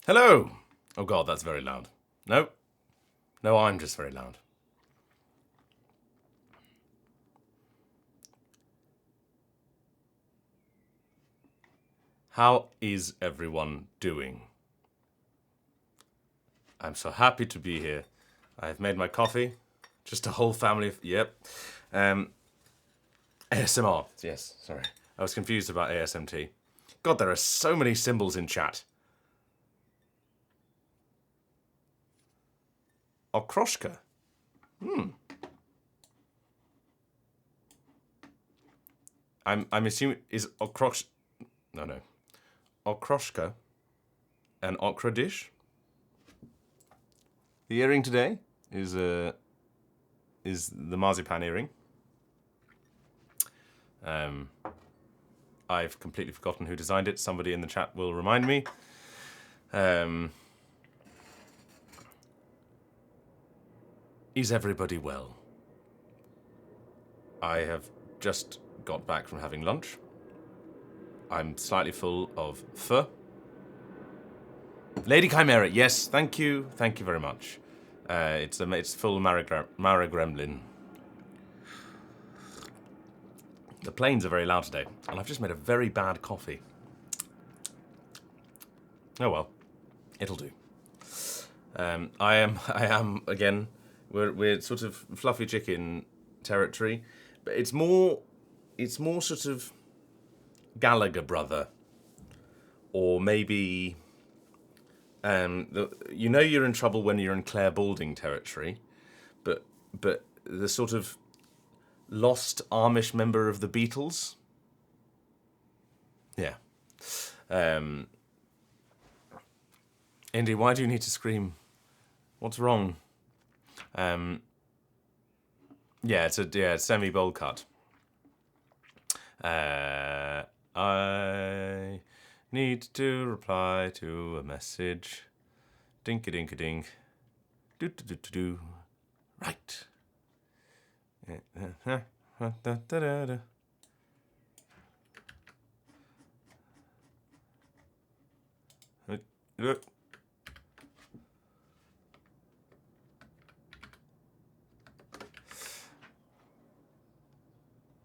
Hello! Oh god, that's very loud. No. No, I'm just very loud. How is everyone doing? I'm so happy to be here. I've made my coffee. Just a whole family of... Yep. ASMR. Yes, sorry. I was confused about ASMT. God, there are so many symbols in chat. Okroshka. I'm assuming... Is Okrosh... No. Okroshka an okra dish? The earring today is the marzipan earring. I've completely forgotten who designed it. Somebody in the chat will remind me. Is everybody well? I have just got back from having lunch. I'm slightly full of pho. Lady Chimera, yes, thank you very much. It's full Mara Gremlin. The planes are very loud today, and I've just made a very bad coffee. Oh well, it'll do. I am again. We're sort of fluffy chicken territory, but it's more sort of Gallagher brother, or maybe you know you're in trouble when you're in Claire Balding territory, but the sort of lost Amish member of the Beatles. Yeah. Indy, why do you need to scream? What's wrong? Yeah, it's a semi-bowl cut. I need to reply to a message. Dink-a-dink-a-dink. Do-do-do-do-do. Right.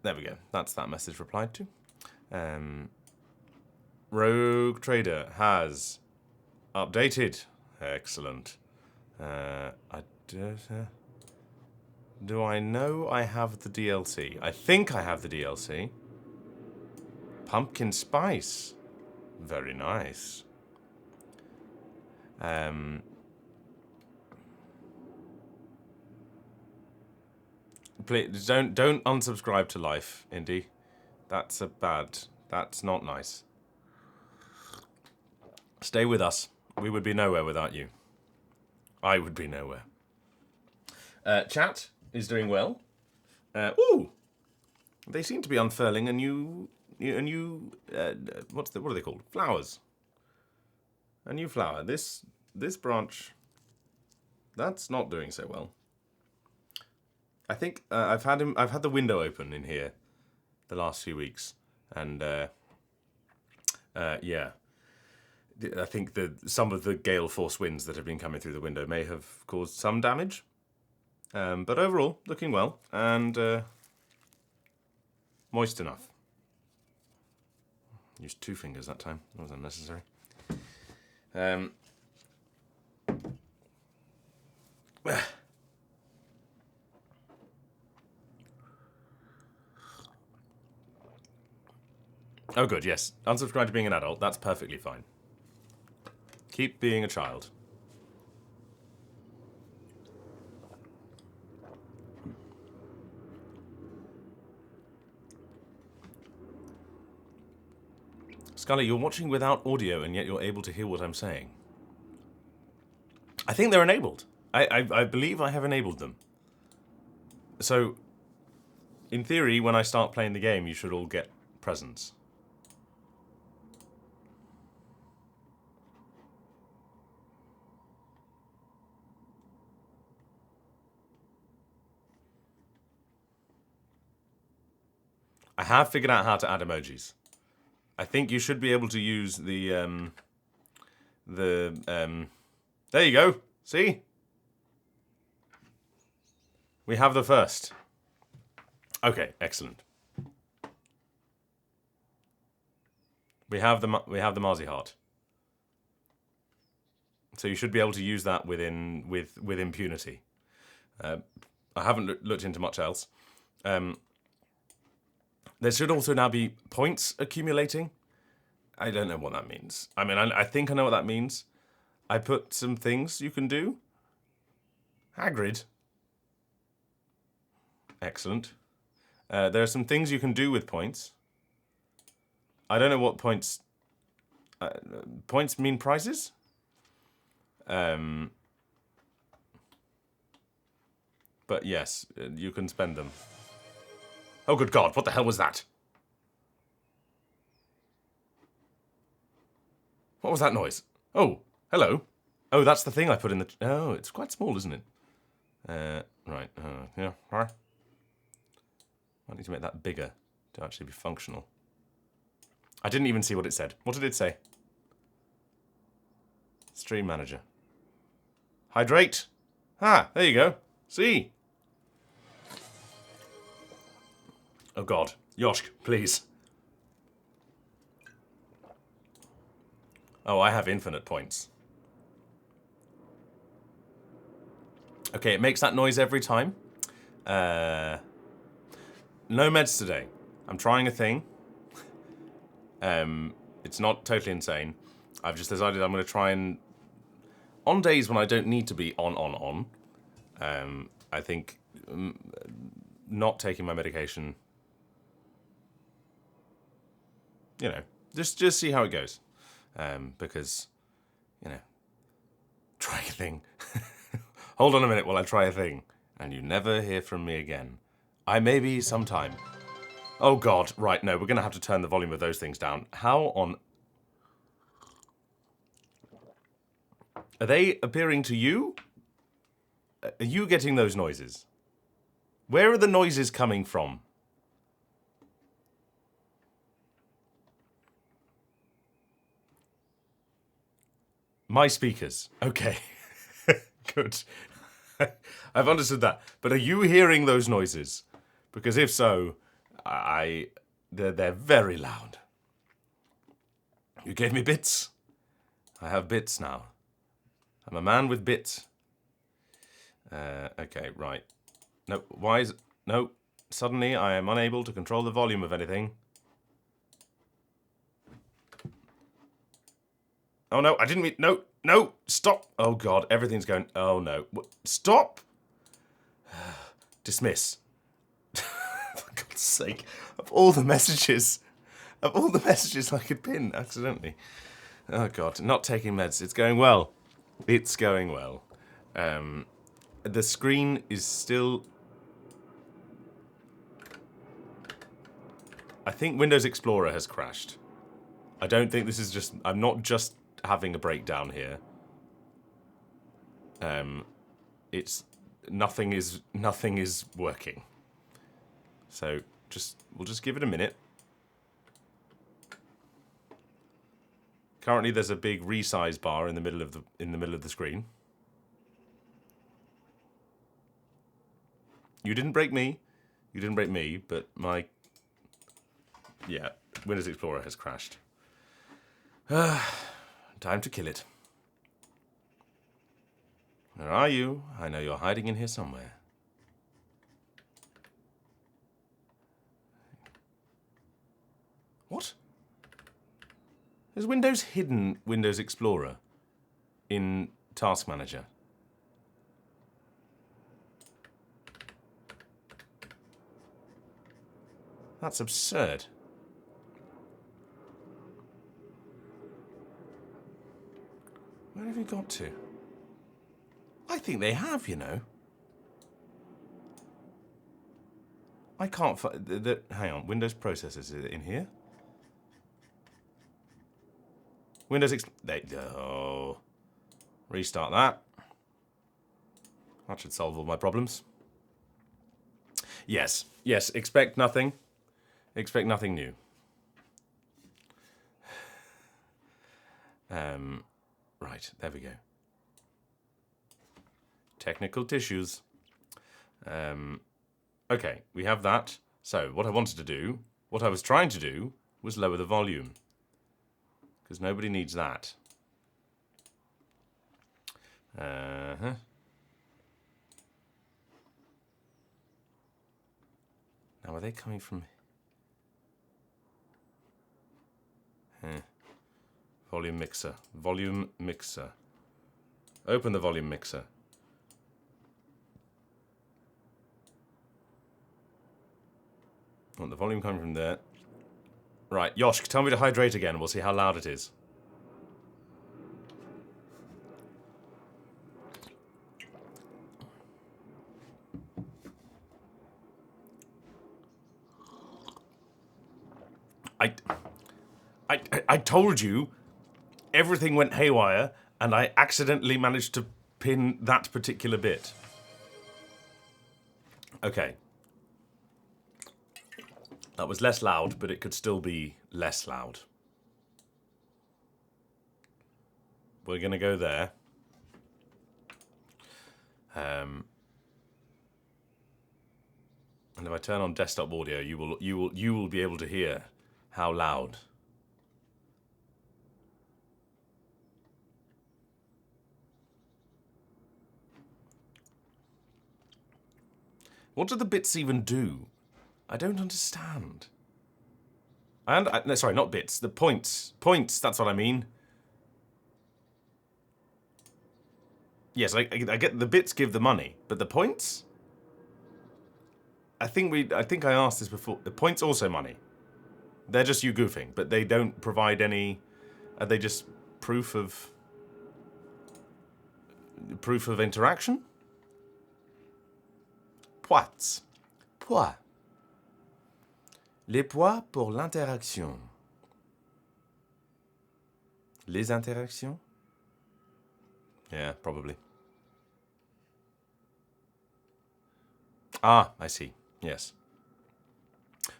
There we go. That's that message replied to. Rogue Trader has updated. Excellent. Do I know I have the DLC? I think I have the DLC. Pumpkin Spice. Very nice. Please don't unsubscribe to life, Indy. That's not nice. Stay with us. We would be nowhere without you. I would be nowhere. Chat is doing well. Ooh, they seem to be unfurling a new what are they called? Flowers. A new flower. This branch. That's not doing so well. I think I've had the window open in here the last few weeks, and yeah, I think some of the gale force winds that have been coming through the window may have caused some damage, but overall looking well and moist enough. Used 2 fingers that time. That was unnecessary. Oh, good, yes. Unsubscribe to being an adult. That's perfectly fine. Keep being a child. Scully, you're watching without audio, and yet you're able to hear what I'm saying. I think they're enabled. I believe I have enabled them. So, in theory, when I start playing the game, you should all get presents. I have figured out how to add emojis. I think you should be able to use the there you go. See? We have the first. Okay, excellent. We have the Marzi heart. So you should be able to use that with impunity. I haven't looked into much else. There should also now be points accumulating. I don't know what that means. I mean, I think I know what that means. I put some things you can do. Hagrid. Excellent. There are some things you can do with points. I don't know what points... points mean prizes? But yes, you can spend them. Oh, good God, what the hell was that? What was that noise? Oh, hello. Oh, that's the thing I put in the... Oh, it's quite small, isn't it? Right. Yeah. All right. I need to make that bigger to actually be functional. I didn't even see what it said. What did it say? Stream manager. Hydrate. Ah, there you go. See? Oh, God. Yoshk, please. Oh, I have infinite points. Okay, it makes that noise every time. No meds today. I'm trying a thing. It's not totally insane. I've just decided I'm going to try and... On days when I don't need to be on, I think not taking my medication... You know, just see how it goes. Because, you know, try a thing. Hold on a minute while I try a thing. And you never hear from me again. I may be sometime. Oh, God. Right, no, we're going to have to turn the volume of those things down. How on... Are they appearing to you? Are you getting those noises? Where are the noises coming from? My speakers. Okay. Good. I've understood that. But are you hearing those noises? Because if so, they're very loud. You gave me bits. I have bits now. I'm a man with bits. Okay, right. No, why is... No, suddenly I am unable to control the volume of anything. Oh, no, I didn't mean... No, no, stop. Oh, God, everything's going... Oh, no. Stop! Dismiss. For God's sake. Of all the messages I could pin accidentally. Oh, God, not taking meds. It's going well. It's going well. The screen is still... I think Windows Explorer has crashed. I don't think this is just... I'm not just having a breakdown here. It's... Nothing is working. So, we'll just give it a minute. Currently there's a big resize bar in the middle of the screen. You didn't break me. You didn't break me, but my... Yeah, Windows Explorer has crashed. Time to kill it. Where are you? I know you're hiding in here somewhere. What? Has Windows hidden Windows Explorer in Task Manager? That's absurd. Where have you got to? I think they have, you know. I can't find... Hang on, Windows processors, is it in here? Windows... Oh. Restart that. That should solve all my problems. Yes, expect nothing. Expect nothing new. Right, there we go. Technical tissues. Okay, we have that. So, what I wanted to do, what I was trying to do, was lower the volume. Because nobody needs that. Uh-huh. Now, are they coming from... Volume mixer. Volume mixer. Open the volume mixer. Want the volume coming from there. Right, Yosh, tell me to hydrate again. We'll see how loud it is. I told you everything went haywire and I accidentally managed to pin that particular bit. Okay. That was less loud, but it could still be less loud. We're going to go there. And if I turn on desktop audio, you will be able to hear how loud. What do the bits even do? I don't understand. No, sorry, not bits. The points. Points, that's what I mean. Yes, I get the bits give the money, but the points? I think I asked this before. The points also money. They're just you goofing, but they don't provide any... Are they just proof of interaction? Poits. Poids. Les poids pour l'interaction. Les interactions? Yeah, probably. Ah, I see. Yes.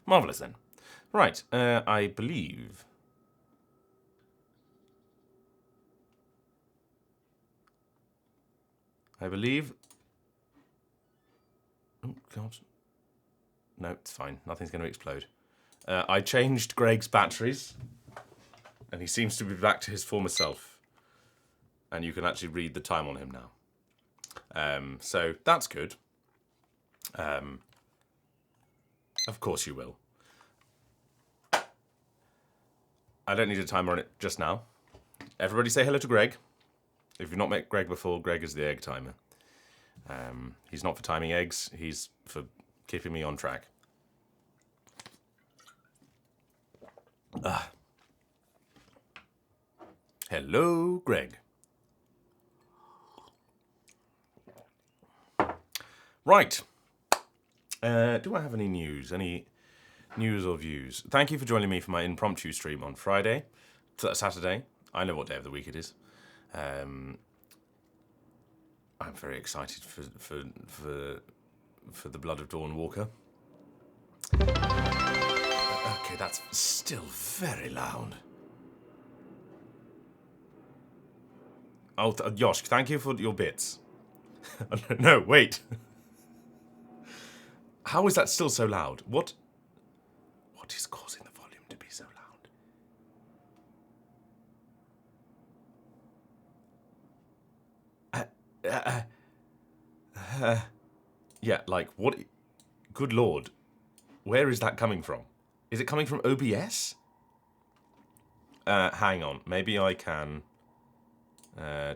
Marvellous, then. Right, I believe... Oh, God. No, it's fine. Nothing's going to explode. I changed Greg's batteries, and he seems to be back to his former self. And you can actually read the time on him now. So that's good. Of course you will. I don't need a timer on it just now. Everybody say hello to Greg. If you've not met Greg before, Greg is the egg timer. He's not for timing eggs, he's for keeping me on track. Hello, Greg. Right. Do I have any news? Any news or views? Thank you for joining me for my impromptu stream on Friday. Saturday. I know what day of the week it is. I'm very excited for the Blood of Dawn Walker. Okay, that's still very loud. Oh, Yosh, thank you for your bits. No, wait. How is that still so loud? What is causing the volume to be so loud? Yeah, like, what? Good Lord. Where is that coming from? Is it coming from OBS? Hang on. Maybe I can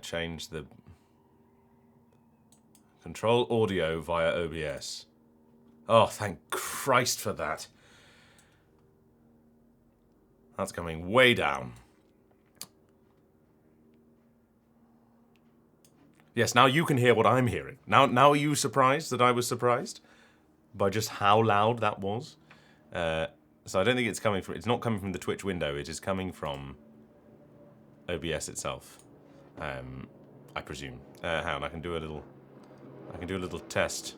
change the... Control audio via OBS. Oh, thank Christ for that. That's coming way down. Yes, now you can hear what I'm hearing. Now are you surprised that I was surprised? By just how loud that was? So I don't think it's coming from... It's not coming from the Twitch window. It is coming from OBS itself. I presume. Hang on, I can do a little test.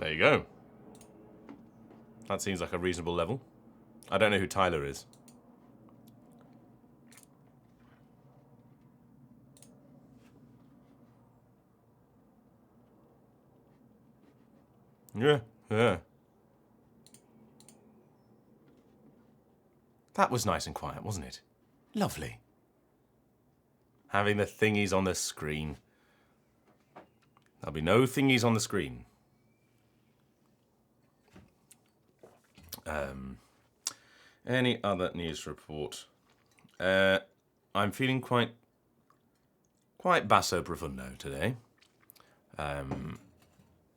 There you go. That seems like a reasonable level. I don't know who Tyler is. Yeah, yeah. That was nice and quiet, wasn't it? Lovely. Having the thingies on the screen. There'll be no thingies on the screen. Any other news report? I'm feeling quite basso profundo today.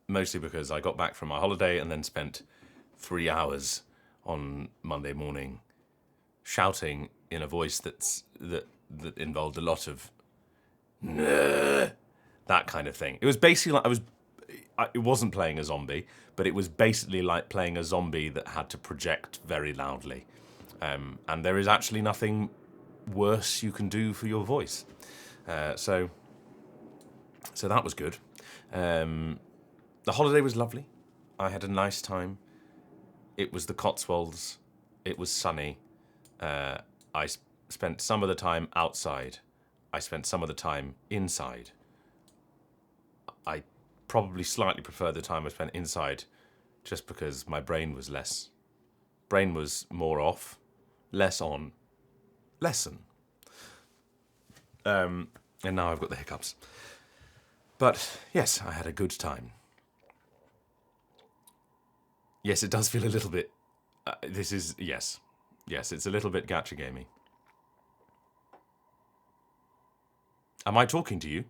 Mostly because I got back from my holiday and then spent 3 hours on Monday morning shouting in a voice that involved a lot of that kind of thing. It was basically like it wasn't playing a zombie, but it was basically like playing a zombie that had to project very loudly. And there is actually nothing worse you can do for your voice. So that was good. The holiday was lovely. I had a nice time. It was the Cotswolds. It was sunny. I spent some of the time outside. I spent some of the time inside. I probably slightly prefer the time I spent inside just because my brain was more off, less on, lesson. And now I've got the hiccups. But yes, I had a good time. Yes, it does feel a little bit... yes, it's a little bit gacha gamey. Am I talking to you?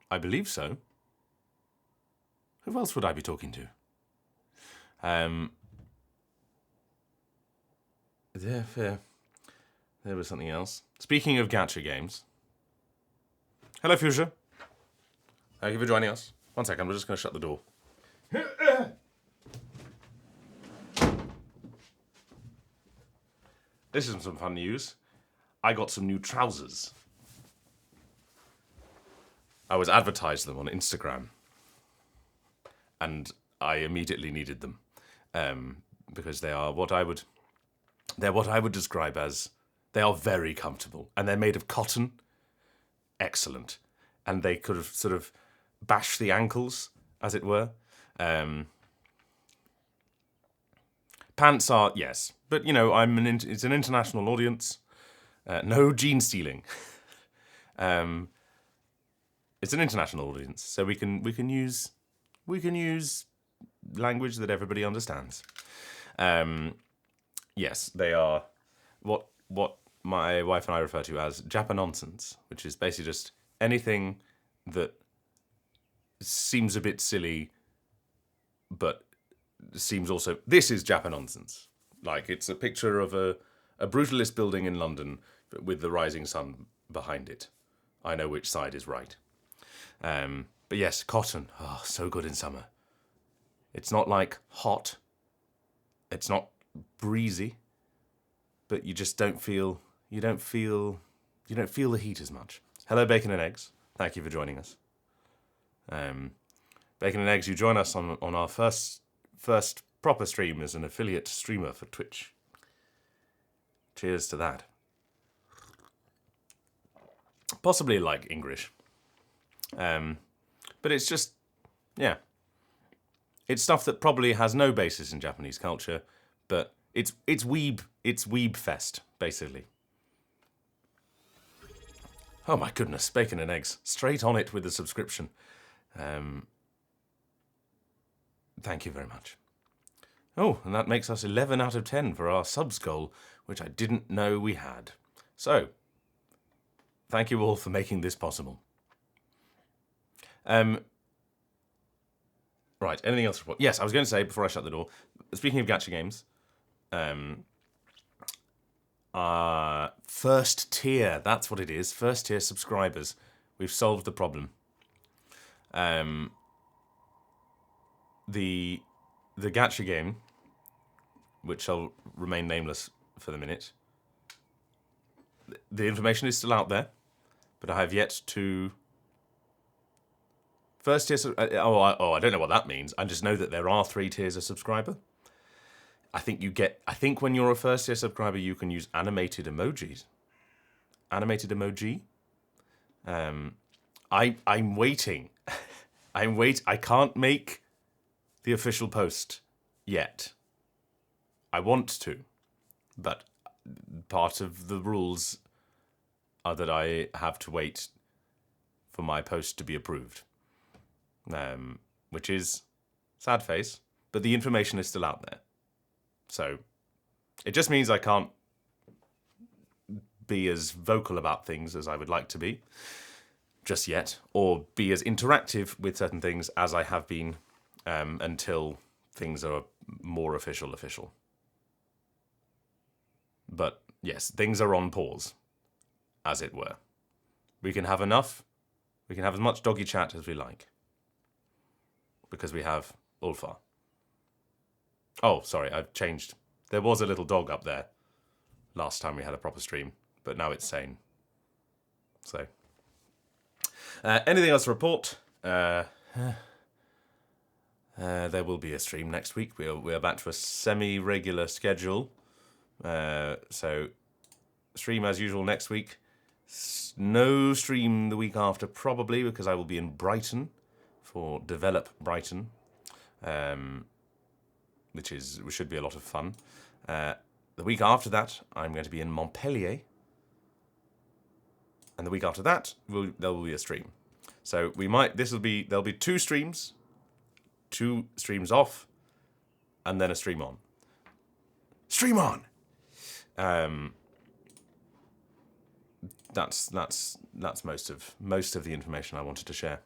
I believe so. Who else would I be talking to? There was something else. Speaking of gacha games. Hello, Fuchsia. Thank you for joining us. 1 second, we're just going to shut the door. This is some fun news. I got some new trousers. I was advertised them on Instagram. And I immediately needed them. Because they are what I would describe as, they are very comfortable. And they're made of cotton. Excellent. And they could have sort of bashed the ankles, as it were. Pants are, yes. But, you know, it's an international audience. No gene stealing. It's an international audience, so we can use language that everybody understands. Yes, they are what my wife and I refer to as Japanonsens, which is basically just anything that seems a bit silly, but seems also... This is Japanonsens. Like, it's a picture of a brutalist building in London with the rising sun behind it. I know which side is right. But yes, cotton. Oh, so good in summer. It's not like hot. It's not breezy. But you just don't feel... You don't feel the heat as much. Hello, Bacon and Eggs. Thank you for joining us. Bacon and Eggs, you join us on our first proper stream as an affiliate streamer for Twitch. Cheers to that. Possibly like English. But it's just, yeah. It's stuff that probably has no basis in Japanese culture, but it's weeb fest, basically. Oh my goodness, Bacon and Eggs. Straight on it with the subscription. Thank you very much. Oh, and that makes us 11 out of 10 for our subs goal, which I didn't know we had. So, thank you all for making this possible. Right, anything else to report? Yes, I was going to say, before I shut the door, speaking of gacha games, first tier, that's what it is, first tier subscribers. We've solved the problem. The gacha game, which shall remain nameless for the minute, the information is still out there, but I have yet to First tier. I don't know what that means. I just know that there are 3 tiers of subscriber. I think when you're a first tier subscriber, you can use animated emojis. Animated emoji. I'm waiting. I can't make the official post yet. I want to, but part of the rules are that I have to wait for my post to be approved, which is sad face, but the information is still out there. So it just means I can't be as vocal about things as I would like to be just yet, or be as interactive with certain things as I have been until things are more official. But yes, things are on pause, as it were. We can have enough. We can have as much doggy chat as we like. Because we have Ulfar. Oh, sorry, I've changed. There was a little dog up there last time we had a proper stream, but now it's sane. So, anything else to report? There will be a stream next week. We are back to a semi-regular schedule. So, stream as usual next week. No stream the week after, probably, because I will be in Brighton for Develop Brighton, which should be a lot of fun. The week after that, I'm going to be in Montpellier, and the week after that, there will be a stream. So there'll be 2 streams, 2 streams off, and then a stream on. Stream on. That's most of the information I wanted to share.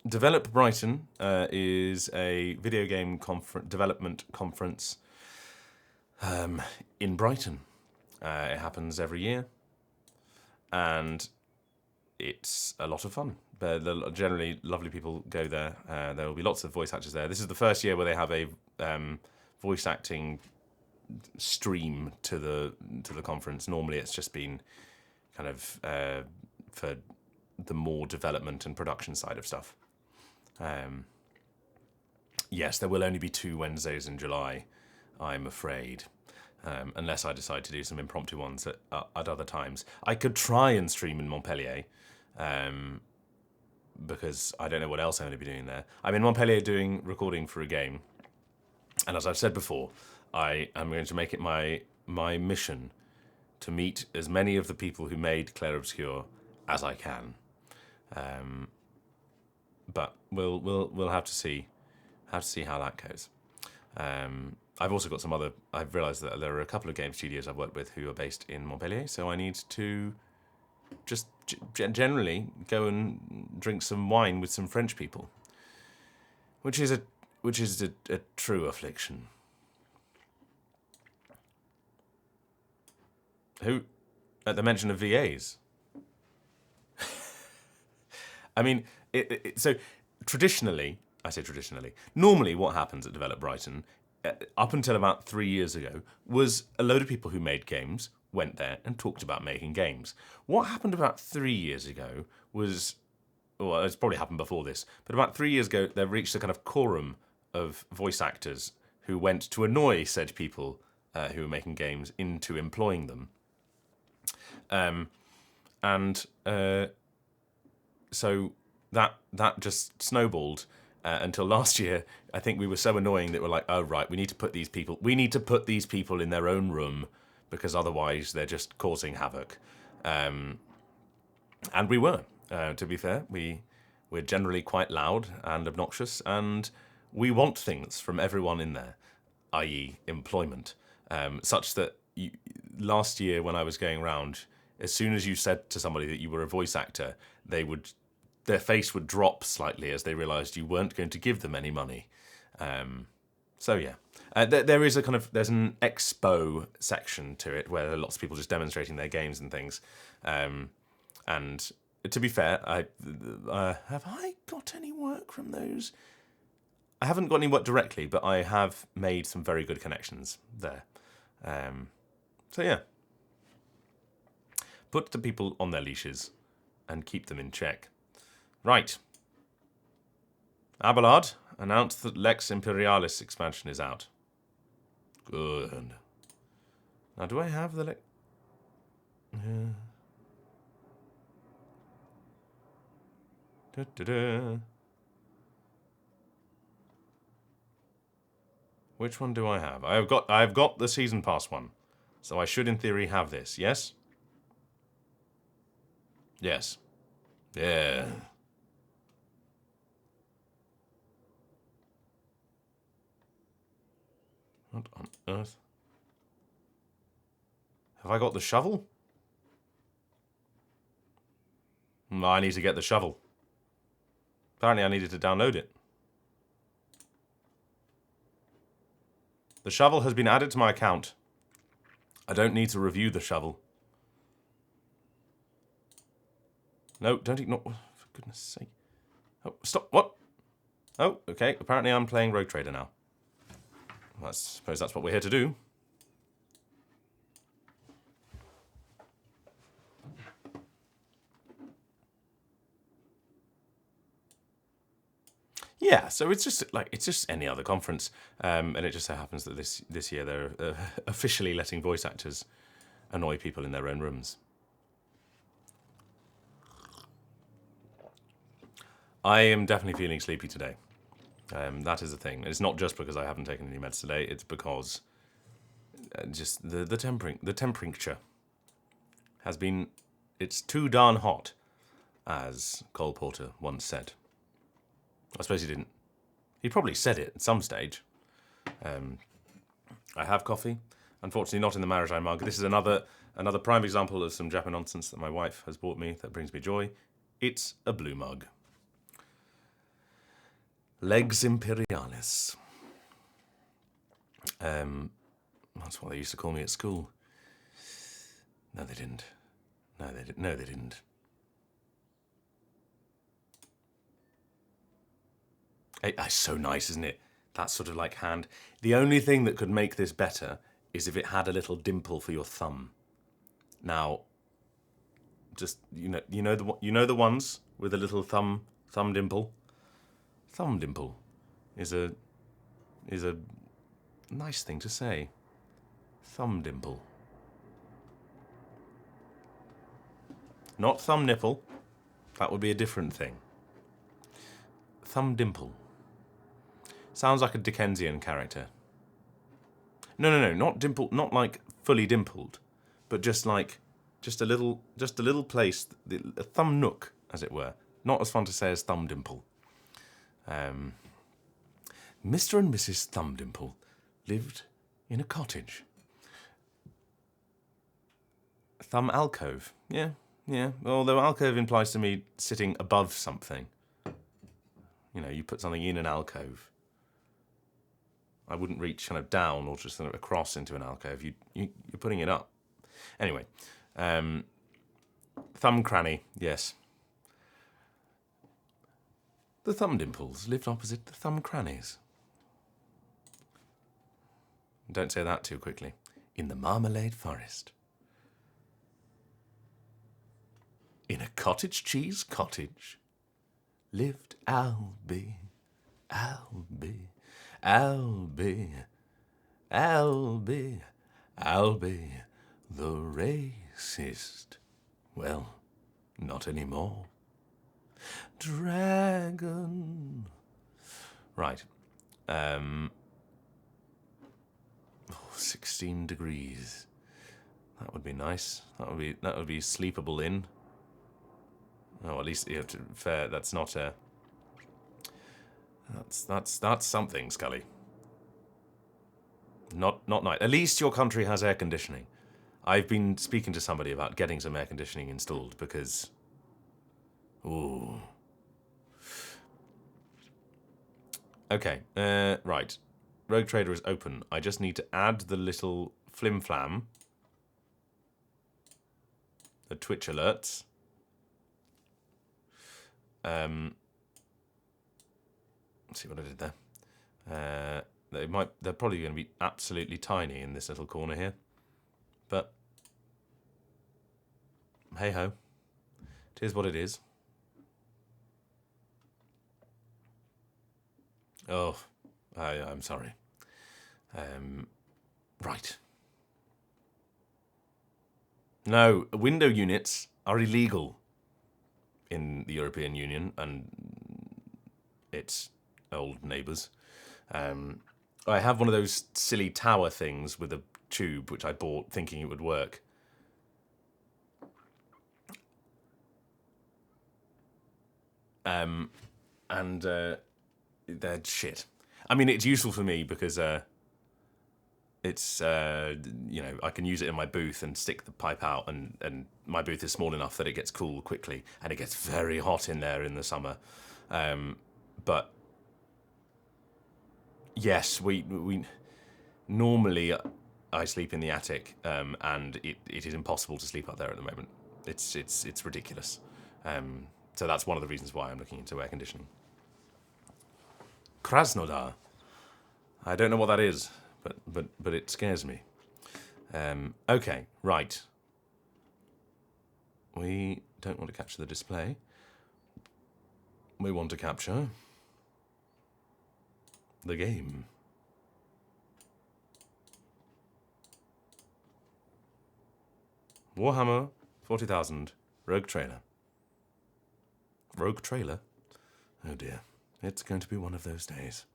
Develop Brighton is a video game development conference in Brighton. It happens every year, and it's a lot of fun. Generally, lovely people go there. There will be lots of voice actors there. This is the first year where they have a voice acting stream to the conference. Normally, it's just been kind of for the more development and production side of stuff. Yes, there will only be 2 Wednesdays in July, I'm afraid, unless I decide to do some impromptu ones at other times. I could try and stream in Montpellier, because I don't know what else I'm going to be doing there. I'm in Montpellier recording for a game, and as I've said before, I am going to make it my mission to meet as many of the people who made Clair Obscur as I can. But we'll have to see how that goes. I've also got I've realised that there are a couple of game studios I've worked with who are based in Montpellier, so I need to just generally go and drink some wine with some French people, which is a true affliction. Who, at the mention of VAs? I mean, so traditionally, normally what happens at Develop Brighton, up until about 3 years ago, was a load of people who made games went there and talked about making games. What happened about 3 years ago was, well, it's probably happened before this, but about 3 years ago, they reached a kind of quorum of voice actors who went to annoy said people who were making games into employing them. So that just snowballed until last year. I think we were so annoying that we're like, oh right, we need to put these people in their own room, because otherwise they're just causing havoc. And we were, to be fair, we're generally quite loud and obnoxious, and we want things from everyone in there, i.e. employment, such that last year when I was going around, as soon as you said to somebody that you were a voice actor, their face would drop slightly as they realised you weren't going to give them any money. So yeah, there's an expo section to it where lots of people just demonstrating their games and things. And to be fair, have I got any work from those? I haven't got any work directly, but I have made some very good connections there. So yeah. Put the people on their leashes and keep them in check. Right. Abelard announced that Lex Imperialis expansion is out. Good. Now, do I have the Lex... Which one do I have? I've got the season pass one. So I should in theory have this, yes? Yes. Yeah. What on earth? Have I got the shovel? I need to get the shovel. Apparently I needed to download it. The shovel has been added to my account. I don't need to review the shovel. No, don't ignore... For goodness sake. Oh, stop. What? Oh, okay. Apparently I'm playing Rogue Trader now. I suppose that's what we're here to do. Yeah, so it's just any other conference, and it just so happens that this year they're officially letting voice actors annoy people in their own rooms. I am definitely feeling sleepy today. That is the thing. It's not just because I haven't taken any meds today. It's because just the temperature has been. It's too darn hot, as Cole Porter once said. I suppose he didn't. He probably said it at some stage. I have coffee. Unfortunately, not in the Maritime mug. This is another prime example of some Japan nonsense that my wife has bought me that brings me joy. It's a blue mug. Legs Imperialis. That's what they used to call me at school. No, they didn't. No, they didn't. It's so nice, isn't it? That sort of like hand. The only thing that could make this better is if it had a little dimple for your thumb. Now, just you know the ones with a little thumb dimple. Thumb dimple is a nice thing to say. Thumb dimple. Not thumb nipple. That would be a different thing. Thumb dimple. Sounds like a Dickensian character. No, not dimple, not like fully dimpled, but just a little place, a thumb nook, as it were. Not as fun to say as thumb dimple. Mr. and Mrs. Thumb Dimple lived in a cottage. Thumb alcove, yeah. Although alcove implies to me sitting above something. You know, you put something in an alcove. I wouldn't reach kind of down or just across into an alcove. You're putting it up. Anyway, thumb cranny, yes. The Thumb Dimples lived opposite the Thumb Crannies. Don't say that too quickly. In the Marmalade Forest. In a cottage cheese cottage lived Albie, Albie, Albie, Albie, Albie, the racist. Well, not anymore. Dragon. Right. 16 degrees. That would be nice. That would be sleepable in. Oh, at least you have to fair. That's not a. That's something, Scully. Not nice. At least your country has air conditioning. I've been speaking to somebody about getting some air conditioning installed because. Ooh. Okay. Right. Rogue Trader is open. I just need to add the little flim-flam. The Twitch alerts. Let's see what I did there. They're probably going to be absolutely tiny in this little corner here. But hey ho. It is what it is. Oh, I'm sorry. Right. No, window units are illegal in the European Union and its old neighbours. I have one of those silly tower things with a tube, which I bought thinking it would work. And they're shit. I mean, it's useful for me because it's, I can use it in my booth and stick the pipe out, and my booth is small enough that it gets cool quickly, and it gets very hot in there in the summer. But yes, we normally I sleep in the attic, and it is impossible to sleep up there at the moment. It's ridiculous. So that's one of the reasons why I'm looking into air conditioning. Krasnodar. I don't know what that is, but it scares me. Okay, right. We don't want to capture the display. We want to capture the game. Warhammer 40,000 Rogue Trailer. Rogue Trailer? Oh dear. It's going to be one of those days.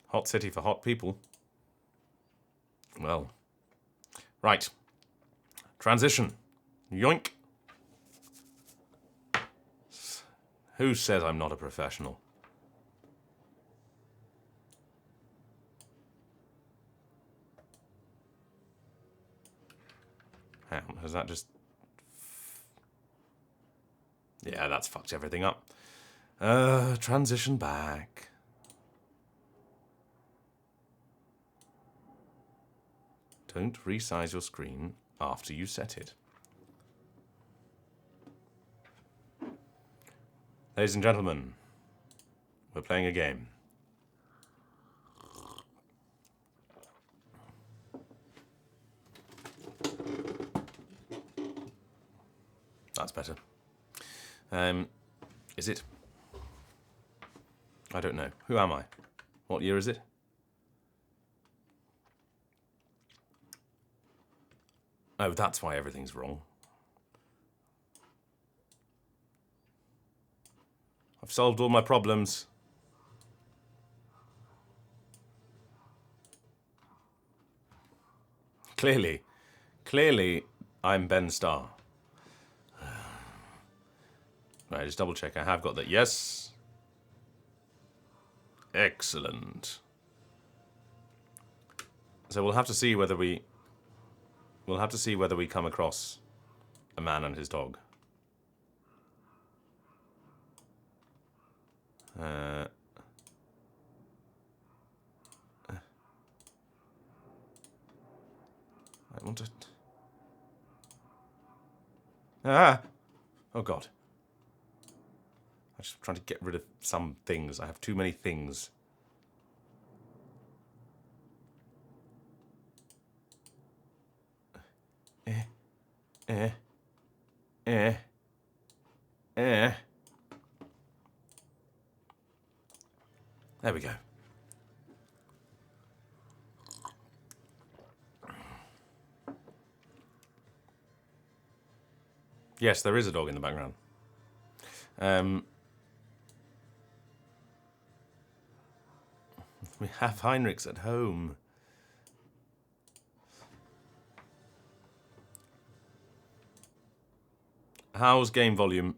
Hot city for hot people. Well. Right. Transition. Yoink. Who says I'm not a professional? Hang on, has that just... Yeah, that's fucked everything up. Transition back. Don't resize your screen after you set it. Ladies and gentlemen, we're playing a game. That's better. Is it? I don't know. Who am I? What year is it? Oh, that's why everything's wrong. I've solved all my problems. Clearly, I'm Ben Starr. Right, just double check. I have got that. Yes. Excellent. So we'll have to see whether we come across a man and his dog. I want to... Ah! Oh, God. I'm just trying to get rid of some things. I have too many things. There we go. Yes, there is a dog in the background. We have Heinrichs at home. How's game volume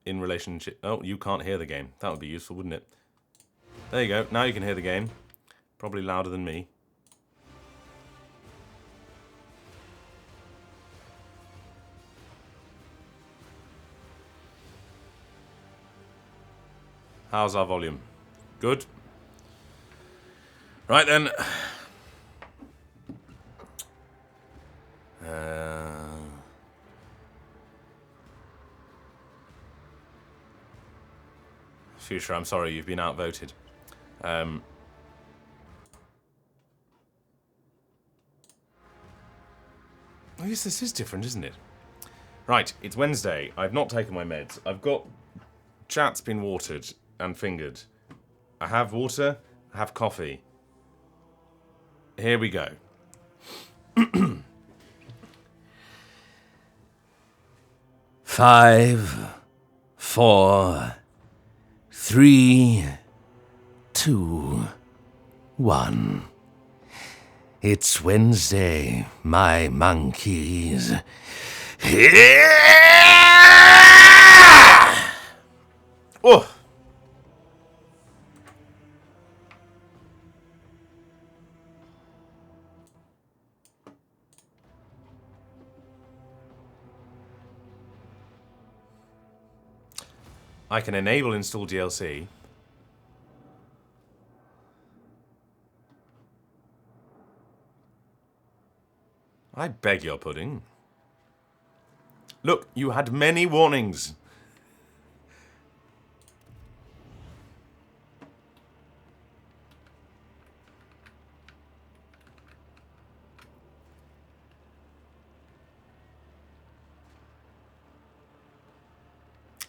in relationship? Oh, you can't hear the game. That would be useful, wouldn't it? There you go. Now you can hear the game. Probably louder than me. How's our volume? Good. Right then. Fuchsia, I'm sorry, you've been outvoted. Oh, yes, this is different, isn't it? Right, it's Wednesday. I've not taken my meds. I've got... Chat's been watered and fingered. I have water. I have coffee. Here we go. 5, 4, 3, 2, 1. It's Wednesday, my monkeys. Oh! I can enable install DLC. I beg your pudding. Look, you had many warnings.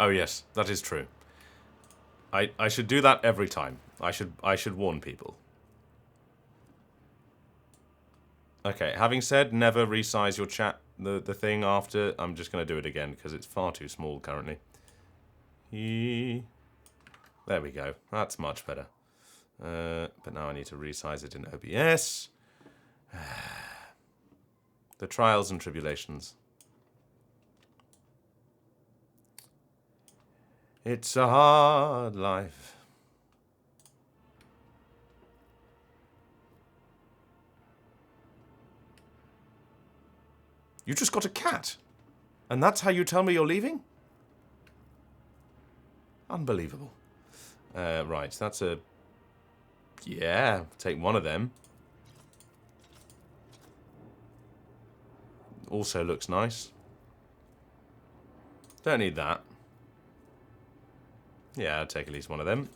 Oh yes, that is true. I should do that every time. I should warn people. Okay, having said never resize your chat the thing after, I'm just going to do it again because it's far too small currently. There we go. That's much better. But now I need to resize it in OBS. The trials and tribulations. It's a hard life. You just got a cat? And that's how you tell me you're leaving? Unbelievable. Right, that's a... Yeah, take one of them. Also looks nice. Don't need that. Yeah, I'll take at least one of them.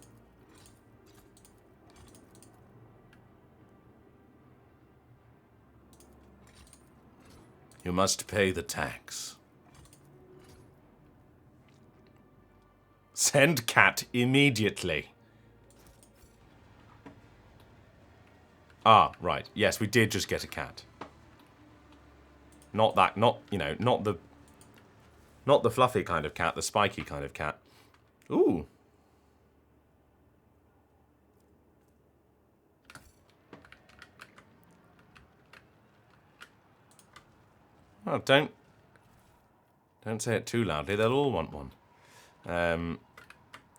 You must pay the tax. Send cat immediately. Ah, right. Yes, we did just get a cat. Not that, not, you know, not the fluffy kind of cat, the spiky kind of cat. Ooh. Oh, don't say it too loudly. They'll all want one.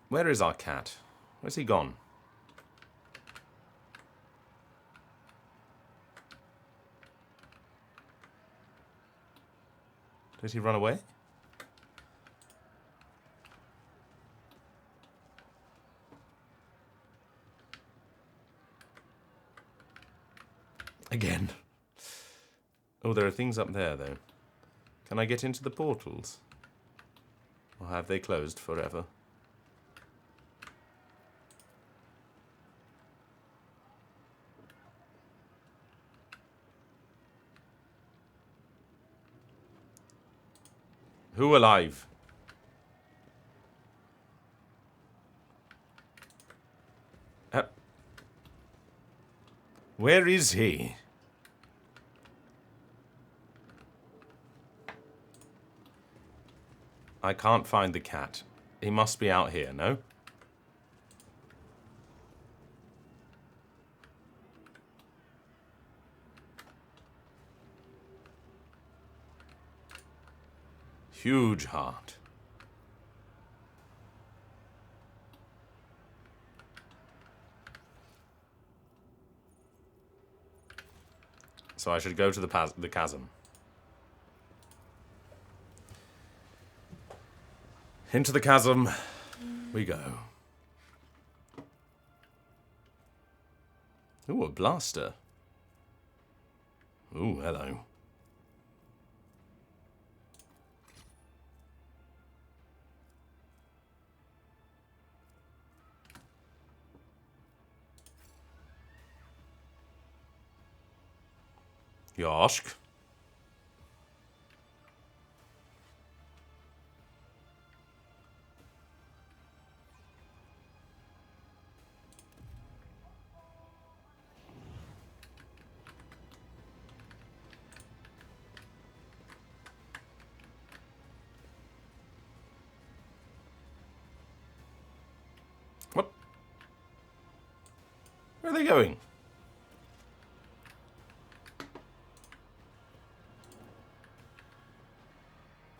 Where is our cat? Where's he gone? Did he run away? Again. Oh, there are things up there, though. Can I get into the portals? Or have they closed forever? Who alive? Where is he? I can't find the cat. He must be out here, no? Huge heart. So I should go to the chasm. Into the chasm we go. Ooh, a blaster. Ooh, hello. Yoshk. What? Where are they going?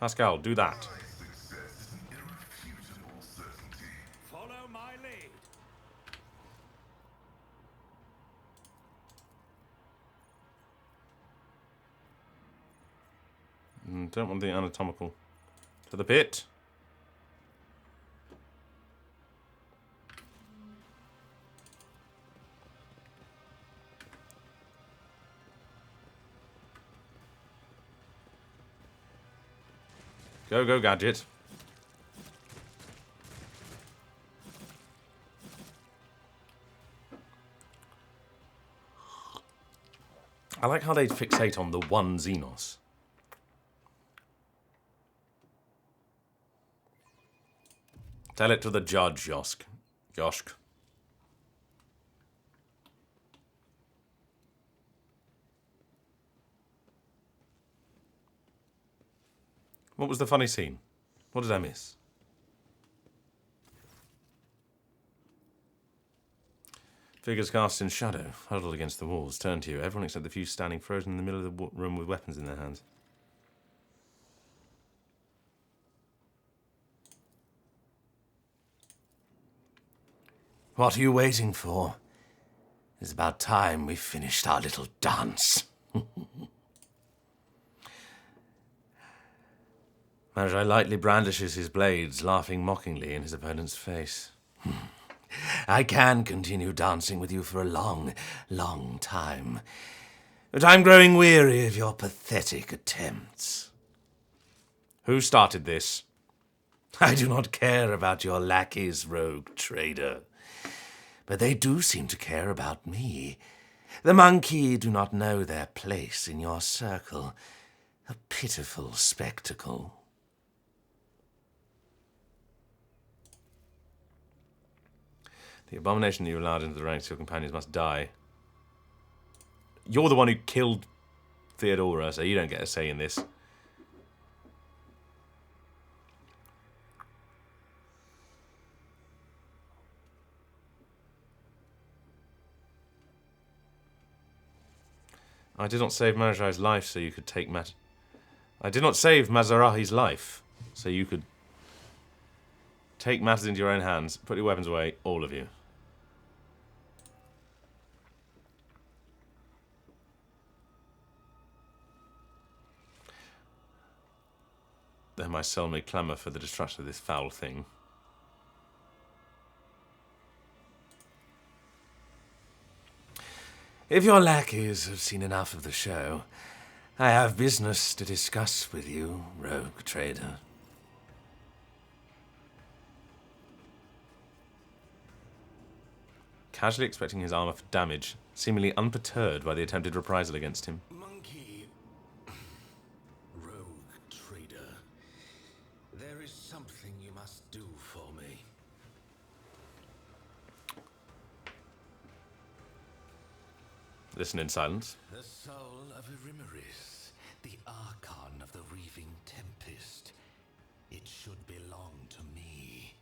Pascal, do that. Follow my lead. Don't want the anatomical. To the pit. Go, go, Gadget. I like how they fixate on the one Xenos. Tell it to the judge, Yosk. Yoshk. What was the funny scene? What did I miss? Figures cast in shadow, huddled against the walls, turn to you. Everyone except the few standing frozen in the middle of the room with weapons in their hands. What are you waiting for? It's about time we finished our little dance. Magi lightly brandishes his blades, laughing mockingly in his opponent's face. I can continue dancing with you for a long, long time. But I'm growing weary of your pathetic attempts. Who started this? I do not care about your lackeys, rogue trader. But they do seem to care about me. The monkey do not know their place in your circle. A pitiful spectacle. The abomination that you allowed into the ranks of your companions must die. You're the one who killed Theodora, so you don't get a say in this. I did not save Majai's life so you could take I did not save Mazarahi's life so you could take matters into your own hands. Put your weapons away, all of you. Then my soul may clamour for the destruction of this foul thing. If your lackeys have seen enough of the show, I have business to discuss with you, rogue trader. Casually expecting his armour for damage, seemingly unperturbed by the attempted reprisal against him. Monkey. Rogue trader. There is something you must do for me. Listen in silence. The soul of Erimeris, the archon of the Reaving Tempest. It should belong to me.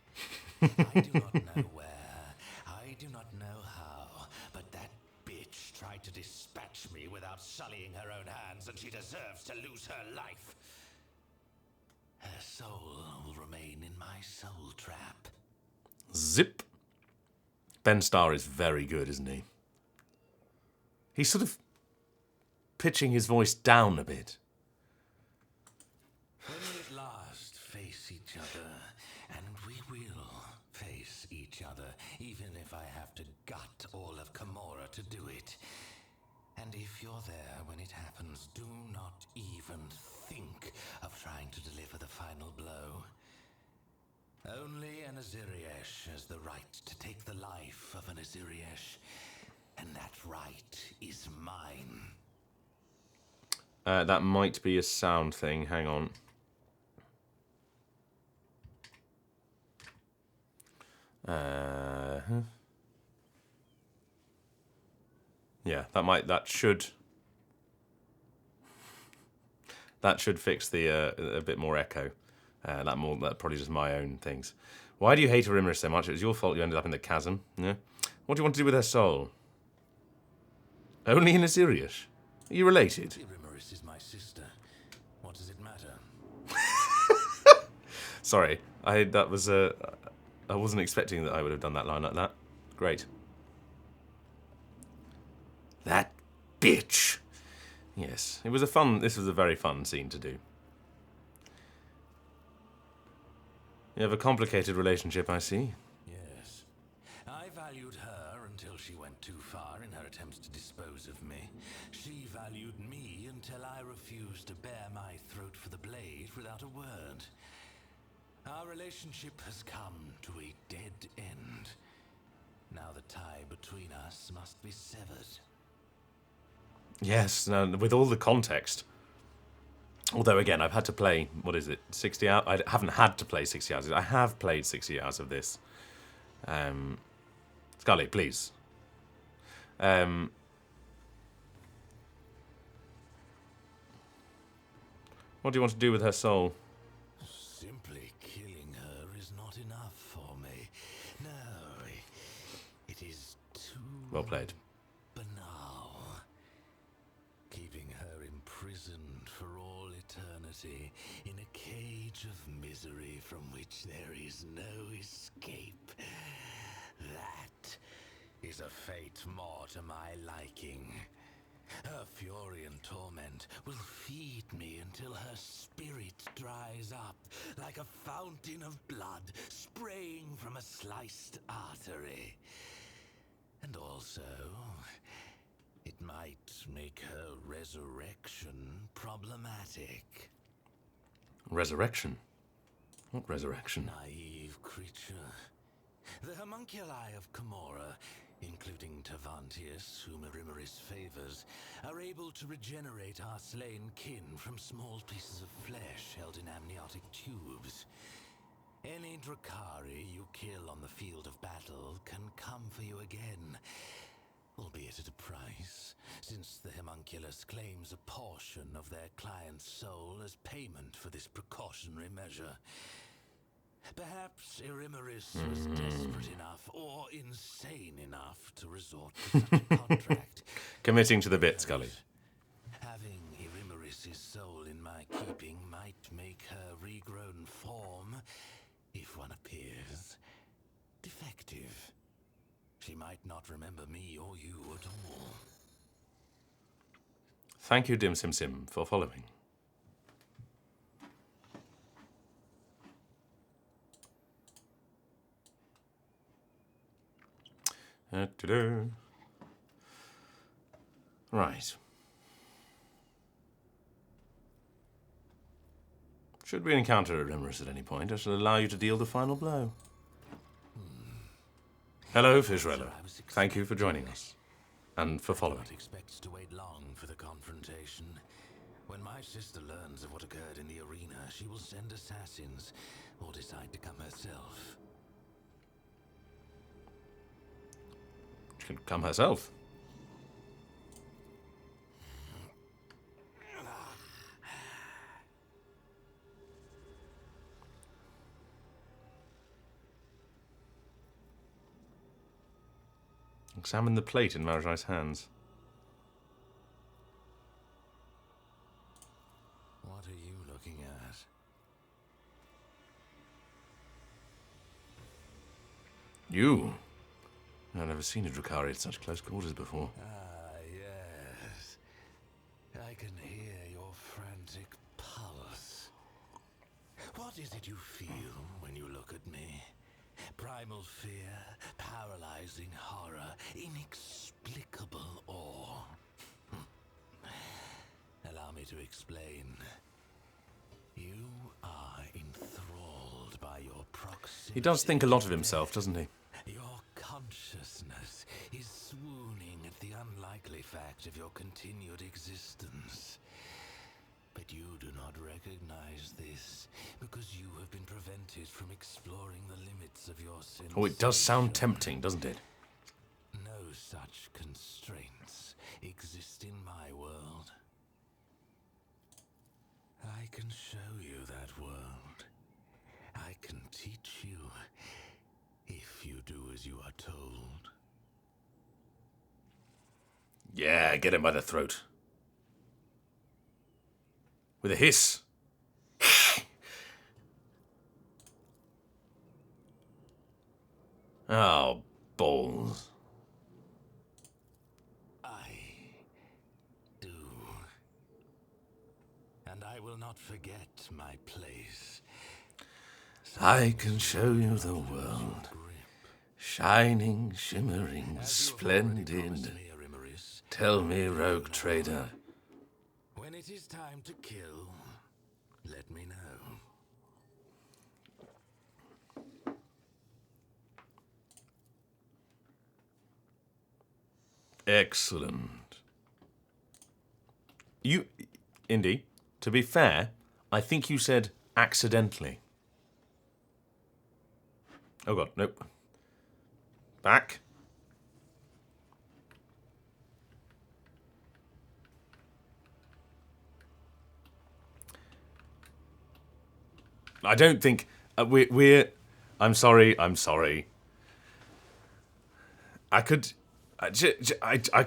I do not know where, I do not know how, but that bitch tried to dispatch me without sullying her own hands, and she deserves to lose her life. Her soul will remain in my soul trap. Zip. Ben Starr is very good, isn't he? He's sort of pitching his voice down a bit. When we at last face each other, and we will face each other, even if I have to gut all of Camorra to do it. And if you're there when it happens, do not even think of trying to deliver the final blow. Only an Aziriesh has the right to take the life of an Aziriesh, and that right is mine. That might be a sound thing. Hang on. Yeah, that should fix the a bit more echo. That probably just my own things. Why do you hate Arimaris so much? It was your fault you ended up in the chasm. Yeah. What do you want to do with her soul? Only in Assyrius? Are you related? Arimaris is my sister. What does it matter? Sorry, I wasn't expecting that I would have done that line like that. Great. That bitch. Yes, this was a very fun scene to do. You have a complicated relationship, I see. Yes. I valued her until she went too far in her attempts to dispose of me. She valued me until I refused to bare my throat for the blade without a word. Our relationship has come to a dead end. Now the tie between us must be severed. Yes, now, with all the context. Although, again, I've had to play, 60 hours? I haven't had to play 60 hours. I have played 60 hours of this. Scully, please. What do you want to do with her soul? Simply killing her is not enough for me. No, it is too Well played. banal. Keeping her imprisoned for all eternity in a cage of misery from which there is no escape. That is a fate more to my liking. Her fury and torment will feed me until her spirit dries up like a fountain of blood spraying from a sliced artery. And also, it might make her resurrection problematic. Resurrection? What resurrection? Naive creature. The homunculi of Camorra, including Tavantius, whom Arimaris favors, are able to regenerate our slain kin from small pieces of flesh held in amniotic tubes. Any Drakari you kill on the field of battle can come for you again, albeit at a price, since the homunculus claims a portion of their client's soul as payment for this precautionary measure. Perhaps Arimaris was desperate enough or insane enough to resort to such a contract. Committing to the bit, Scully. Having Arimaris' soul in my keeping might make her regrown form, if one appears, defective. She might not remember me or you at all. Thank you, Dim Sim Sim, for following. Right. Should we encounter Arimaris at any point, I shall allow you to deal the final blow. Hello, Fishweller. Thank you for joining us. And for following. Not expects to wait long for the confrontation. When my sister learns of what occurred in the arena, she will send assassins or decide to come herself. She can come herself. Examine the plate in Marajai's hands. What are you looking at? You? I've never seen a Drakari at such close quarters before. Ah, yes. I can hear your frantic pulse. What is it you feel when you look at me? Primal fear, paralyzing horror, inexplicable awe. Allow me to explain. You are enthralled by your proximity. He does think a lot of himself, doesn't he? Your consciousness is swooning at the unlikely fact of your continued existence. But you do not recognize this because you have been prevented from exploring the limits of your sensation. Oh, it does sound tempting, doesn't it? No such constraints exist in my world. I can show you that world. I can teach you if you do as you are told. Yeah, get him by the throat. With a hiss. Oh, balls. I do. And I will not forget my place. I can show you the world. Shining, shimmering, splendid. Tell me, rogue trader. When it is time to kill, let me know. Excellent. Indy, to be fair, I think you said accidentally. Oh god, nope. Back. I don't think we're. I'm sorry. I could. I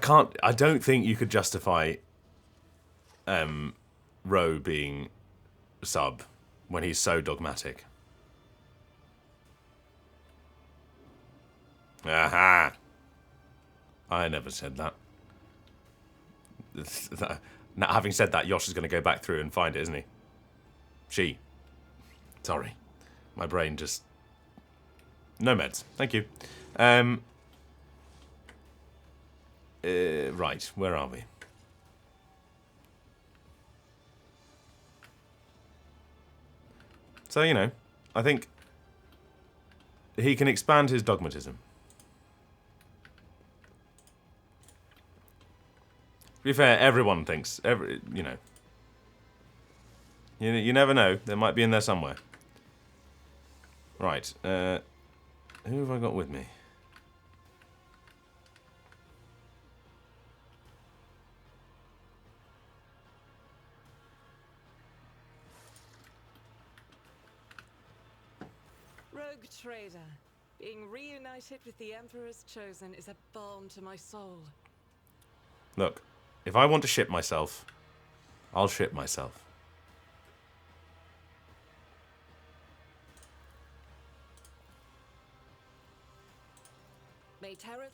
can't. I don't think you could justify. Roe being sub when he's so dogmatic. Aha! I never said that. Now, having said that, Yosh is going to go back through and find it, isn't he? She. Sorry. My brain just... No meds. Thank you. Right, where are we? So, you know, I think he can expand his dogmatism. To be fair, everyone thinks, you know. You never know. There might be in there somewhere. Right. Who have I got with me? Rogue trader. Being reunited with the Emperor's Chosen is a balm to my soul. Look, if I want to ship myself, I'll ship myself. May Terra...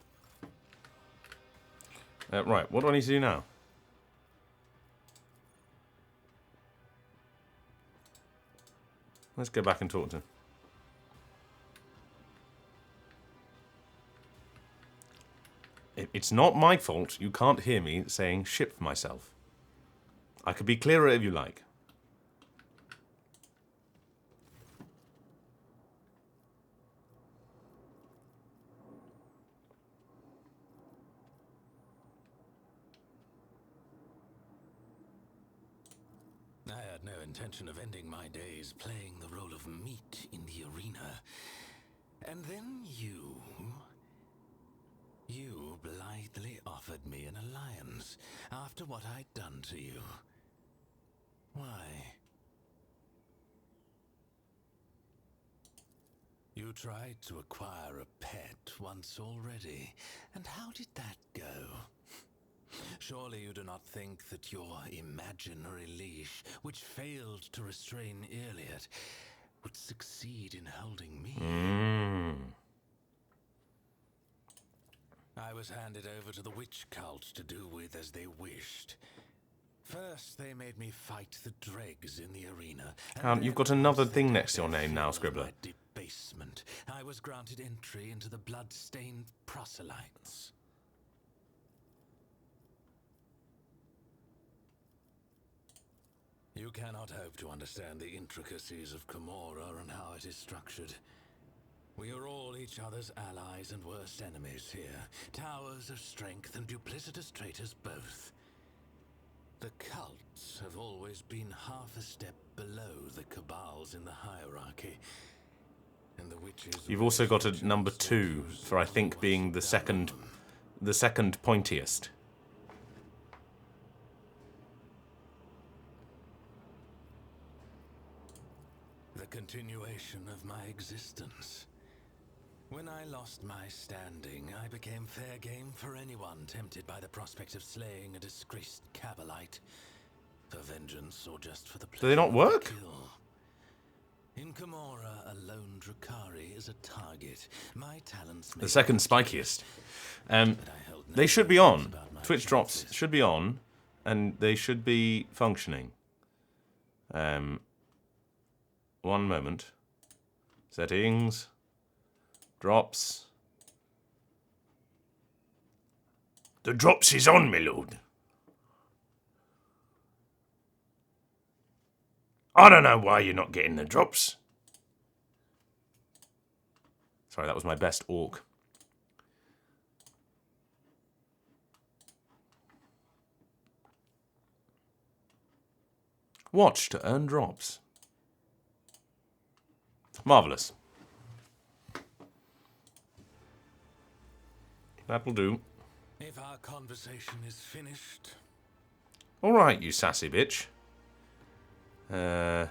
Right, what do I need to do now? Let's go back and talk to him. It's not my fault you can't hear me saying ship myself. I could be clearer if you like. I had no intention of ending my days playing the role of meat in the arena. And then you blithely offered me an alliance after what I'd done to you. Why? You tried to acquire a pet once already, and how did that go? Surely you do not think that your imaginary leash, which failed to restrain Iliad, would succeed in holding me? I was handed over to the witch cult to do with as they wished. First, they made me fight the dregs in the arena. You've got another thing next to your name now, Scribbler. Debasement. I was granted entry into the blood-stained proselytes. You cannot hope to understand the intricacies of Camorra and how it is structured. We are all each other's allies and worst enemies here. Towers of strength and duplicitous traitors both. The cults have always been half a step below the cabals in the hierarchy. And the witches... You've also got a number 2 for, I think, being the second pointiest. The continuation of my existence. When I lost my standing, I became fair game for anyone tempted by the prospect of slaying a disgraced Cabalite. For vengeance or just for the pleasure Do they not work? of the kill. In Camorra, a lone Drakari is a target. My talents The second spikiest. They should be on. Twitch drops should be on, and they should be functioning. One moment. Settings. Drops. The drops is on, my lord. I don't know why you're not getting the drops. Sorry, that was my best orc. Watch to earn drops. Marvellous. That'll do. If our conversation is finished... All right, you sassy bitch. Any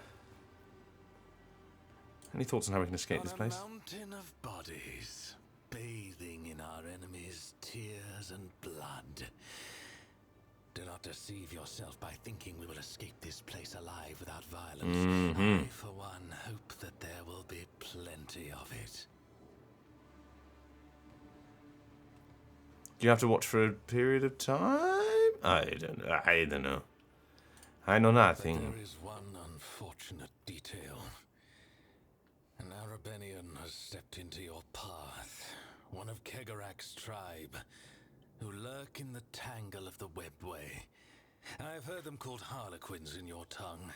thoughts on how we can escape this place? On a mountain of bodies, bathing in our enemies' tears and blood. Do not deceive yourself by thinking we will escape this place alive without violence. I, for one, hope that there will be plenty of it. Do you have to watch for a period of time? I don't know. I know nothing. There is one unfortunate detail. An Arabenian has stepped into your path. One of Kegarak's tribe, who lurk in the tangle of the webway. I've heard them called harlequins in your tongue.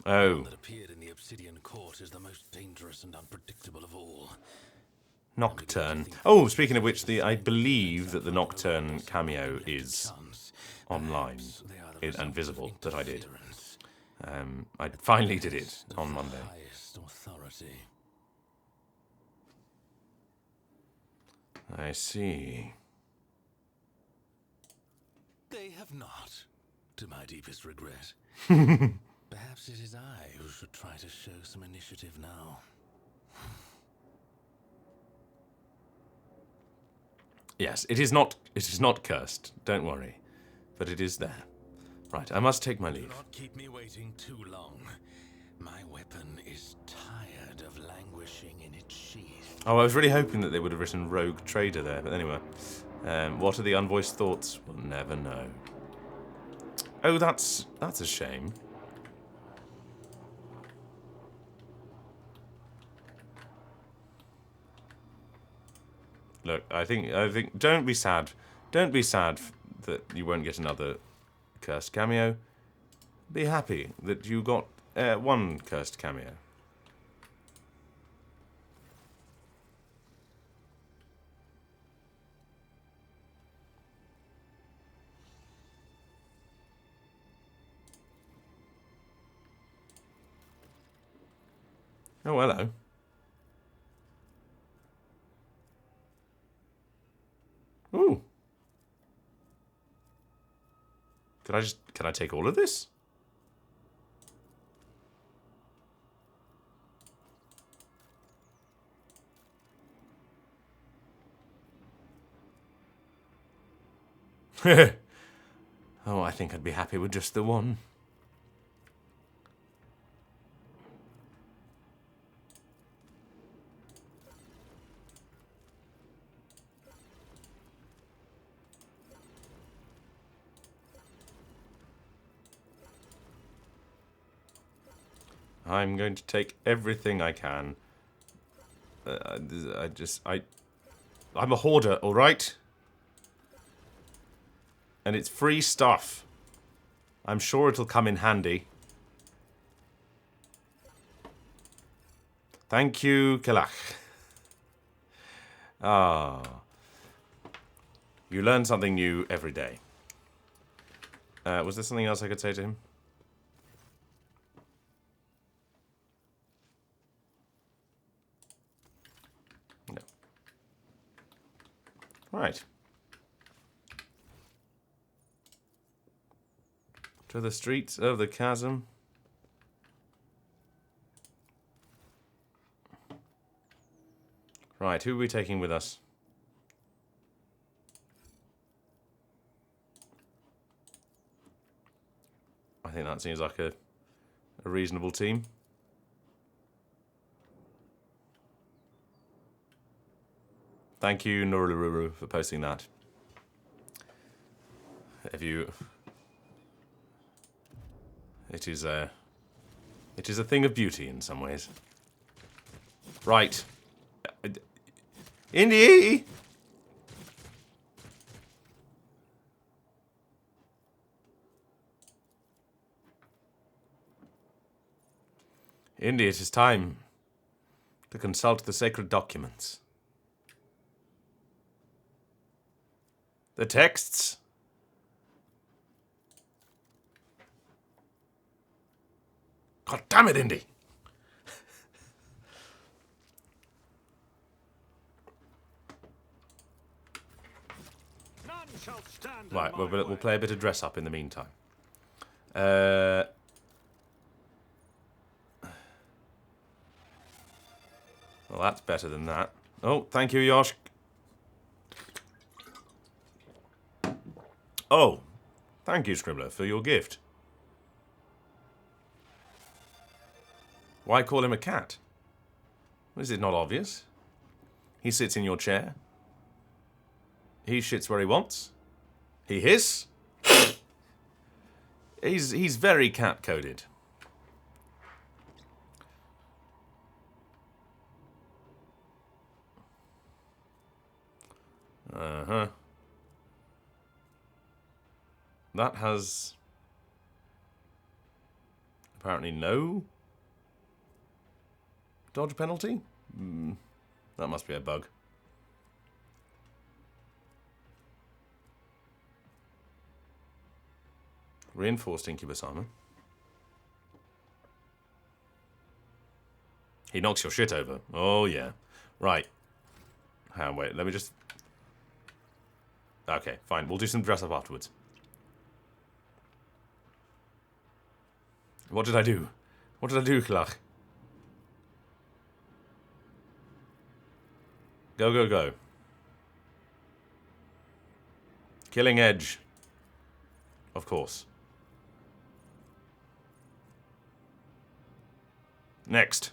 Oh. One that appeared in the Obsidian Court is the most dangerous and unpredictable of all. Nocturne. Oh, speaking of which, I believe that the Nocturne cameo is online and visible, that I did. I finally did it on Monday. I see. They have not, to my deepest regret. Perhaps it is I who should try to show some initiative now. Yes, it is not cursed, don't worry. But it is there. Right, I must take my leave. Do not keep me waiting too long. My weapon is tired of languishing in its sheath. Oh, I was really hoping that they would have written Rogue Trader there, but anyway. What are the unvoiced thoughts? We'll never know. Oh, that's a shame. Look, I think don't be sad. Don't be sad that you won't get another cursed cameo. Be happy that you got one cursed cameo. Oh, hello. Ooh. Can I take all of this? Oh, I think I'd be happy with just the one. I'm going to take everything I can. I'm a hoarder, all right? And it's free stuff. I'm sure it'll come in handy. Thank you, Kalach. Ah. You learn something new every day. Was there something else I could say to him? No. Right. To the streets of the chasm. Right, who are we taking with us? I think that seems like a reasonable team. Thank you, Nurulururu, for posting that. If you... It is a thing of beauty in some ways. Right. Indy! Indy, it is time to consult the sacred documents. The texts. God damn it, Indy! Right, we'll play a bit of dress up in the meantime. Well, that's better than that. Oh, thank you, Yosh. Oh, thank you, Scribbler, for your gift. Why call him a cat? Is it not obvious? He sits in your chair. He shits where he wants. He hiss. He's very cat-coded. Uh-huh. That has apparently no dodge penalty? That must be a bug. Reinforced incubus armor. He knocks your shit over. Oh, yeah. Right. Wait, let me just... Okay, fine. We'll do some dress up afterwards. What did I do? What did I do, Klach? Go, go, go. Killing Edge. Of course. Next.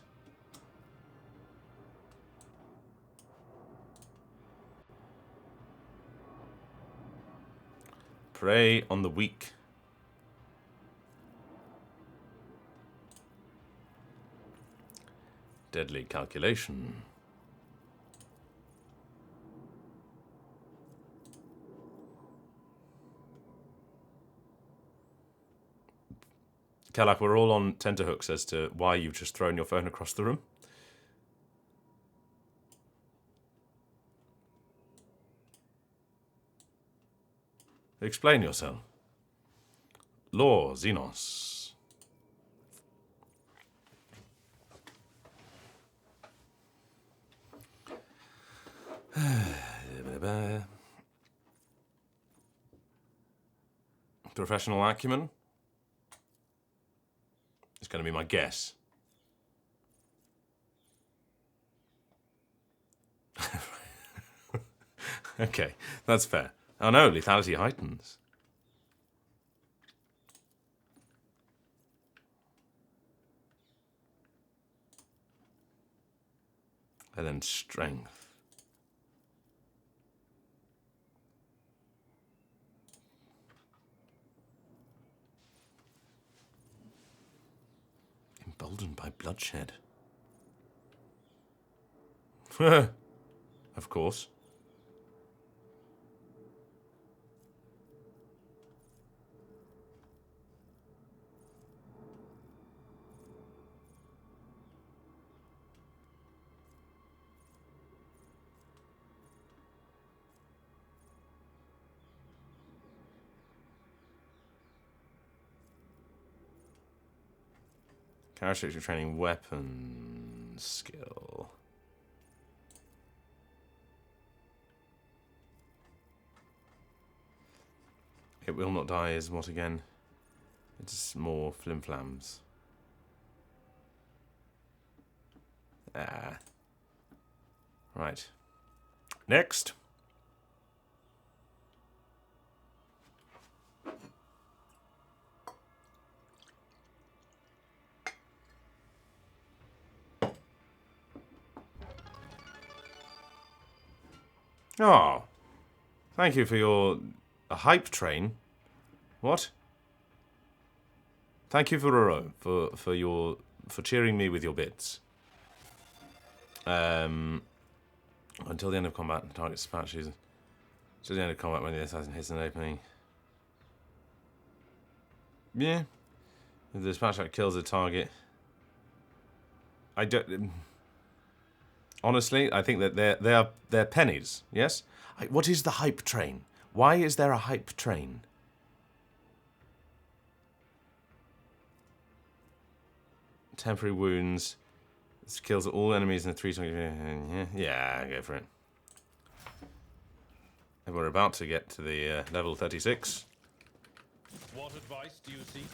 Prey on the weak. Deadly calculation. Kalak, we're all on tenterhooks as to why you've just thrown your phone across the room. Explain yourself. Lord Xenos. Professional acumen is going to be my guess. Okay, that's fair. Oh no, lethality heightens. And then strength. Emboldened by bloodshed. Of course. Characteristic training weapon skill. It will not die is what again? It's more flimflams. Ah. Right. Next. Oh. Thank you for your... A hype train? What? Thank you for cheering me with your bits. Until the end of combat, target dispatches. To the end of combat when the assassin hits an opening. Yeah. If the dispatch kills a target. I don't. Honestly, I think that they're pennies. Yes. What is the hype train? Why is there a hype train? Temporary wounds. This kills all enemies in the 320. Yeah, go for it. And we're about to get to the level 36. What advice do you seek?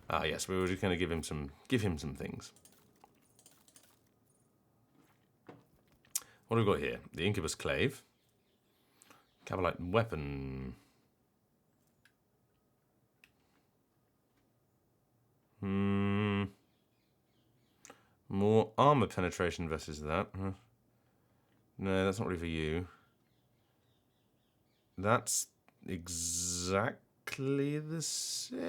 Ah, yes, we were just going to give him some things. What have we got here? The Incubus Clave. Cabalite Weapon. More armor penetration versus that. No, that's not really for you. That's exactly the same.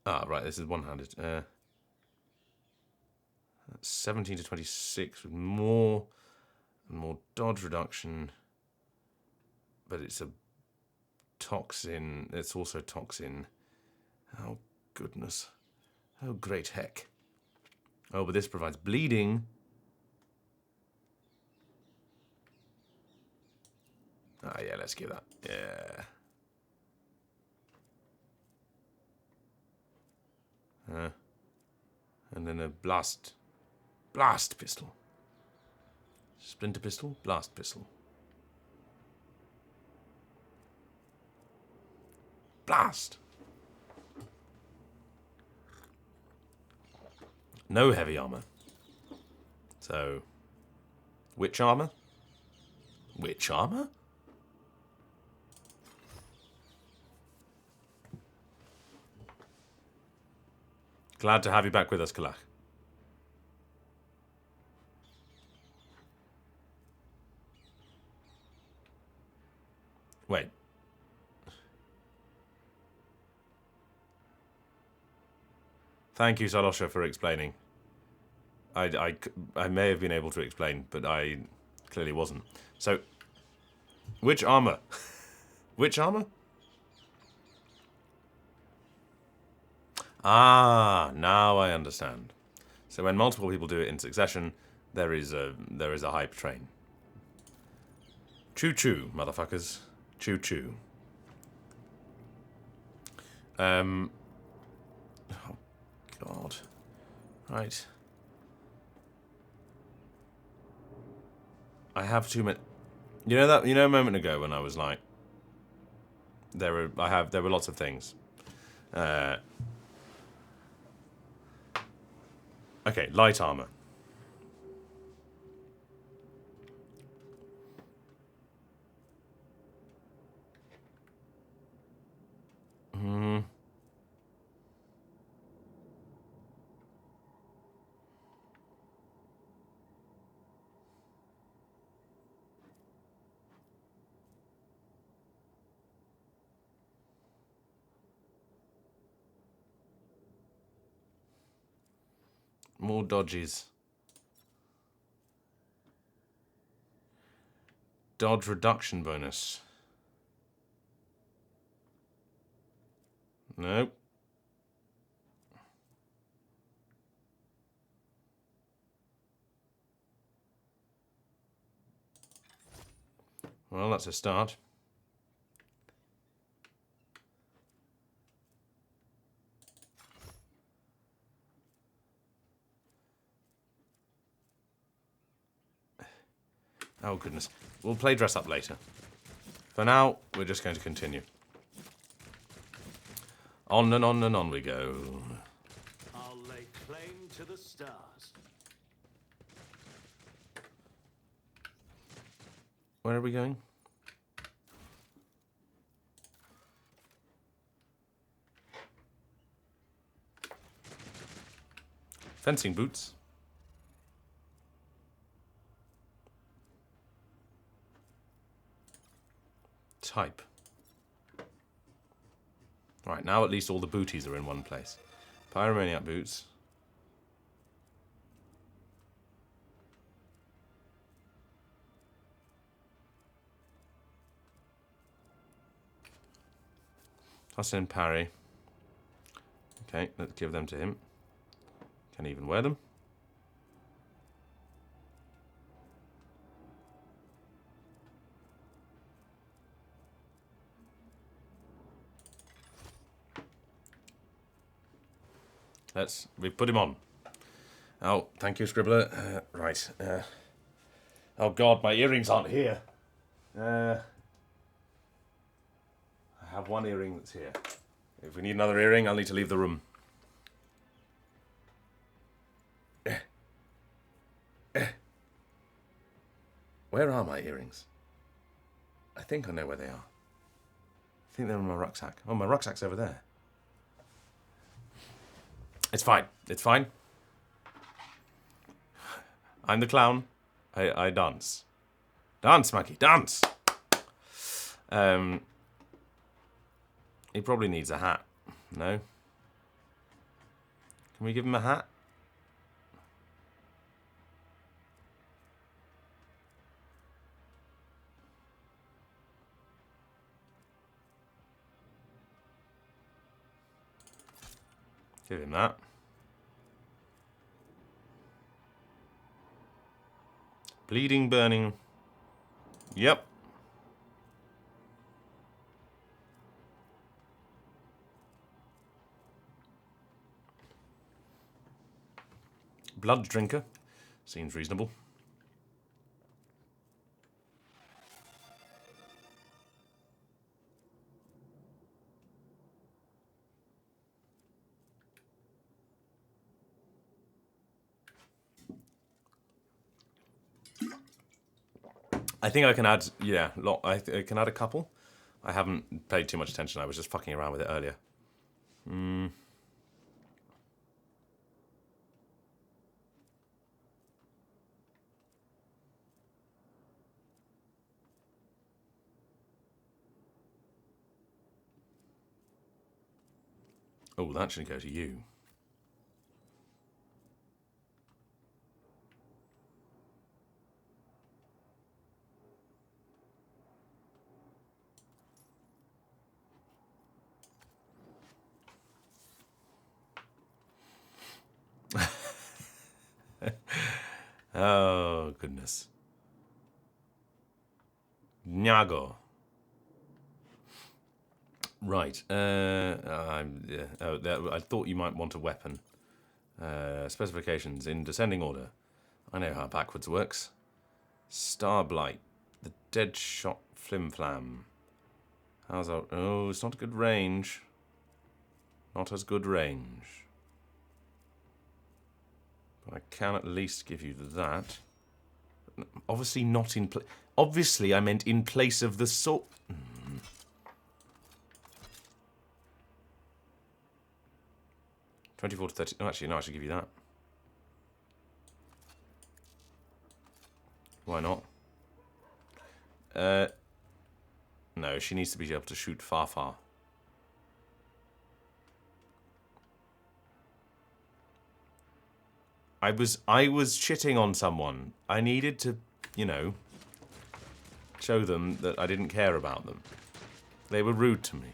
Ah, right, this is one-handed. 17 to 26 with more and more dodge reduction. But it's a toxin. It's also toxin. Oh, goodness. Oh, great heck. Oh, but this provides bleeding. Ah, yeah, let's give that. Yeah. And then a blast pistol. Splinter pistol, blast pistol. Blast! No heavy armor. So, witch armor? Witch armor? Glad to have you back with us, Kalach. Wait. Thank you, Salosha, for explaining. I may have been able to explain, but I clearly wasn't. So, which armor? Which armor? Ah, now I understand. So when multiple people do it in succession, there is a hype train. Choo choo, motherfuckers. Choo choo. Oh God. Right. I have too many. You know that? You know a moment ago when I was like, there were lots of things. Okay, light armor. More dodges. Dodge reduction bonus. Nope. Well, that's a start. Oh, goodness. We'll play dress up later. For now, we're just going to continue. On and on and on we go. I'll lay claim to the stars. Where are we going? Fencing boots. Type. Right, now at least all the booties are in one place. Pyromaniac boots. Toss in parry. Okay, let's give them to him. Can he even wear them? We've put him on. Oh, thank you, Scribbler. Right. Oh God, my earrings aren't here. I have one earring that's here. If we need another earring, I'll need to leave the room. Where are my earrings? I think I know where they are. I think they're in my rucksack. Oh, my rucksack's over there. It's fine. It's fine. I'm the clown. I dance. Dance, monkey, dance! He probably needs a hat. No? Can we give him a hat? Give him that. Bleeding, burning. Yep. Blood drinker. Seems reasonable. I think I can add, yeah, I can add a couple. I haven't paid too much attention. I was just fucking around with it earlier. Oh, that should go to you. Oh, goodness. Nyago. Right. I thought you might want a weapon. Specifications in descending order. I know how backwards works. Starblight. The dead shot flim-flam. How's our... Oh, it's not a good range. Not as good range. But I can at least give you that. Obviously not in... Obviously I meant in place of the sword... 24 to 30... Oh, actually, no, I should give you that. Why not? No, she needs to be able to shoot far, far. I was shitting on someone. I needed to, you know, show them that I didn't care about them. They were rude to me.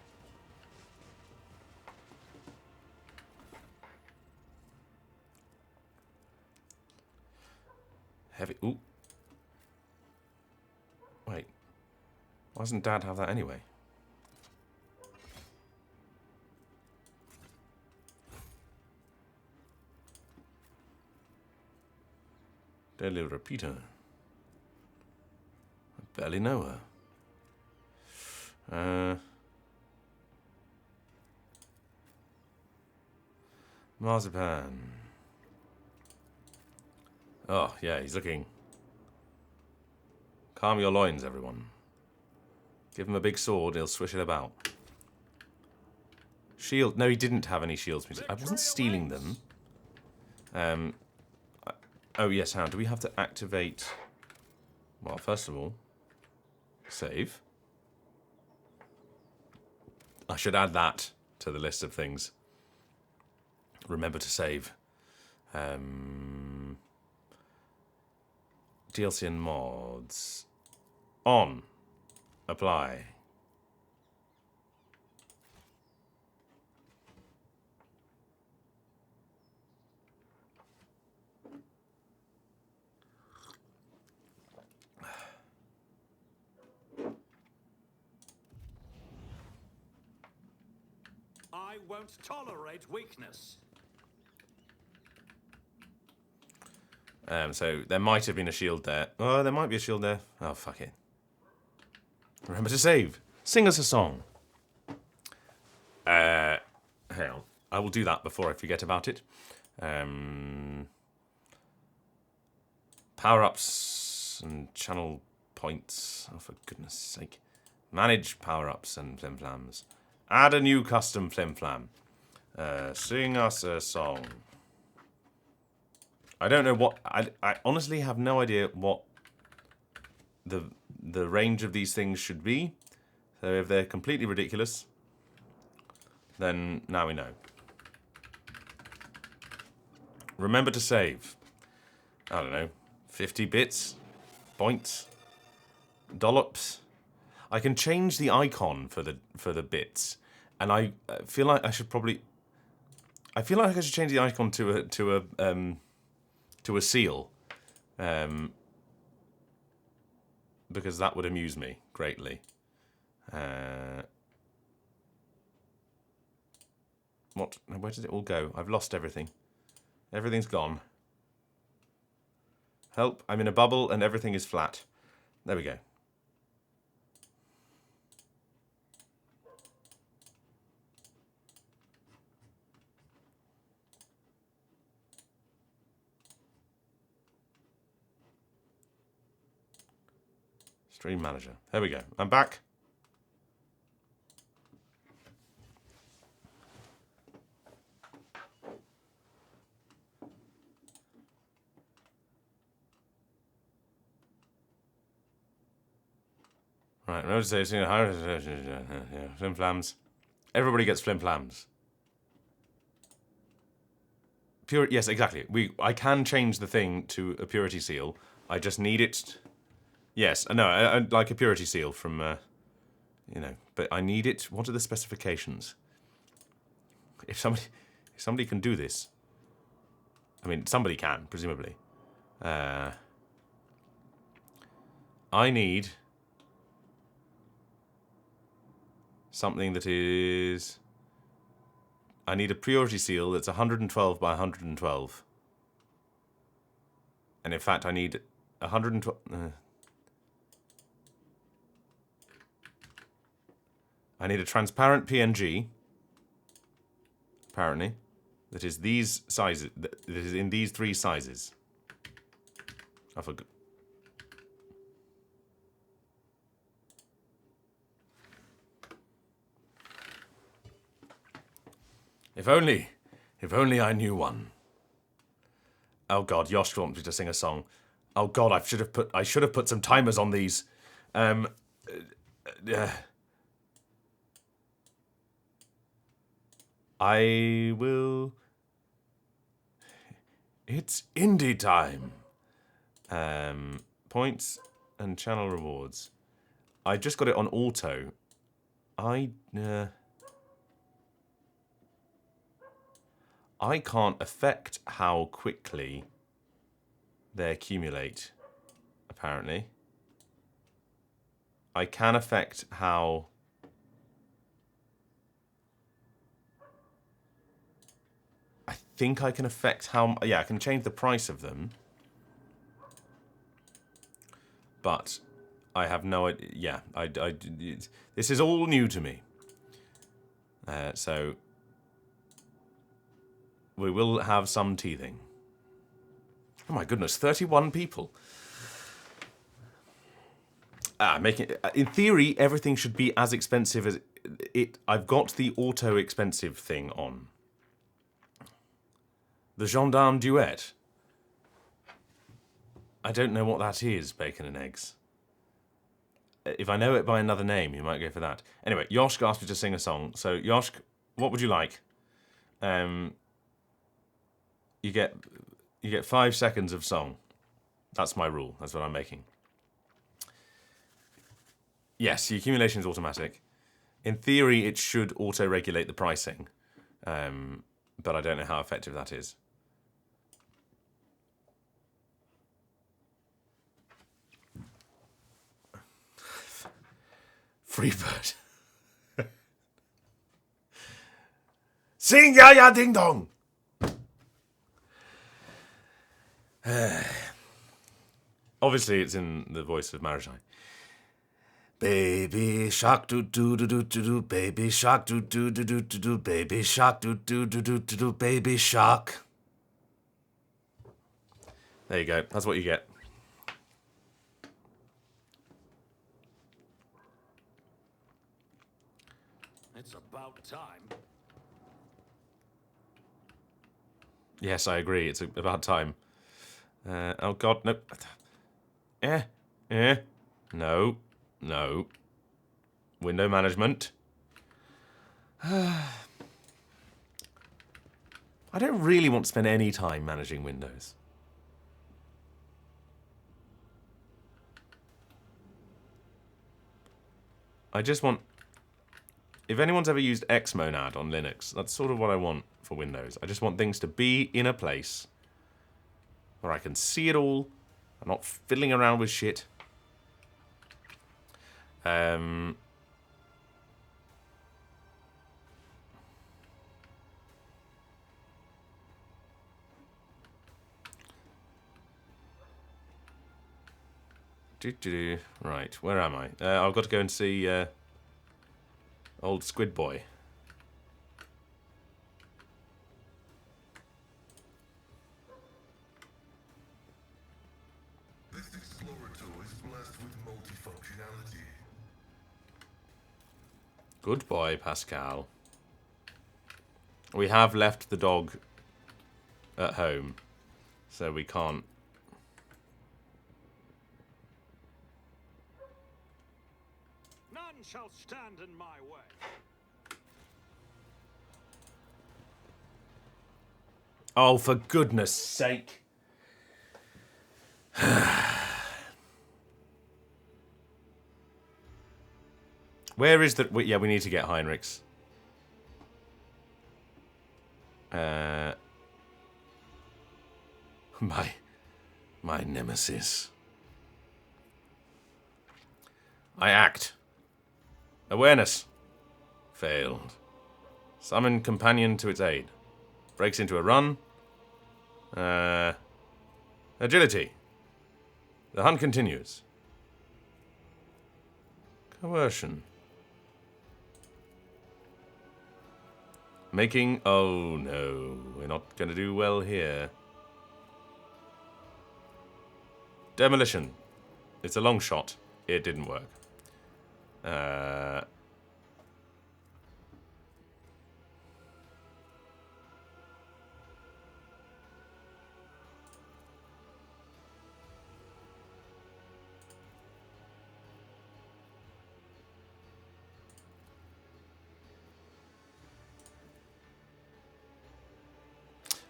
Heavy. Ooh. Wait. Why doesn't Dad have that anyway? Deadly repeater. barely know her. Marzipan. Oh, yeah, he's looking... Calm your loins, everyone. Give him a big sword, he'll swish it about. Shield. No, he didn't have any shields. I wasn't stealing them. Oh, yes, how? Do we have to activate... Well, first of all, save. I should add that to the list of things. Remember to save. DLC and mods. On. Apply. I won't tolerate weakness. So there might have been a shield there. Oh, there might be a shield there. Oh, fuck it. Remember to save. Sing us a song. Hang on. I will do that before I forget about it. Power-ups and channel points. Oh, for goodness sake. Manage power-ups and flim-flams. Add a new custom flim-flam. Sing us a song. I don't know what... I honestly have no idea what the range of these things should be. So if they're completely ridiculous, then now we know. Remember to save. I don't know. 50 bits? Points? Dollops? I can change the icon for the bits. And I feel like I should probably... I feel like I should change the icon to a seal. Because that would amuse me greatly. What? Where did it all go? I've lost everything. Everything's gone. Help, I'm in a bubble and everything is flat. There we go. Stream manager. There we go. I'm back. Right, remember to say flim flams. Everybody gets flim flams. Pure, yes, exactly. I can change the thing to a purity seal. I just need it. Yes, no, I like a purity seal from, you know. But I need it. What are the specifications? If somebody can do this, I mean, somebody can, presumably. I need something that is... I need a purity seal that's 112 by 112. And in fact, I need 112... I need a transparent PNG, apparently, that is these sizes, that is in these 3 sizes. I forgot. If only I knew one. Oh God, Yosh wants me to sing a song. Oh God, I should have put some timers on these. I will... It's indie time. Points and channel rewards. I just got it on auto. I can't affect how quickly they accumulate, apparently. I can affect how... I think I can affect how... Yeah, I can change the price of them. But I have no idea. Yeah, this is all new to me. So we will have some teething. Oh my goodness, 31 people. In theory, everything should be as expensive as it. I've got the auto expensive thing on. The gendarme duet. I don't know what that is, bacon and eggs. If I know it by another name, you might go for that. Anyway, Yoshk asked me to sing a song. So, Yoshk, what would you like? You get 5 seconds of song. That's my rule. That's what I'm making. Yes, the accumulation is automatic. In theory, it should auto-regulate the pricing, but I don't know how effective that is. Freebird. Sing ya ya ding dong. Obviously, it's in the voice of Marishai. Baby shark do do do do do do, baby shark do do do do do do, baby shark do do do do do do, baby shark. There you go. That's what you get. It's about time. Yes, I agree. It's about time. Oh God, no. No, no. Window management. I don't really want to spend any time managing Windows. I just want... If anyone's ever used Xmonad on Linux, that's sort of what I want for Windows. I just want things to be in a place where I can see it all. I'm not fiddling around with shit. Right, where am I? I've got to go and see old Squid Boy. This explorator is blessed with multifunctionality. Good boy, Pascal. We have left the dog at home, so we can't... None shall stand in my way. Oh, for goodness sake. Where is the... Yeah, we need to get Heinrichs. My nemesis. I act. Awareness. Failed. Summon companion to its aid. Breaks into a run. Agility. The hunt continues. Coercion. Making... Oh, no. We're not going to do well here. Demolition. It's a long shot. It didn't work.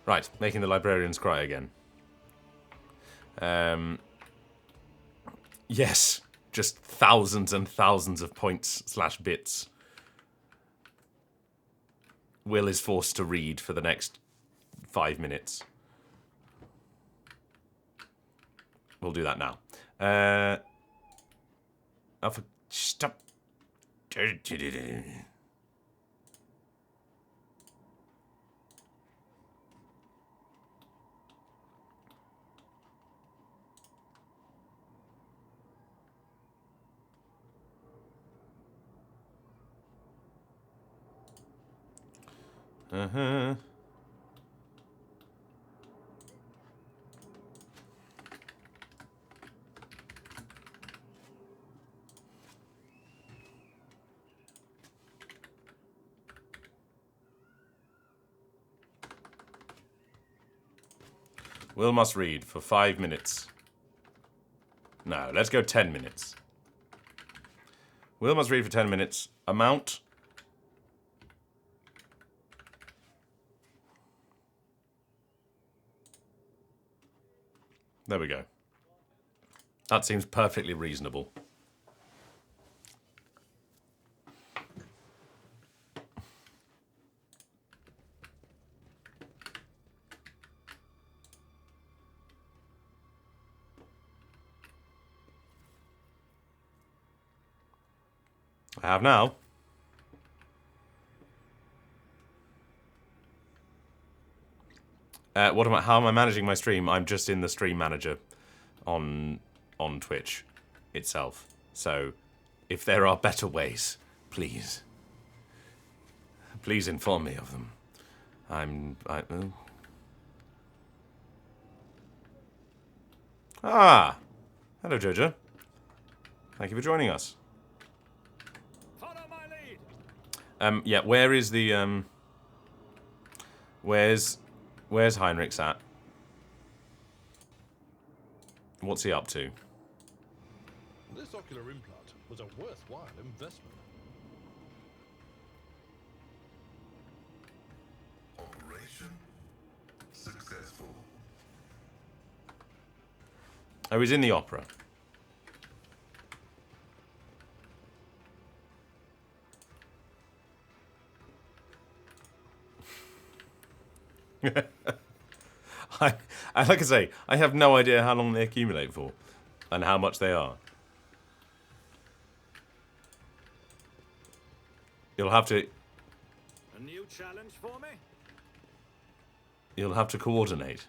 Right, making the librarians cry again. Yes, just thousands and thousands of points / bits. Will is forced to read for the next 5 minutes. We'll do that now. Stop. Uh-huh. Will must read for 5 minutes. No, let's go 10 minutes. Will must read for 10 minutes. Amount. There we go. That seems perfectly reasonable. I have now. How am I managing my stream? I'm just in the stream manager on Twitch itself. So if there are better ways, please inform me of them. Hello Jojo. Thank you for joining us. Follow my lead. Yeah, where is the where's Heinrich's at? What's he up to? This ocular implant was a worthwhile investment. Operation successful. Oh, he's in the opera. Like I say, I have no idea how long they accumulate for and how much they are. You'll have to A new challenge for me? coordinate.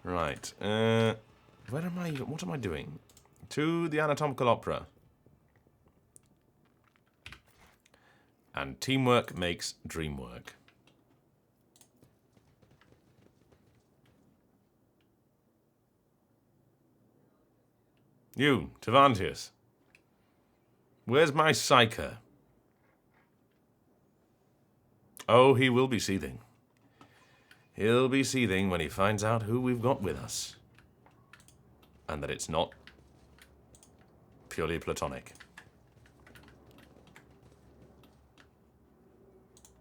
Right. Where am I? What am I doing? To the anatomical opera. And teamwork makes dream work. You, Tavantius. Where's my psyker? Oh, he will be seething. He'll be seething when he finds out who we've got with us. And that it's not purely platonic.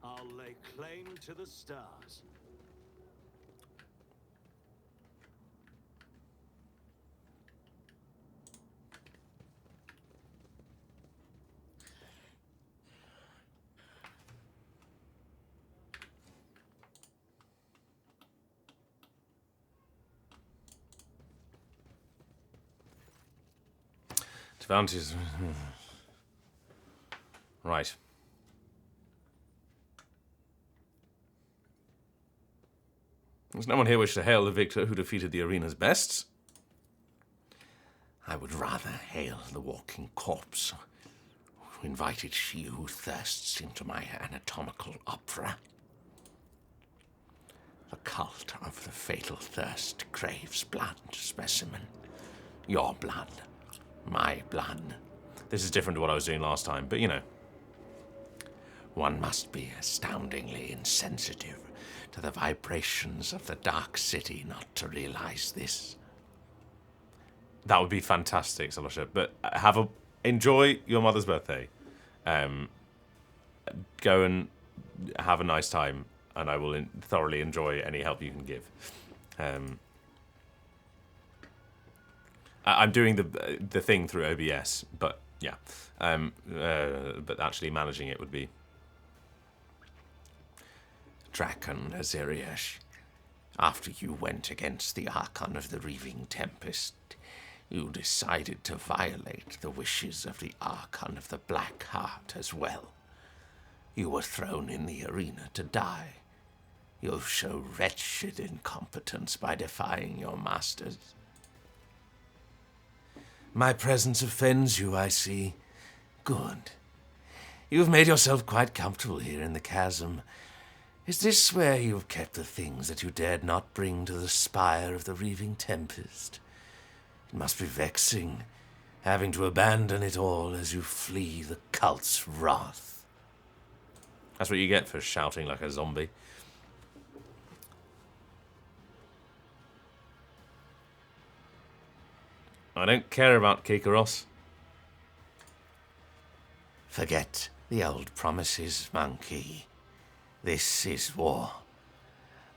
I'll lay claim to the stars. Tavantius. Right. Does no one here wish to hail the victor who defeated the arena's bests? I would rather hail the walking corpse who invited she who thirsts into my anatomical opera. The cult of the fatal thirst craves blood, specimen. Your blood, my blood. This is different to what I was doing last time, but you know. One must be astoundingly insensitive to the vibrations of the dark city not to realize this. That would be fantastic, Solosha. But enjoy your mother's birthday. Go and have a nice time, and I will thoroughly enjoy any help you can give. I'm doing the thing through OBS, but yeah. But actually managing it would be. Draken Aziriash, after you went against the Archon of the Reaving Tempest, you decided to violate the wishes of the Archon of the Black Heart as well. You were thrown in the arena to die. You show wretched incompetence by defying your masters. My presence offends you, I see. Good. You have made yourself quite comfortable here in the chasm. Is this where you have kept the things that you dared not bring to the spire of the Reaving Tempest? It must be vexing, having to abandon it all as you flee the cult's wrath. That's what you get for shouting like a zombie. I don't care about Kikaros. Forget the old promises, monkey. This is war.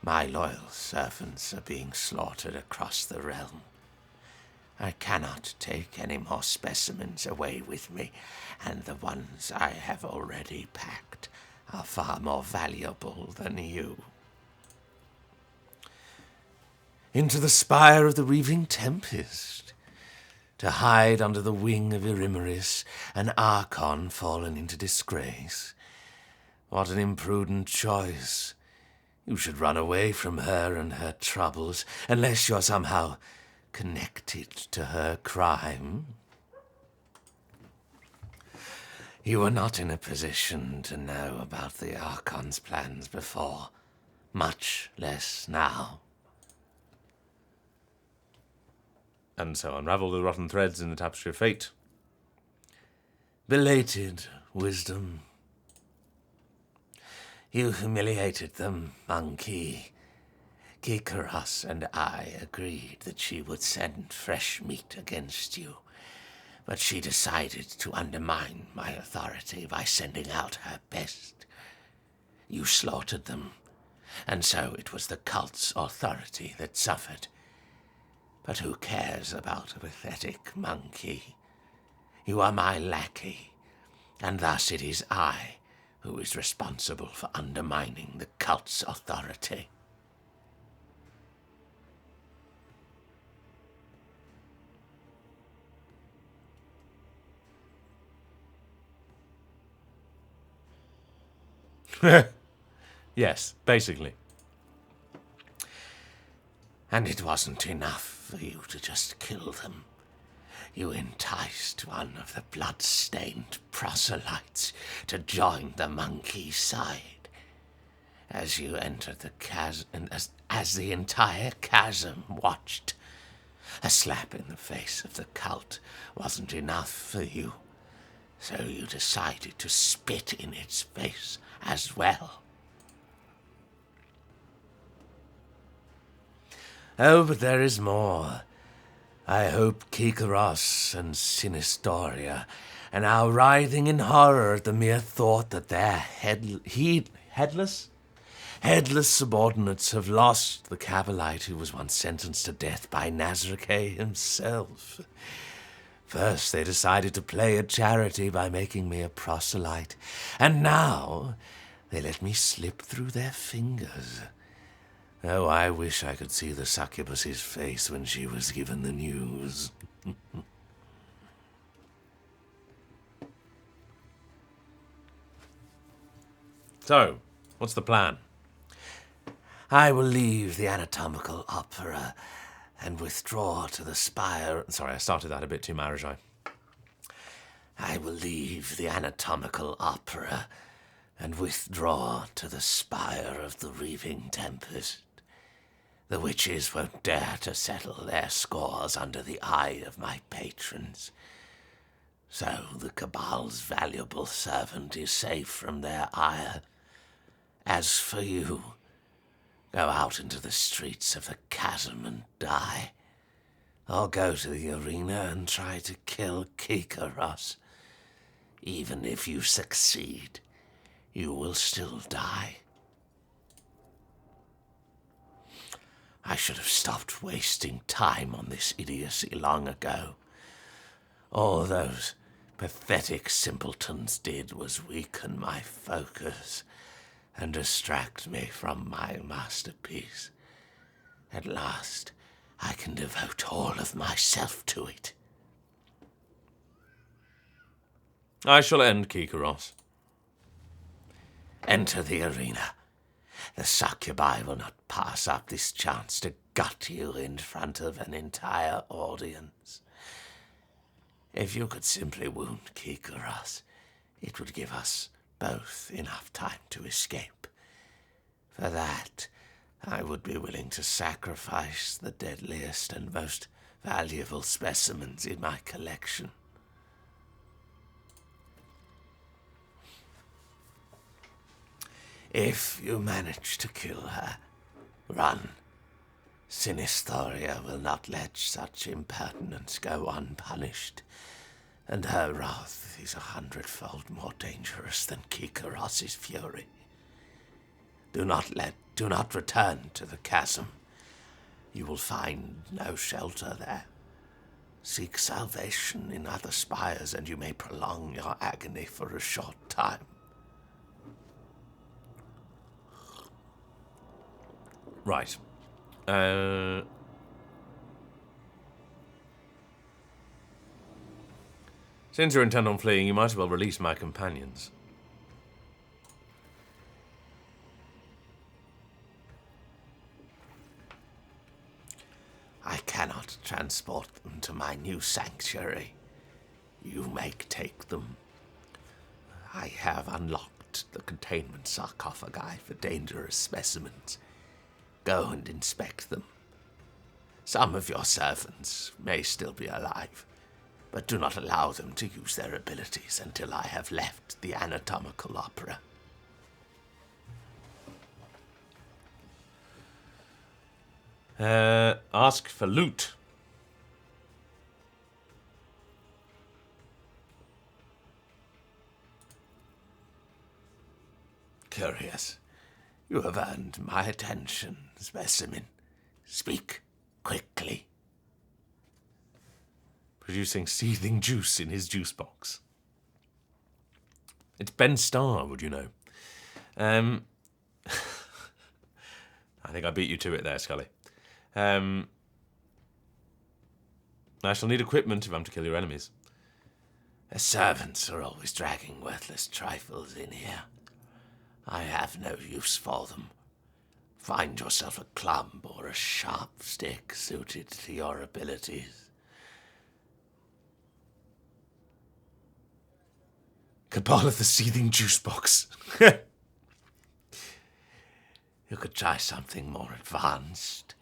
My loyal servants are being slaughtered across the realm. I cannot take any more specimens away with me, and the ones I have already packed are far more valuable than you. Into the spire of the Reaving Tempest, to hide under the wing of Irimeris, an Archon fallen into disgrace. What an imprudent choice. You should run away from her and her troubles, unless you're somehow connected to her crime. You were not in a position to know about the Archon's plans before, much less now. And so unravel the rotten threads in the tapestry of fate. Belated wisdom. You humiliated them, monkey. Kikaros and I agreed that she would send fresh meat against you, but she decided to undermine my authority by sending out her best. You slaughtered them, and so it was the cult's authority that suffered. But who cares about a pathetic monkey? You are my lackey, and thus it is I who is responsible for undermining the cult's authority. Yes, basically. And it wasn't enough for you to just kill them. You enticed one of the blood-stained proselytes to join the monkey's side. As you entered the chasm, and as the entire chasm watched, a slap in the face of the cult wasn't enough for you. So you decided to spit in its face as well. Oh, but there is more. I hope Kikaros and Sinistoria are now writhing in horror at the mere thought that their headless subordinates have lost the Cabalite who was once sentenced to death by Nazrake himself. First, they decided to play at charity by making me a proselyte, and now they let me slip through their fingers. Oh, I wish I could see the succubus's face when she was given the news. So, what's the plan? I will leave the anatomical opera and withdraw to the spire. Sorry, I started that a bit too Marajai. I will leave the anatomical opera and withdraw to the spire of the Reaving Tempest. The witches won't dare to settle their scores under the eye of my patrons. So the Cabal's valuable servant is safe from their ire. As for you, go out into the streets of the chasm and die. Or go to the arena and try to kill Kikaros. Even if you succeed, you will still die. I should have stopped wasting time on this idiocy long ago. All those pathetic simpletons did was weaken my focus and distract me from my masterpiece. At last, I can devote all of myself to it. I shall end Kikaros. Enter the arena. The succubi will not pass up this chance to gut you in front of an entire audience. If you could simply wound Kikaros, It would give us both enough time to escape. For that, I would be willing to sacrifice the deadliest and most valuable specimens in my collection. If you manage to kill her, run. Sinistoria will not let such impertinence go unpunished, and her wrath is 100-fold more dangerous than Kikaros's fury. Do not return to the chasm. You will find no shelter there. Seek salvation in other spires, and you may prolong your agony for a short time. Right. Since you're intent on fleeing, you might as well release my companions. I cannot transport them to my new sanctuary. You may take them. I have unlocked the containment sarcophagi for dangerous specimens. Go and inspect them. Some of your servants may still be alive, but do not allow them to use their abilities until I have left the anatomical opera. Ask for loot. Curious. You have earned my attention, specimen. Speak quickly. Producing seething juice in his juice box. It's Ben Starr, would you know? I think I beat you to it there, Scully. I shall need equipment if I'm to kill your enemies. The servants are always dragging worthless trifles in here. I have no use for them. Find yourself a club or a sharp stick suited to your abilities. Cabal of the seething juice box. You could try something more advanced,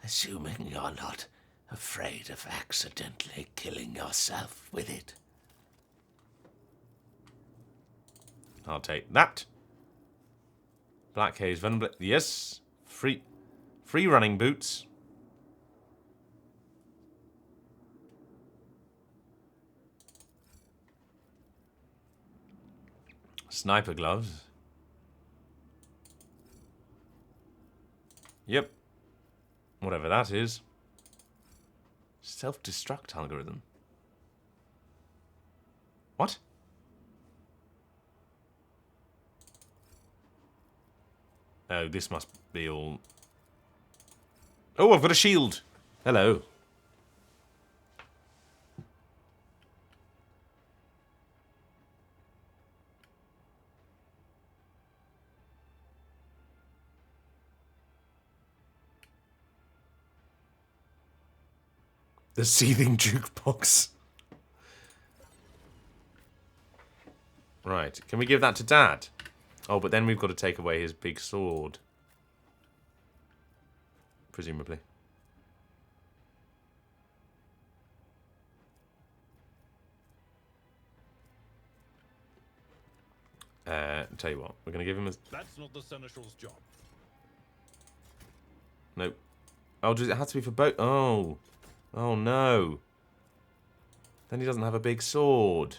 assuming you're not afraid of accidentally killing yourself with it. I'll take that. Black Haze, Venom Blade. Yes. Free running boots. Sniper gloves. Yep. Whatever that is. Self-destruct algorithm. What? Oh, this must be all... Oh, I've got a shield. Hello. The seething jukebox. Right. Can we give that to Dad? Oh, but then we've got to take away his big sword. Presumably. Tell you what, we're going to give him a... That's not the Seneschal's job. Nope. Oh, does it have to be for both? Oh. Oh, no. Then he doesn't have a big sword.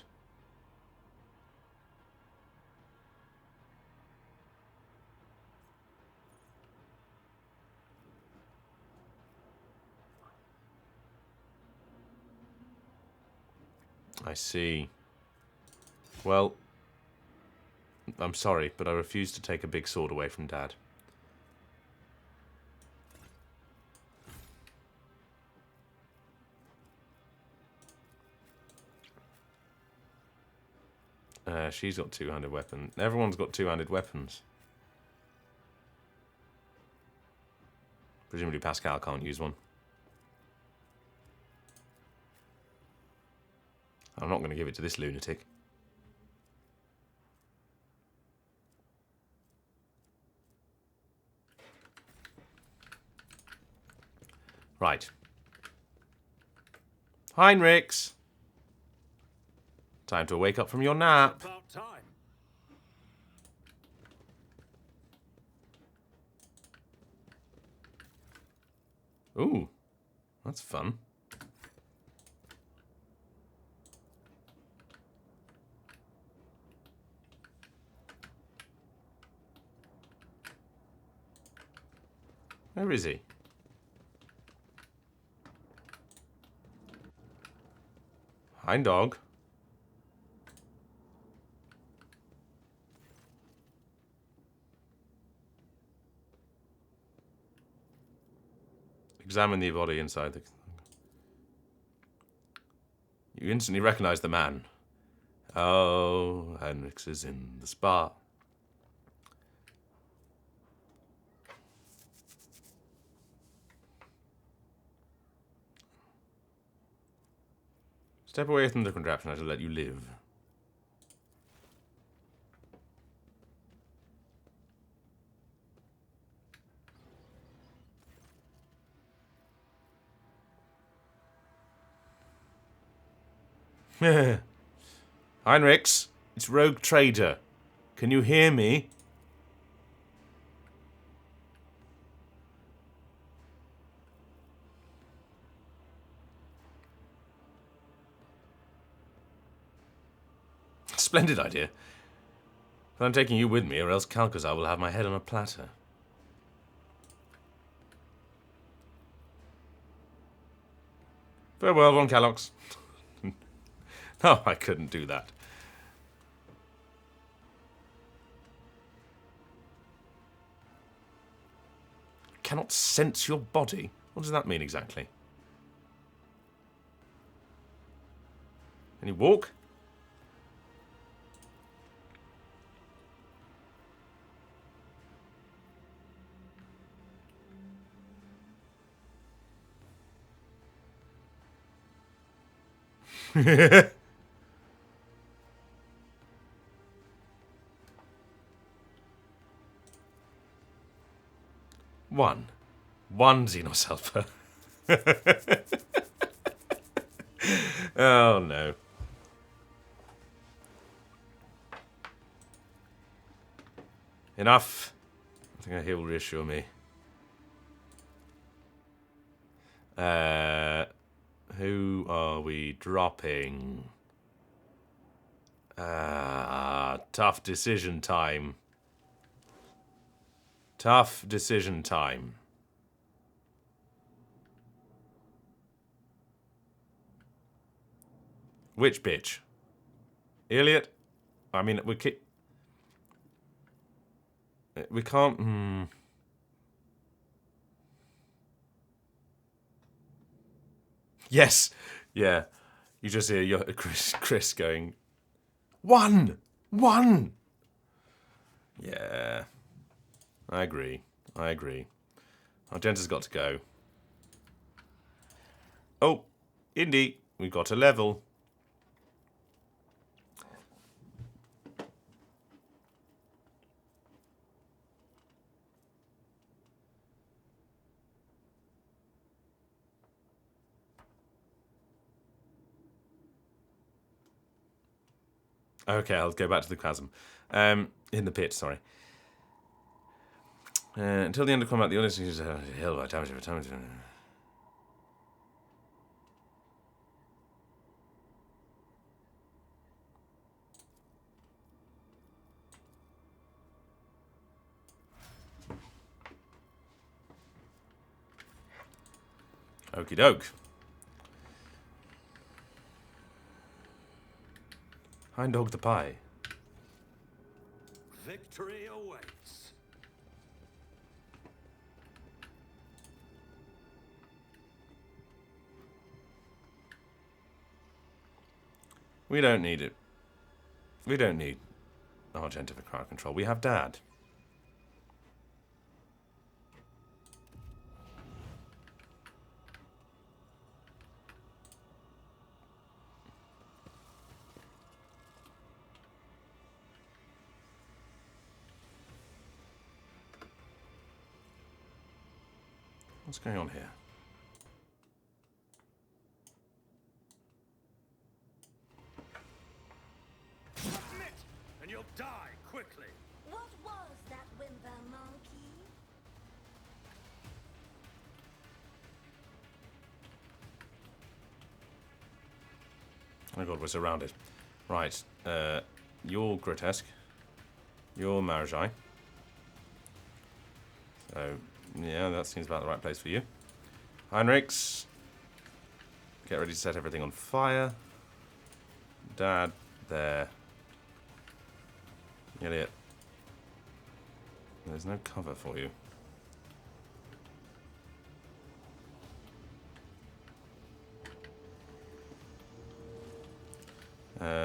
I see. Well, I'm sorry, but I refuse to take a big sword away from Dad. She's got two-handed weapon. Everyone's got two-handed weapons. Presumably Pascal can't use one. I'm not going to give it to this lunatic. Right. Heinrichs. Time to wake up from your nap. About time. Ooh, that's fun. Where is he? Hind dog. Examine the body inside the... You instantly recognize the man. Oh, Henrix is in the spa. Step away from the contraption. I shall let you live. Heinrichs, it's Rogue Trader. Can you hear me? Splendid idea. But I'm taking you with me, or else Calcazar will have my head on a platter. Farewell, Von Calox. No, I couldn't do that. Cannot sense your body? What does that mean exactly? Can you walk? One Xenos helper. Oh no. Enough. I think he will reassure me. Who are we dropping? Tough decision time. Tough decision time. Which bitch? Elliot? I mean, we can't... Yes. Yeah. You just hear Chris going, One! Yeah. I agree. Argenta's got to go. Oh, Indy, we've got a level. Okay, I'll go back to the chasm. In the pit, sorry. Until the end of combat, the audience is held by damage over time. Okie doke. Hind dog the pie. Victory awaits. We don't need it. We don't need Argenta for crowd control. We have Dad. What's going on here? Oh god, we're surrounded. Right. You're grotesque. You're Marajai. So, yeah, that seems about the right place for you. Heinrichs. Get ready to set everything on fire. Dad, there. Elliot. There's no cover for you.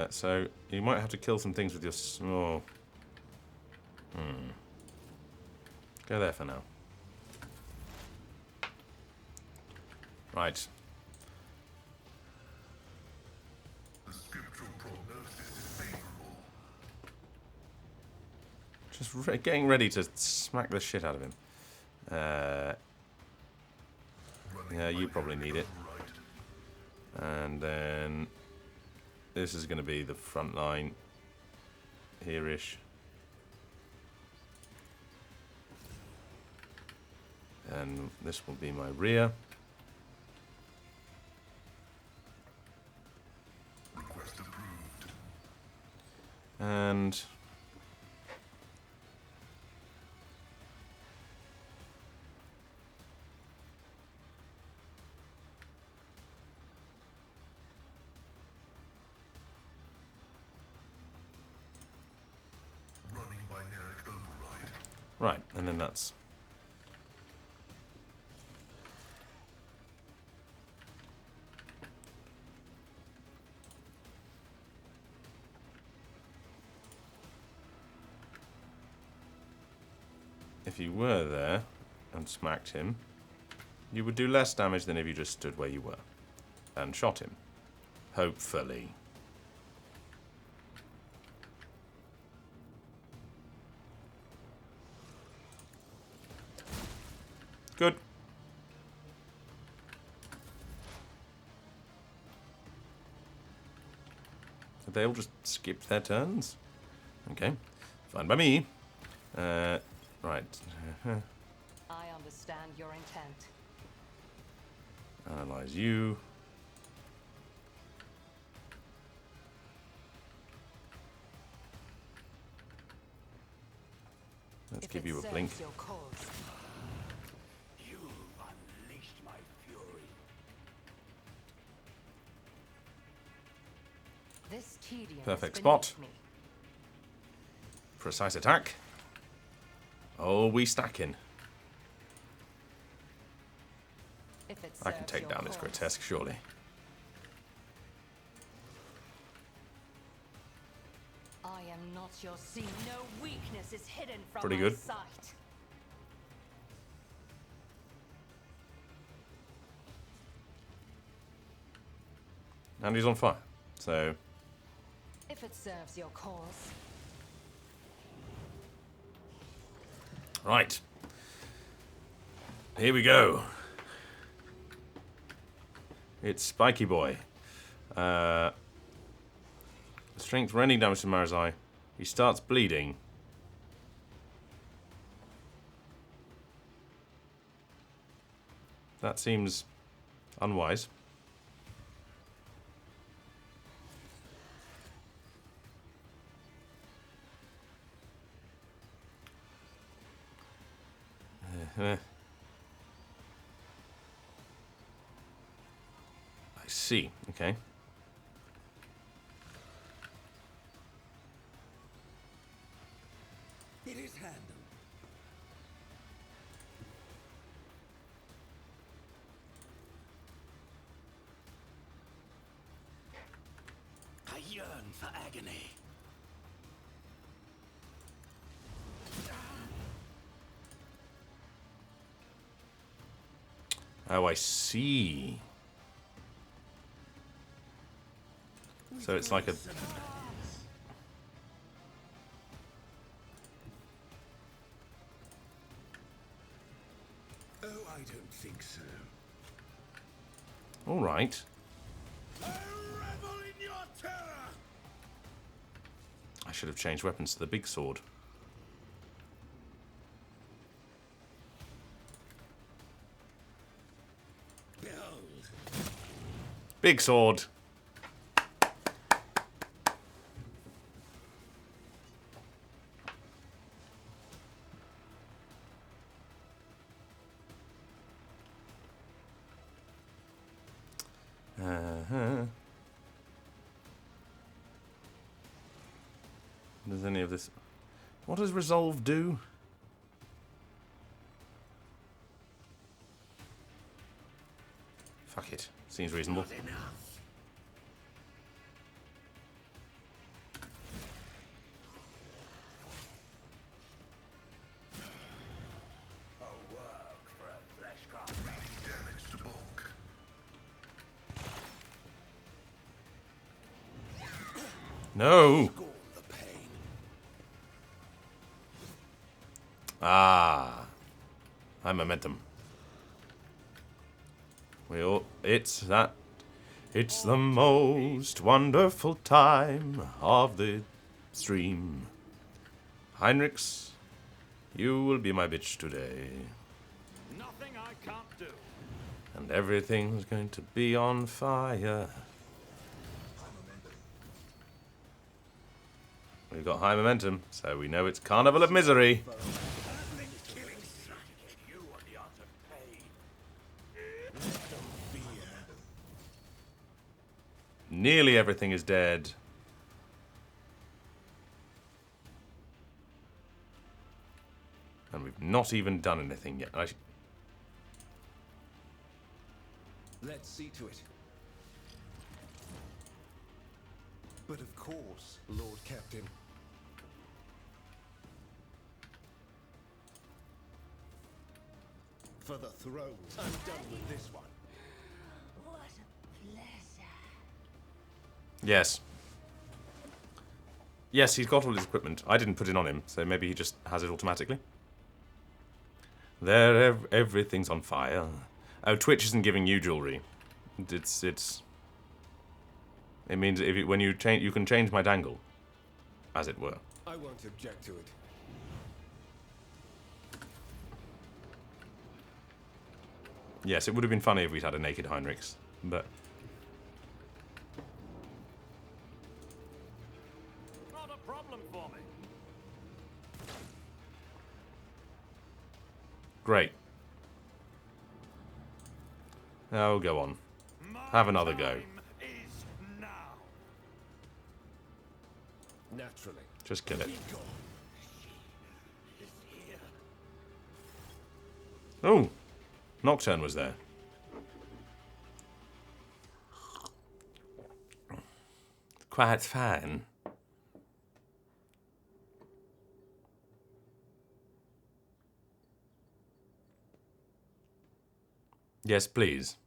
So, you might have to kill some things with your... Oh. Go there for now. Right. The scriptural prognosis is favorable. Just getting ready to smack the shit out of him. Yeah, you probably need it. And then... This is going to be the front line. Here-ish. And this will be my rear. Request approved. And... Running binary override. Right, and then that's... If you were there and smacked him, you would do less damage than if you just stood where you were and shot him. Hopefully. Good. Have they all just skipped their turns? Okay. Fine by me. Right. I understand your intent. Analyze you. Let's give you a blink. Your cause. You've unleashed my fury. This tedium Perfect is spot. beneath me. Precise attack. Oh, we stacking. If it I can serves take your down this cause. grotesque, surely. I am not your sea. No weakness is hidden from Pretty my good. sight. And he's on fire. So, If it serves your cause. right. Here we go. It's Spiky Boy. Strength rending damage to Marazai. He starts bleeding. That seems unwise. I see. Okay. It is handled. I yearn for agony. Oh, I see. So it's like a... Oh, I don't think so. All right. I revel in your terror! I should have changed weapons to the big sword. Behold. Big sword. Does any of this... What does resolve do? Fuck it. Seems reasonable. Damage to bulk. No! Ah. High momentum. It's the most wonderful time of the stream. Heinrichs, you will be my bitch today. Nothing I can't do. And everything's going to be on fire. We've got high momentum, so we know it's Carnival of Misery. Nearly everything is dead. And we've not even done anything yet. Let's see to it. But of course, Lord Captain. For the throne. I'm done with this one. What a pleasure. Yes. Yes, he's got all his equipment. I didn't put it on him, so maybe he just has it automatically. There, everything's on fire. Oh, Twitch isn't giving you jewelry. It means when you change, you can change my dangle, as it were. I won't object to it. Yes, it would have been funny if we'd had a naked Heinrichs, but Not a problem for me. great. Oh, go on. My Have another go. time is now. Naturally. Just kill it. Oh, Nocturne was there. Quite fine. Yes, please.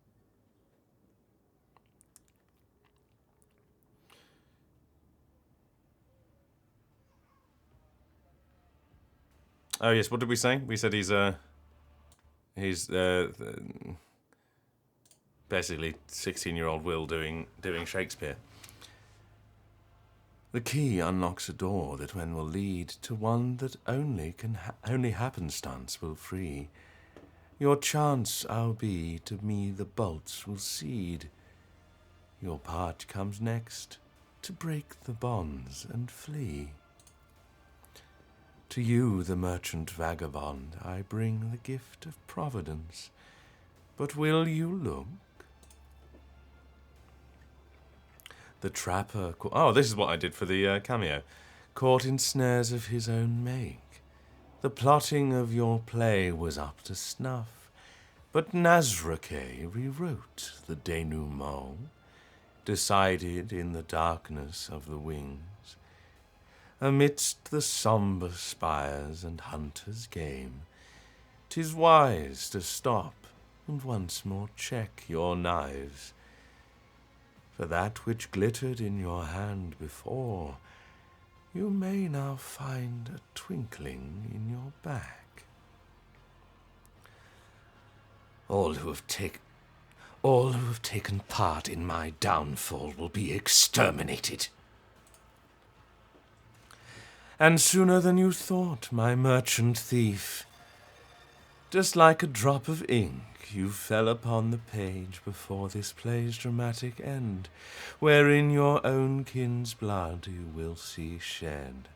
Oh yes, what did we say? We said he's basically 16-year-old Will doing Shakespeare. The key unlocks a door that when will lead to one that only happenstance will free. Your chance I'll be, to me the bolts will cede. Your part comes next, to break the bonds and flee. To you, the merchant vagabond, I bring the gift of Providence. But will you look? The trapper... Oh, this is what I did for the cameo. Caught in snares of his own make. The plotting of your play was up to snuff. But Nazrake rewrote the denouement, decided in the darkness of the wings. Amidst the sombre spires and hunters' game, 'tis wise to stop and once more check your knives. For that which glittered in your hand before, you may now find a twinkling in your back. All who have taken part in my downfall will be exterminated. And sooner than you thought, my merchant thief. Just like a drop of ink, you fell upon the page before this play's dramatic end, wherein your own kin's blood you will see shed.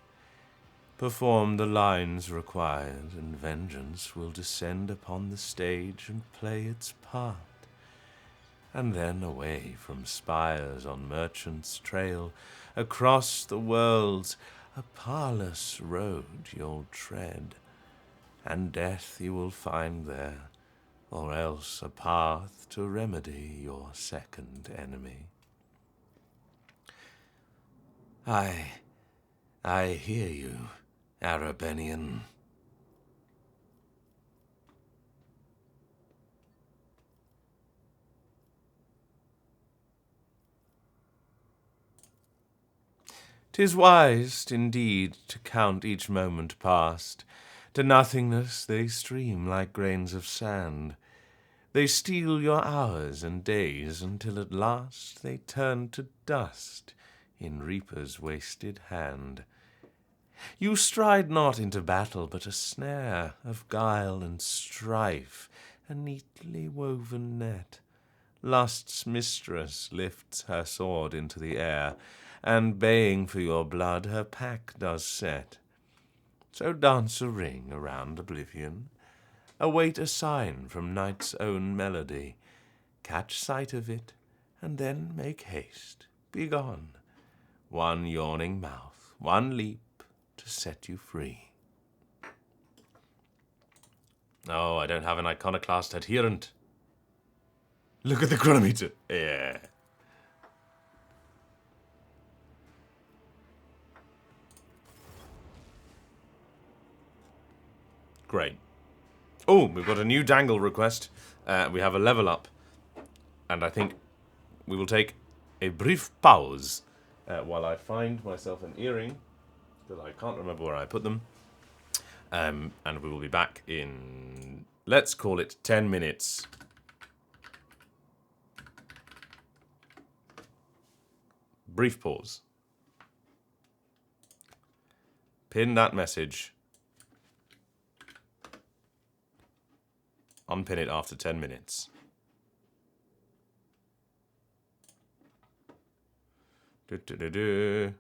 Perform the lines required, and vengeance will descend upon the stage and play its part. and then away from spires on merchant's trail, across the worlds a parlous road you'll tread, and death you will find there, or else a path to remedy your second enemy. I hear you, Arabenian. "'Tis wise, indeed, to count each moment past. To nothingness they stream like grains of sand. They steal your hours and days until at last they turn to dust in reaper's wasted hand. You stride not into battle, but a snare of guile and strife, a neatly woven net. Lust's mistress lifts her sword into the air, and baying for your blood her pack does set. So dance a ring around oblivion, await a sign from night's own melody, catch sight of it, and then make haste, be gone. One yawning mouth, one leap to set you free." Oh, I don't have an iconoclast adherent. Look at the chronometer. Yeah. Great. Oh, we've got a new dangle request. We have a level up. And I think we will take a brief pause while I find myself an earring, because I can't remember where I put them. And we will be back in, let's call it 10 minutes. Brief pause. Pin that message. Unpin it after 10 minutes. Do-do-do-do.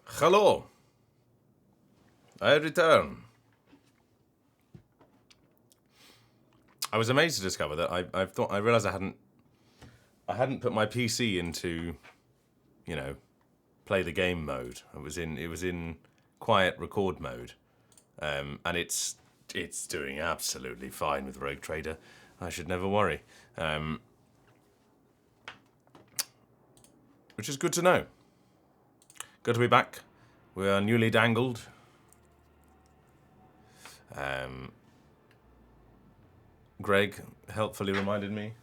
Hello. I return. I was amazed to discover that I realized I hadn't put my PC into, you know, play the game mode. It was in quiet record mode, and it's doing absolutely fine with Rogue Trader. I should never worry, which is good to know. Good to be back. We are newly dangled. Greg helpfully reminded me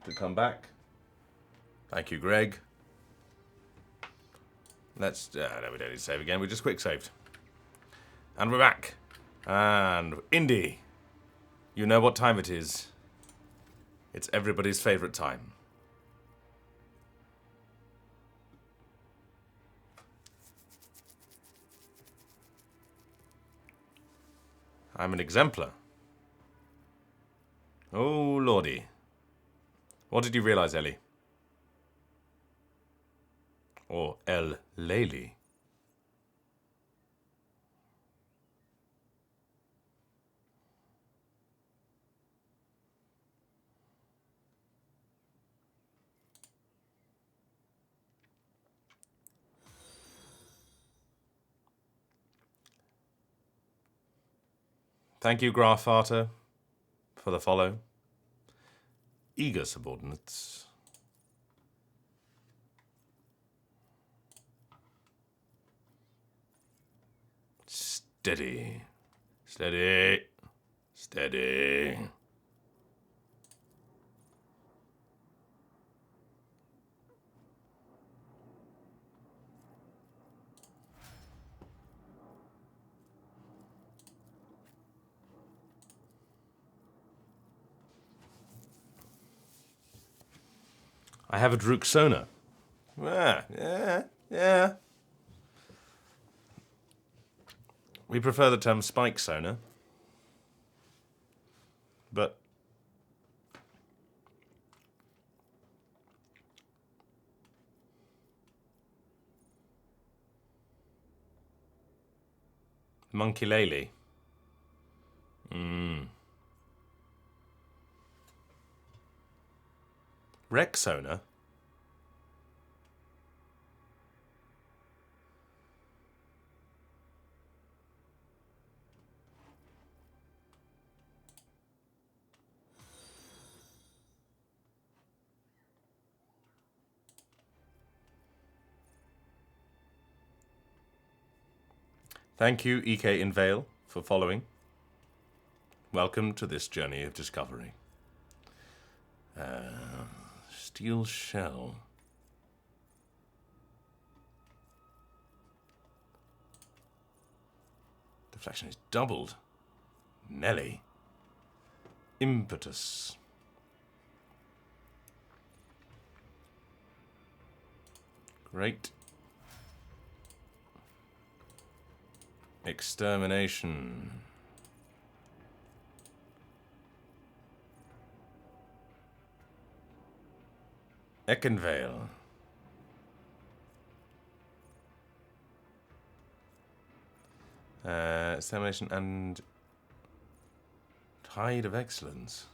to come back. Thank you, Greg. Let's... no, we don't need to save again. We just quick saved. And we're back. And Indy, you know what time it is. It's everybody's favourite time. I'm an exemplar. Oh, lordy. What did you realise, Ellie? Or El Layli? Thank you, Grapharter, for the follow. Eager subordinates. Steady. Steady. Steady. I have a Druxona. Yeah. We prefer the term spike sonar. But Monkey Lele. Rexona? Thank you, EK in Vale, for following. Welcome to this journey of discovery. Steel shell. Deflection is doubled. Nelly. Impetus. Great. Extermination. Eckenvale. Extermination and Tide of Excellence.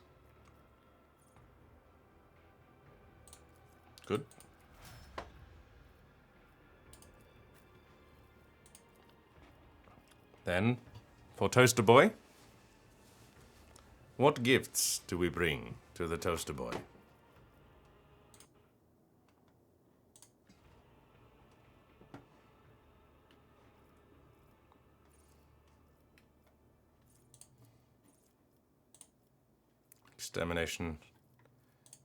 Good. Then, for Toaster Boy, what gifts do we bring to the Toaster Boy? Extermination,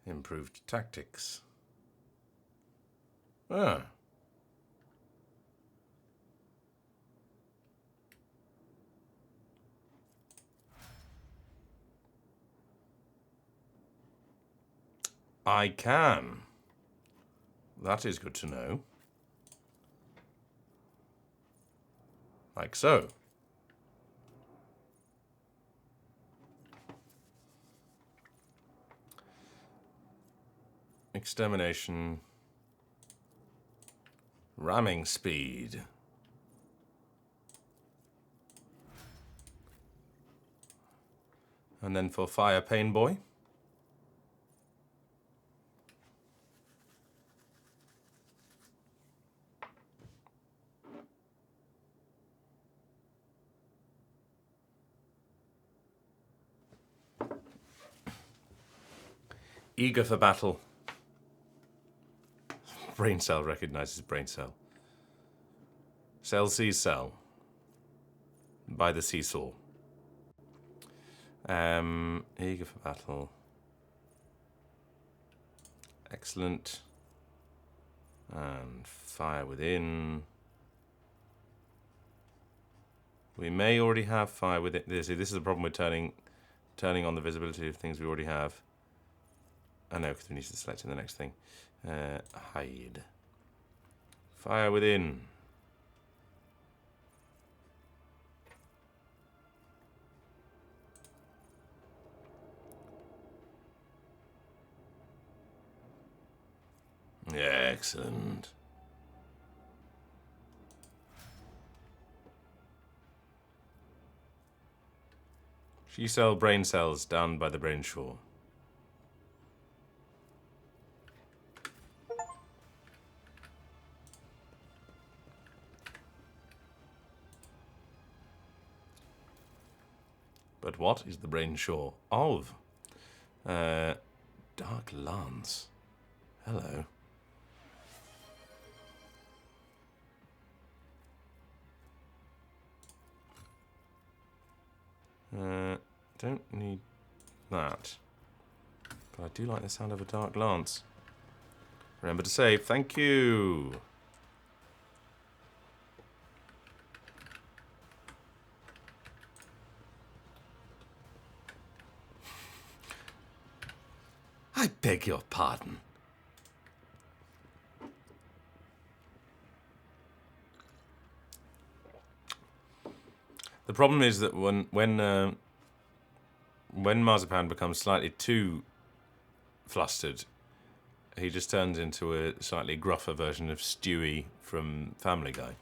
improved tactics. Ah. I can. That is good to know. Like so. Extermination. Ramming speed. And then for fire, Pain Boy. Eager for battle. Brain cell recognizes brain cell. Cell sees cell. By the seesaw. Eager for battle. Excellent. And fire within. We may already have fire within. This is the problem with turning on the visibility of things we already have. I know, because we need to select in the next thing. Hide. Fire within. Yeah, excellent. She cell brain cells down by the brain shore. But what is the brain shore of? Dark Lance. Hello. Don't need that. But I do like the sound of a Dark Lance. Remember to save. Thank you. I beg your pardon. The problem is that when Marzipan becomes slightly too flustered, he just turns into a slightly gruffer version of Stewie from Family Guy.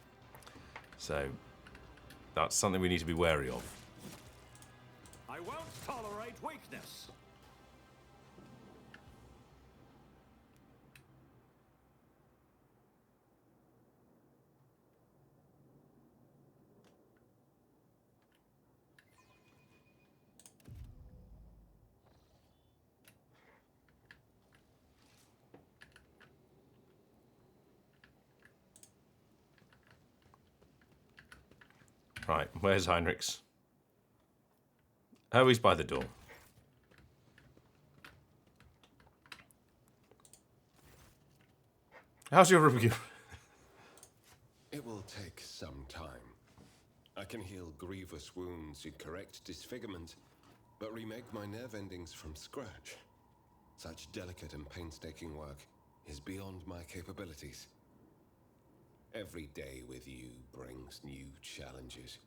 So that's something we need to be wary of. I won't tolerate weakness. Right, where's Heinrichs? Oh, he's by the door. How's your review? It will take some time. I can heal grievous wounds and correct disfigurement, but remake my nerve endings from scratch. Such delicate and painstaking work is beyond my capabilities. Every day with you brings new challenges.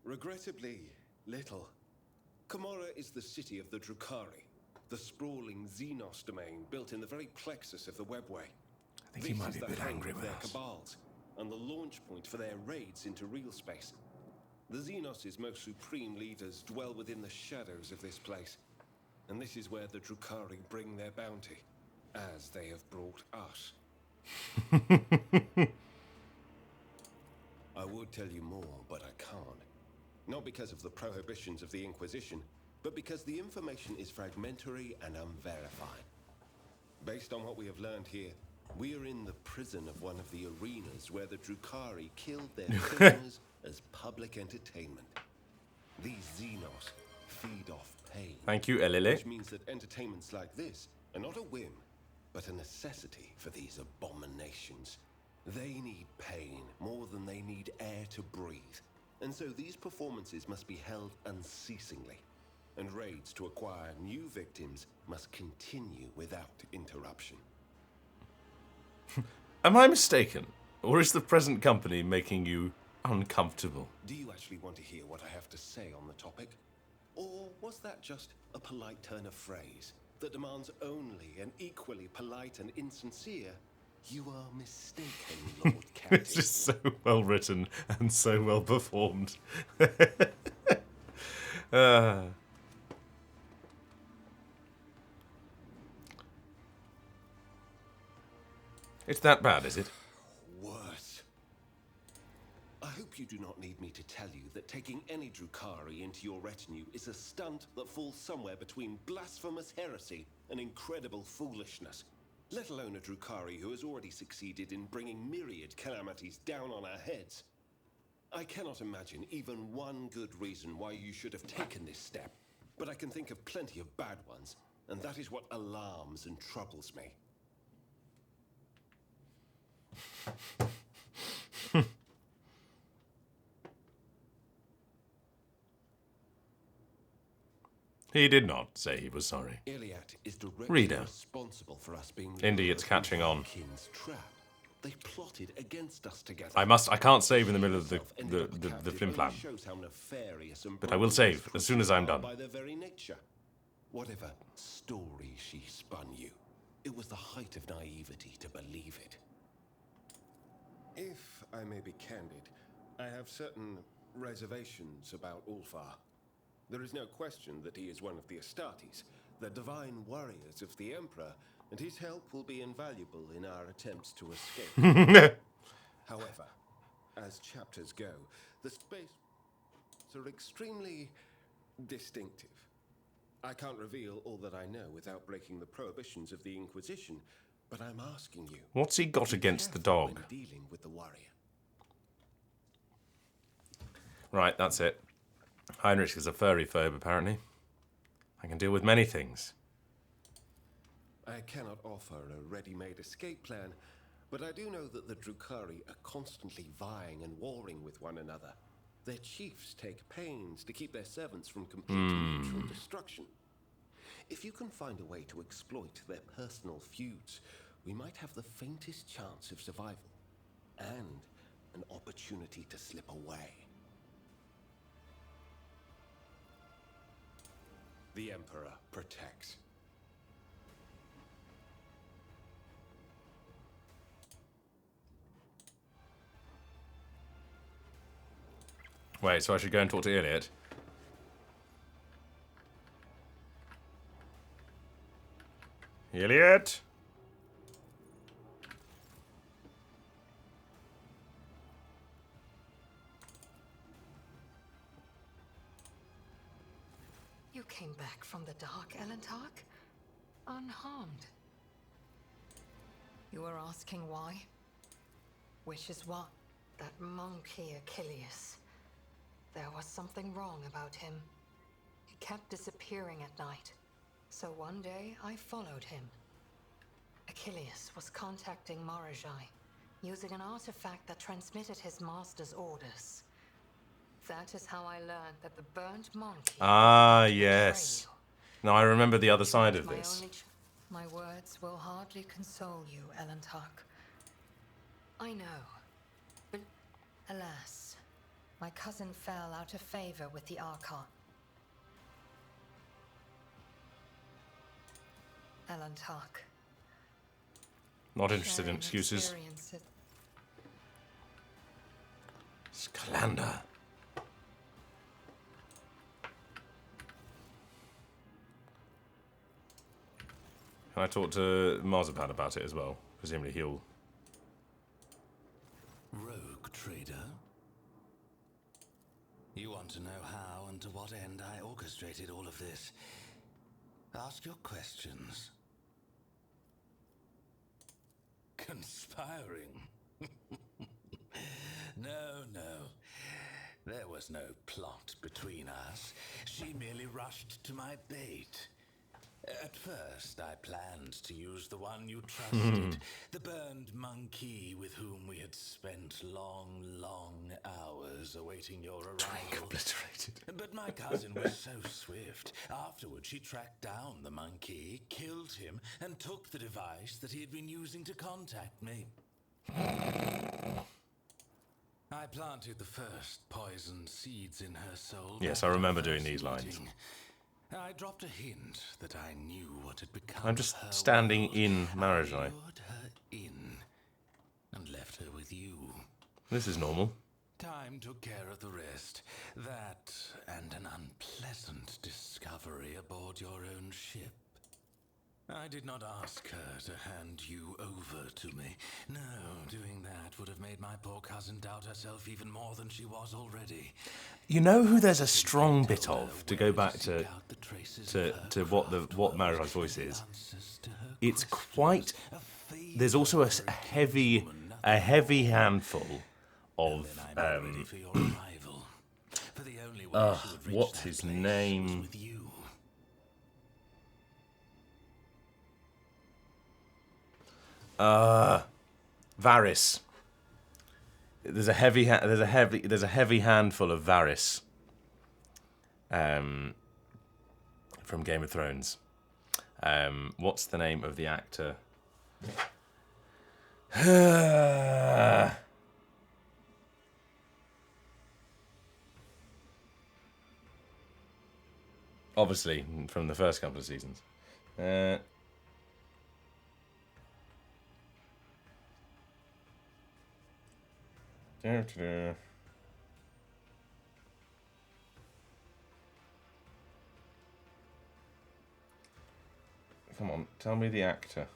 Regrettably, little. Komorra is the city of the Drukhari, the sprawling Xenos domain built in the very plexus of the webway. I think he might be a bit angry with their us. cabals, and the launch point for their raids into real space. The Xenos' most supreme leaders dwell within the shadows of this place, and this is where the Drukhari bring their bounty, as they have brought us. I would tell you more, but I can't. Not because of the prohibitions of the Inquisition, but because the information is fragmentary and unverified. Based on what we have learned here, we are in the prison of one of the arenas where the Drukhari killed their prisoners as public entertainment. These Xenos feed off pain. Thank you, Elile. Which means that entertainments like this are not a whim, but a necessity for these abominations. They need pain more than they need air to breathe. And so these performances must be held unceasingly. And raids to acquire new victims must continue without interruption. Am I mistaken? Or is the present company making you uncomfortable? Do you actually want to hear what I have to say on the topic? Or was that just a polite turn of phrase that demands only an equally polite and insincere You are mistaken, Lord Captain. It's just so well written and so well performed. It's that bad, is it? Worse. I hope you do not need me to tell you that taking any Drukhari into your retinue is a stunt that falls somewhere between blasphemous heresy and incredible foolishness. Let alone a Drukhari who has already succeeded in bringing myriad calamities down on our heads. I cannot imagine even one good reason why you should have taken this step, but I can think of plenty of bad ones, and that is what alarms and troubles me. He did not say he was sorry. Iliad is directly Reader. responsible for us being Indy, it's catching on. Kin's trap. They plotted against us together. I can't save in the middle of the flim-flam. Shows how nefarious and But I will broken save as soon as I'm done. by their very nature. Whatever story she spun you, it was the height of naivety to believe it. If I may be candid, I have certain reservations about Ulfar. There is no question that he is one of the Astartes, the divine warriors of the Emperor, and his help will be invaluable in our attempts to escape. However, as chapters go, the spaces are extremely distinctive. I can't reveal all that I know without breaking the prohibitions of the Inquisition, but I'm asking you. What's he got against the dog? When dealing with the warrior. Right, that's it. Heinrich is a furry phobe, apparently. I can deal with many things. I cannot offer a ready-made escape plan, but I do know that the Drukhari are constantly vying and warring with one another. Their chiefs take pains to keep their servants from complete and mutual destruction. If you can find a way to exploit their personal feuds, we might have the faintest chance of survival and an opportunity to slip away. The Emperor protects. Wait, so I should go and talk to Iliad? Iliad? You came back from the dark, Elentark? Unharmed. You were asking why? Which is what? That monkey Achilles. There was something wrong about him. He kept disappearing at night. So one day, I followed him. Achilles was contacting Marajai, using an artifact that transmitted his master's orders. That is how I learned that the burnt monkey... Ah, yes. Now I remember the other side of this. My words will hardly console you, Elentark. I know. But, alas, my cousin fell out of favor with the Archon. Elentark. Not interested in excuses. Scalander. Can I talk to Marzipan about it as well? Presumably he'll... Rogue trader? You want to know how and to what end I orchestrated all of this? Ask your questions. Conspiring? No. There was no plot between us. She merely rushed to my bait. At first, I planned to use the one you trusted, the burned monkey with whom we had spent long hours awaiting your arrival. Obliterated. But my cousin was so swift. Afterwards, she tracked down the monkey, killed him, and took the device that he had been using to contact me. I planted the first poisoned seeds in her soul. Yes, I remember doing these lines. I dropped a hint that I knew what had become. I'm just standing in Marajai. I lured her in, better with you. This is normal. Time took care of the rest. That and an unpleasant discovery aboard your own ship. I did not ask her to hand you over to me. No, doing that would have made my poor cousin doubt herself even more than she was already. You know who there's a strong bit of, to go back to what Marigold's voice is? It's quite... There's also a heavy handful of... what's his name? Varys. There's a heavy handful of Varys from Game of Thrones. What's the name of the actor? Obviously, from the first couple of seasons. Come on, tell me the actor.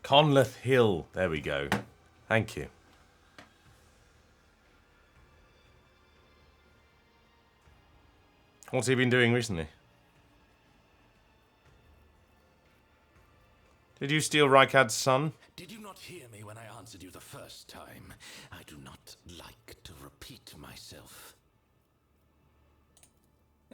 Conleth Hill. There we go. Thank you. What's he been doing recently? Did you steal Rykard's son? Did you not hear me when I answered you the first time? I do not like to repeat myself.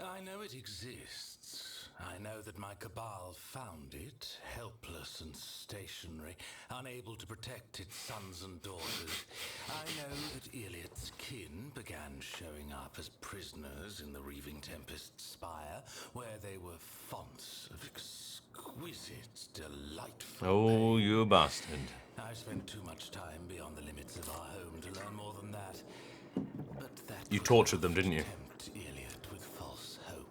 I know it exists. I know that my cabal found it, helpless and stationary, unable to protect its sons and daughters. I know that Iliad's kin began showing up as prisoners in the Reaving Tempest Spire, where they were fonts of exquisite, delightful... Oh, you bastard. I spent too much time beyond the limits of our home to learn more than that. But that You tortured them, didn't you? tempt Iliad with false hope.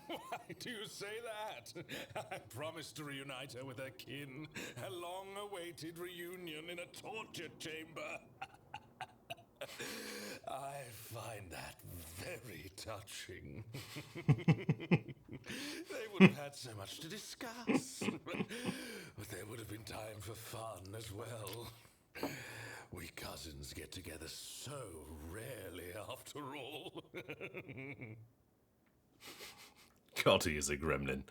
Why do you say that? I promised to reunite her with her kin. A long-awaited reunion in a torture chamber. I find that very touching. They would have had so much to discuss. But there would have been time for fun as well. We cousins get together so rarely after all. God, he is a gremlin.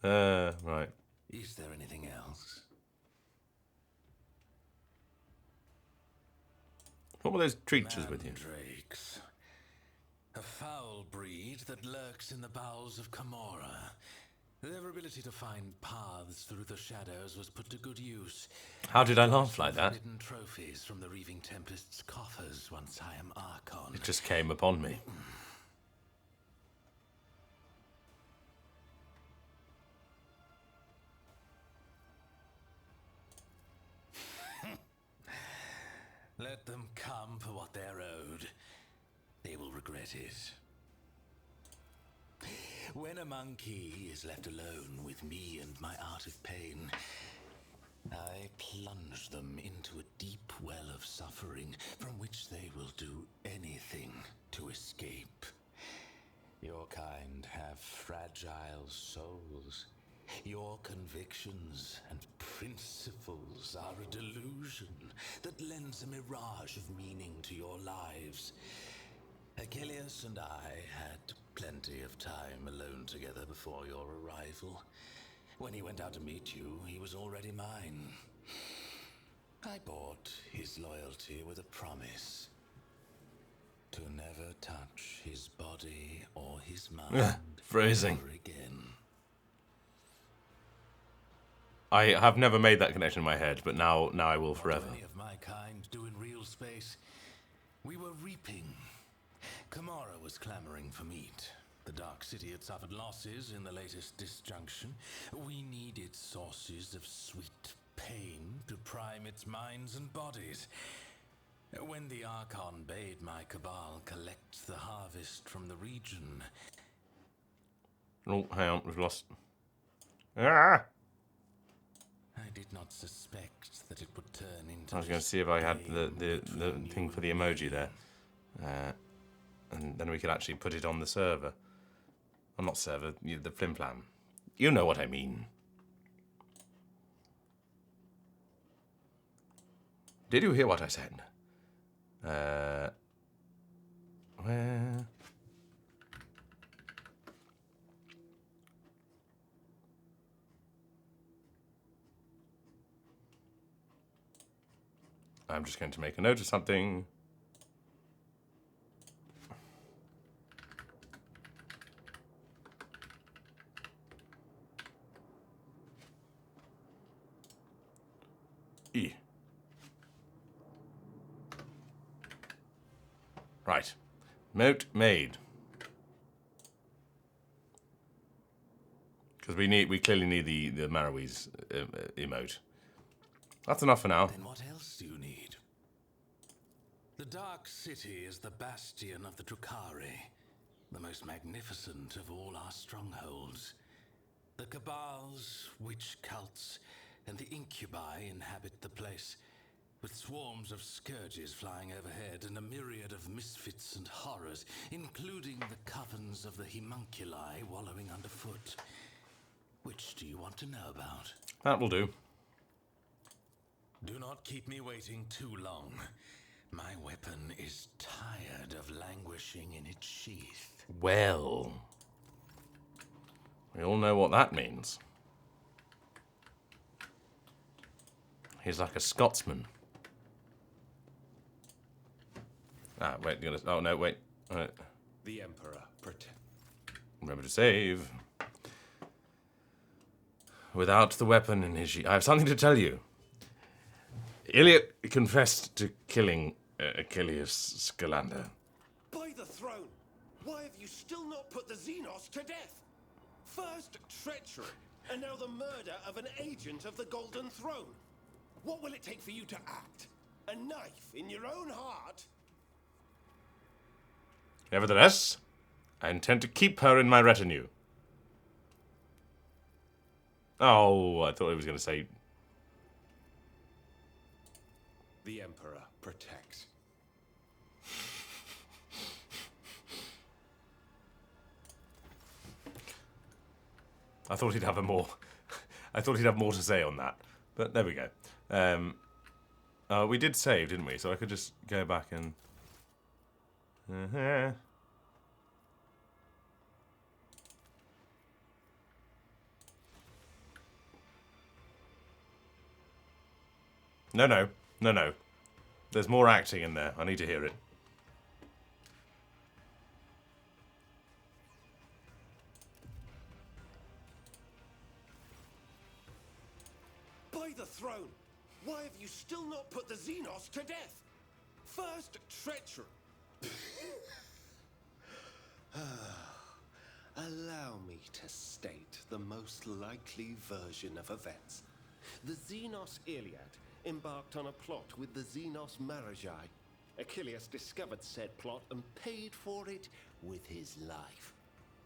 Right. Is there anything else? What were those creatures with you? Mandrakes. A foul breed that lurks in the bowels of Camorra. Their ability to find paths through the shadows was put to good use. How did I laugh like that? Hidden trophies from the Reaving Tempest's coffers once I am Archon. It just came upon me. Let them come for what they're owed. They will regret it. When a monkey is left alone with me and my art of pain, I plunge them into a deep well of suffering from which they will do anything to escape. Your kind have fragile souls. Your convictions and principles are a delusion that lends a mirage of meaning to your lives. Achilles and I had plenty of time alone together before your arrival. When he went out to meet you, he was already mine. I bought his loyalty with a promise to never touch his body or his mind Phrasing. ever again. I have never made that connection in my head, but now I will forever. What many of my kind do in real space. We were reaping. Camorra was clamoring for meat. The Dark City had suffered losses in the latest disjunction. We needed sources of sweet pain to prime its minds and bodies. When the Archon bade my cabal collect the harvest from the region... Oh, hang on, we've lost... Ah! I did not suspect that it would turn into... I was going to see if I had the thing for the emoji there. And then we could actually put it on the server. Well, not server, the flimflam. You know what I mean. Did you hear what I said? Where? I'm just going to make a note of something. E. Right. Note made. Because we clearly need the Marrowies emote. That's enough for now. Then what else do you need? The Dark City is the bastion of the Drukhari, the most magnificent of all our strongholds. The Cabals, witch cults, and the Incubi inhabit the place, with swarms of scourges flying overhead and a myriad of misfits and horrors, including the covens of the homunculi wallowing underfoot. Which do you want to know about? That will do. Do not keep me waiting too long. My weapon is tired of languishing in its sheath. Well, we all know what that means. He's like a Scotsman. Ah, wait, you're gonna... Oh, no, wait. The Emperor Remember to save. Without the weapon in his sheath. I have something to tell you. Iliad confessed to killing Achilles Scalander. By the throne! Why have you still not put the Xenos to death? First treachery, and now the murder of an agent of the Golden Throne. What will it take for you to act? A knife in your own heart? Nevertheless, I intend to keep her in my retinue. Oh, I thought he was going to say... The Emperor protects. I thought he'd have more to say on that. But there we go. We did save, didn't we? So I could just go back and... No. There's more acting in there. I need to hear it. By the throne! Why have you still not put the Xenos to death? First treachery. Allow me to state the most likely version of events. The Xenos Iliad embarked on a plot with the Xenos Maragi. Achilles discovered said plot and paid for it with his life.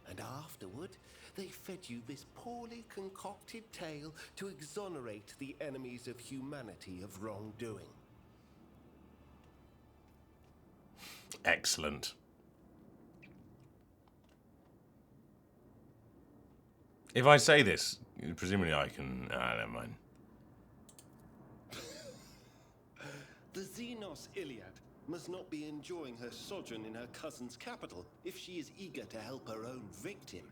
And afterward, they fed you this poorly concocted tale to exonerate the enemies of humanity of wrongdoing. Excellent. If I say this, presumably I can... never mind. The Xenos Iliad must not be enjoying her sojourn in her cousin's capital if she is eager to help her own victim.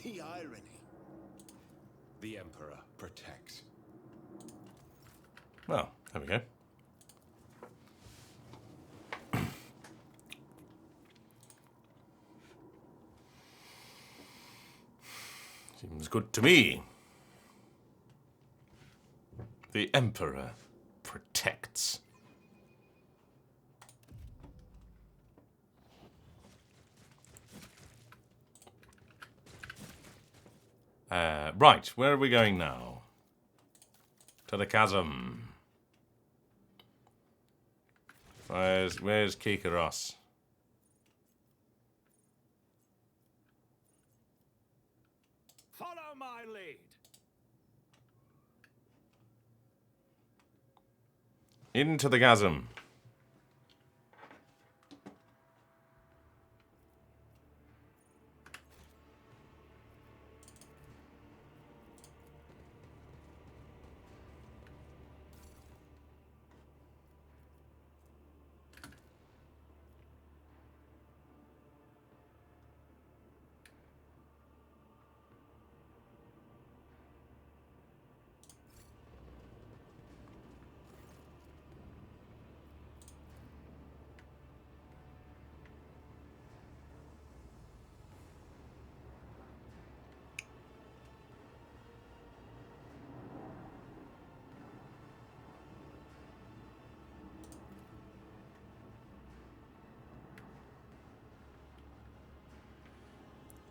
The irony. The Emperor protects. Well, there we go. Seems good to me. The Emperor protects. Right, where are we going now? To the chasm. Where's Kikaros? Follow my lead. Into the chasm.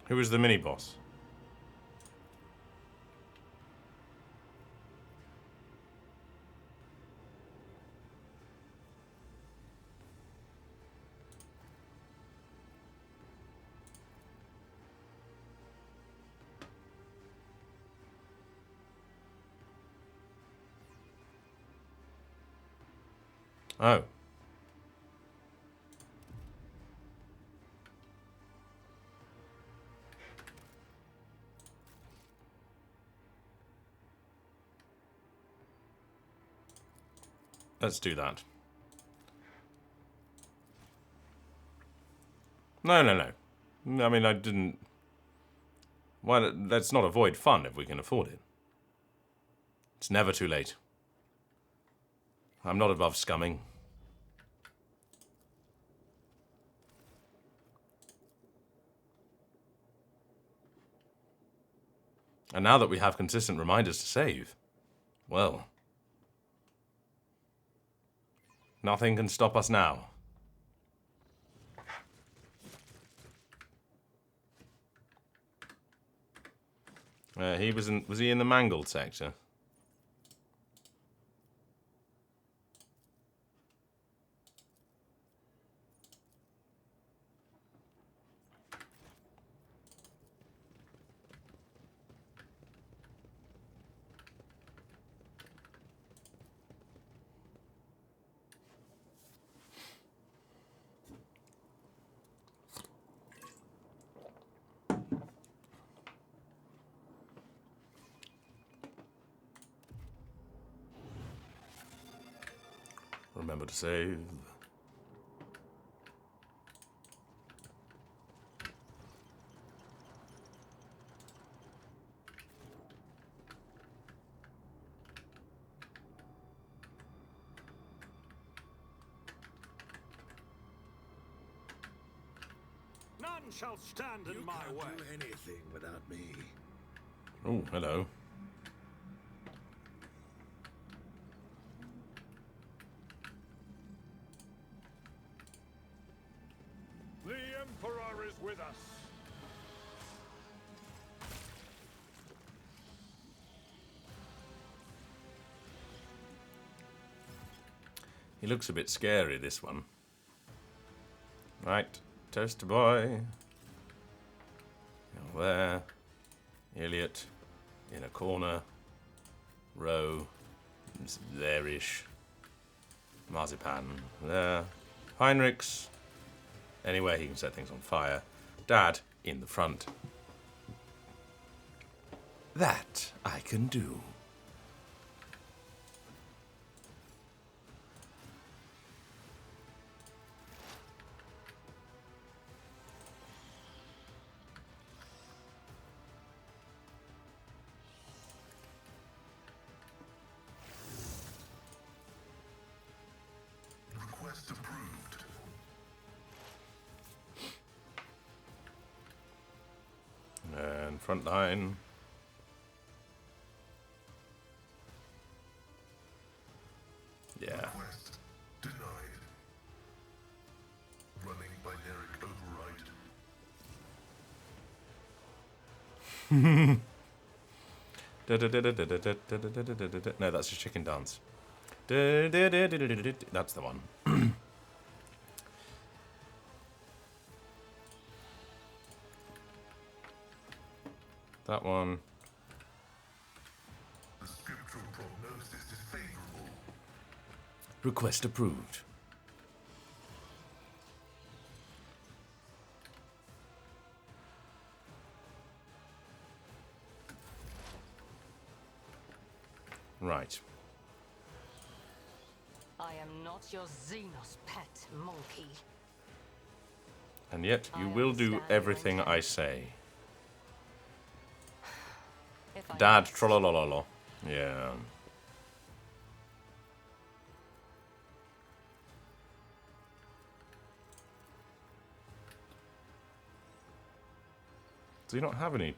Who was the mini-boss? Oh. Let's do that. No. I mean, I didn't... Why? Let's not avoid fun if we can afford it. It's never too late. I'm not above scumming. And now that we have consistent reminders to save, well... Nothing can stop us now. Was he in the mangled sector? Remember to save. None shall stand in my way. Do anything without me. Oh, hello. The Emperor is with us. He looks a bit scary, this one. Right, toaster boy. You're there. Elliot in a corner. Row. There-ish. Marzipan there. Heinrichs. Anywhere he can set things on fire. Dad in the front. That I can do. Request approved. And front line. Yeah. Request denied. Running binaric override. No, that's a chicken dance. That's the one. That one. The scriptural prognosis is favorable. Request approved. Right. I am not your Xenos pet, monkey. And yet, you I will do understand your everything I intent. say. If I Dad, must. trollolololo. Yeah. Do you not have any?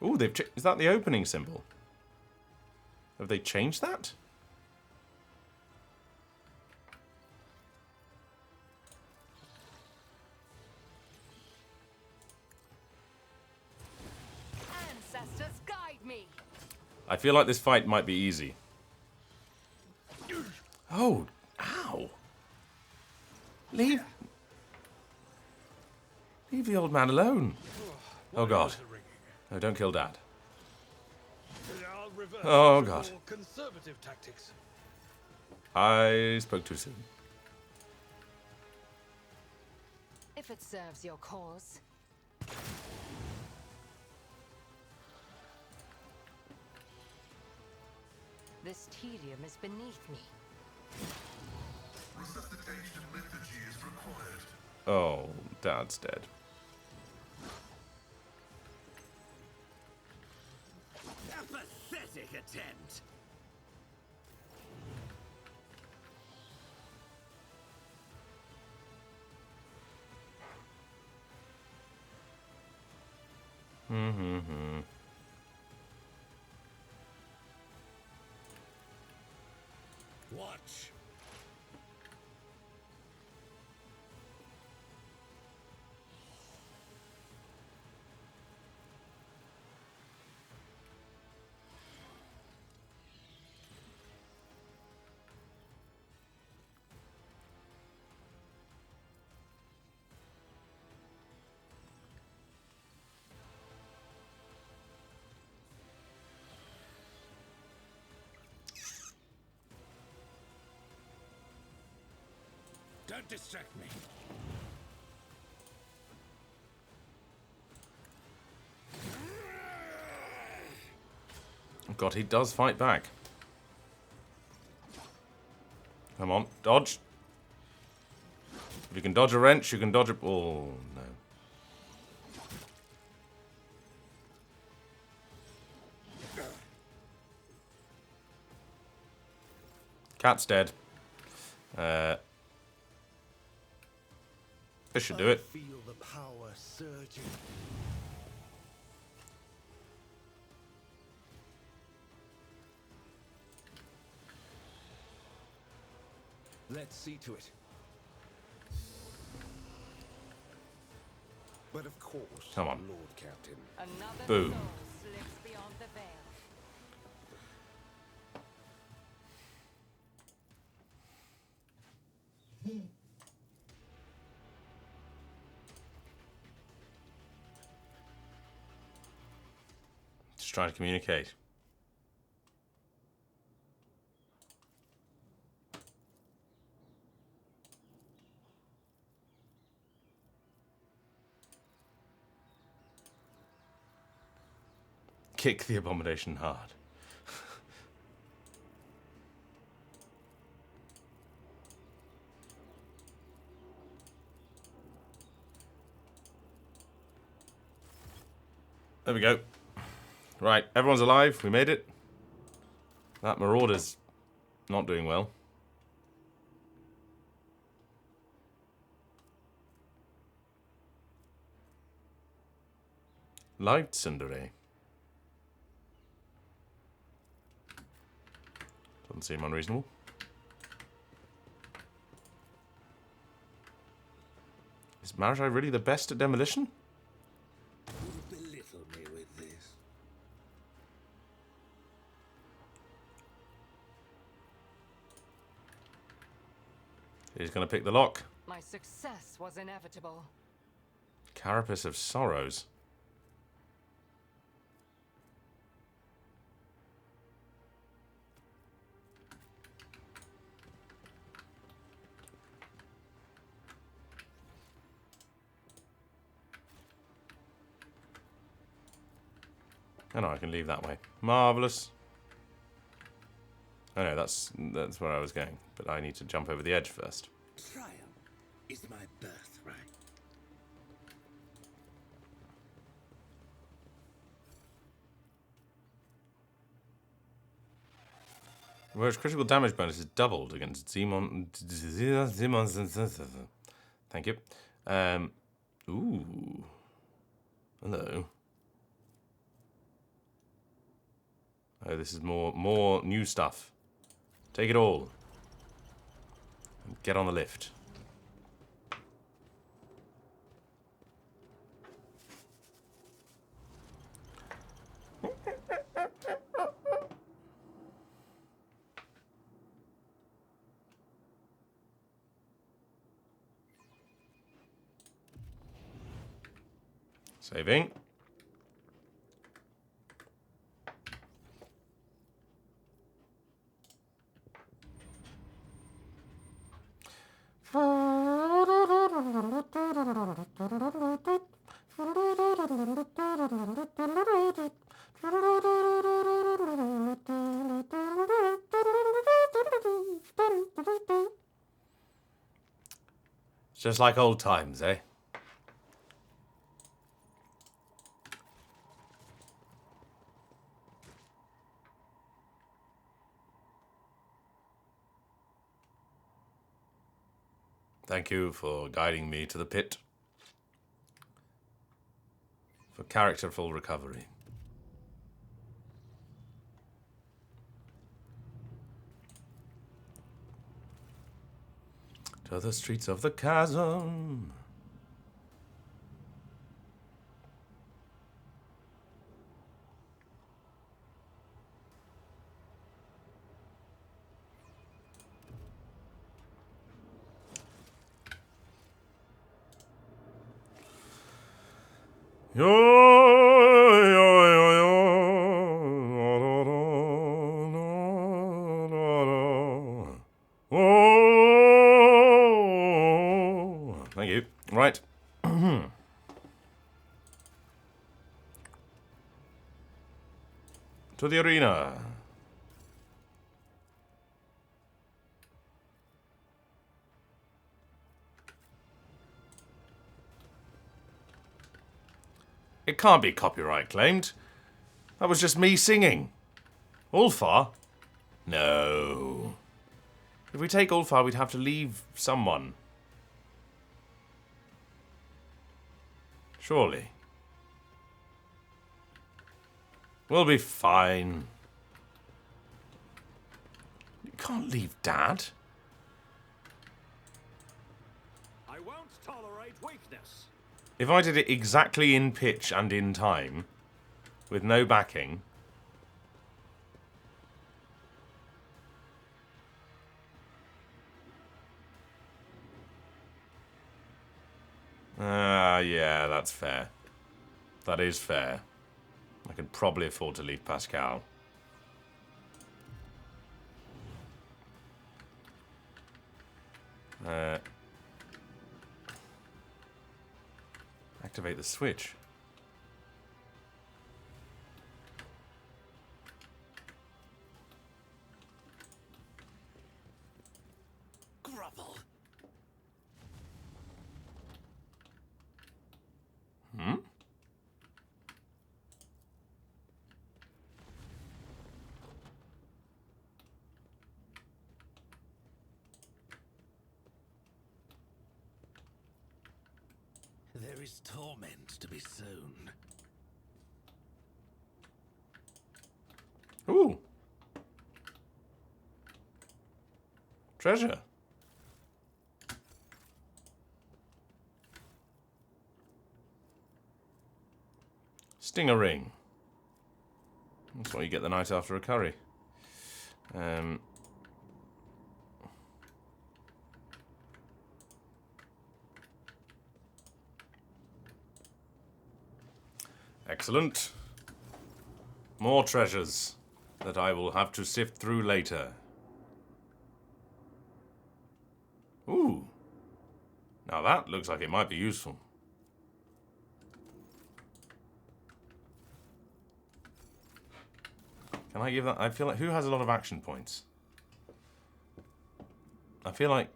Ooh, they've is that the opening symbol? Have they changed that? Ancestors, guide me. I feel like this fight might be easy. Oh, ow. Leave the old man alone. Oh God. No, don't kill Dad. I'll revert Oh, to God. more conservative tactics. I spoke too soon. If it serves your cause. This tedium is beneath me. Resuscitation liturgy is required. Oh, Dad's dead. A pathetic attempt. Watch. Don't distract me. Oh God, he does fight back. Come on, dodge. If you can dodge a wrench, you can dodge a... Oh, no. Cat's dead. This should do it. Feel the power surging. Let's see to it. But of course, Come on. Lord Captain. Another Boom. soul slips beyond the veil. Just trying to communicate. Kick the abomination hard. There we go. Right, everyone's alive. We made it. That Marauder's not doing well. Light Tsundere. Doesn't seem unreasonable. Is Marajai really the best at demolition? He's going to pick the lock. My success was inevitable. Carapace of Sorrows. Oh no, I can leave that way. Marvellous. Oh no, that's where I was going. But I need to jump over the edge first. Triumph is my birthright. Whereas critical damage bonus is doubled against Zemon. Thank you. Ooh. Hello. Oh, this is more new stuff. Take it all. And get on the lift. Saving. Just like old times, eh? Thank you for guiding me to the pit. For characterful recovery. To the streets of the chasm. Yo, yo, yo, yo. Oh. Thank you. Right. To the arena. It can't be copyright claimed. That was just me singing. Ulfar? No. If we take Ulfar, we'd have to leave someone. Surely. We'll be fine. You can't leave Dad. I won't tolerate weakness. If I did it exactly in pitch and in time, with no backing... yeah, that's fair. That is fair. I can probably afford to leave Pascal. Activate the switch. Grovel. Hmm? There is torment to be sown. Ooh. Treasure. Stinger ring. That's what you get the night after a curry. Excellent. More treasures that I will have to sift through later. Ooh. Now that looks like it might be useful. Can I give that? I feel like... Who has a lot of action points? I feel like...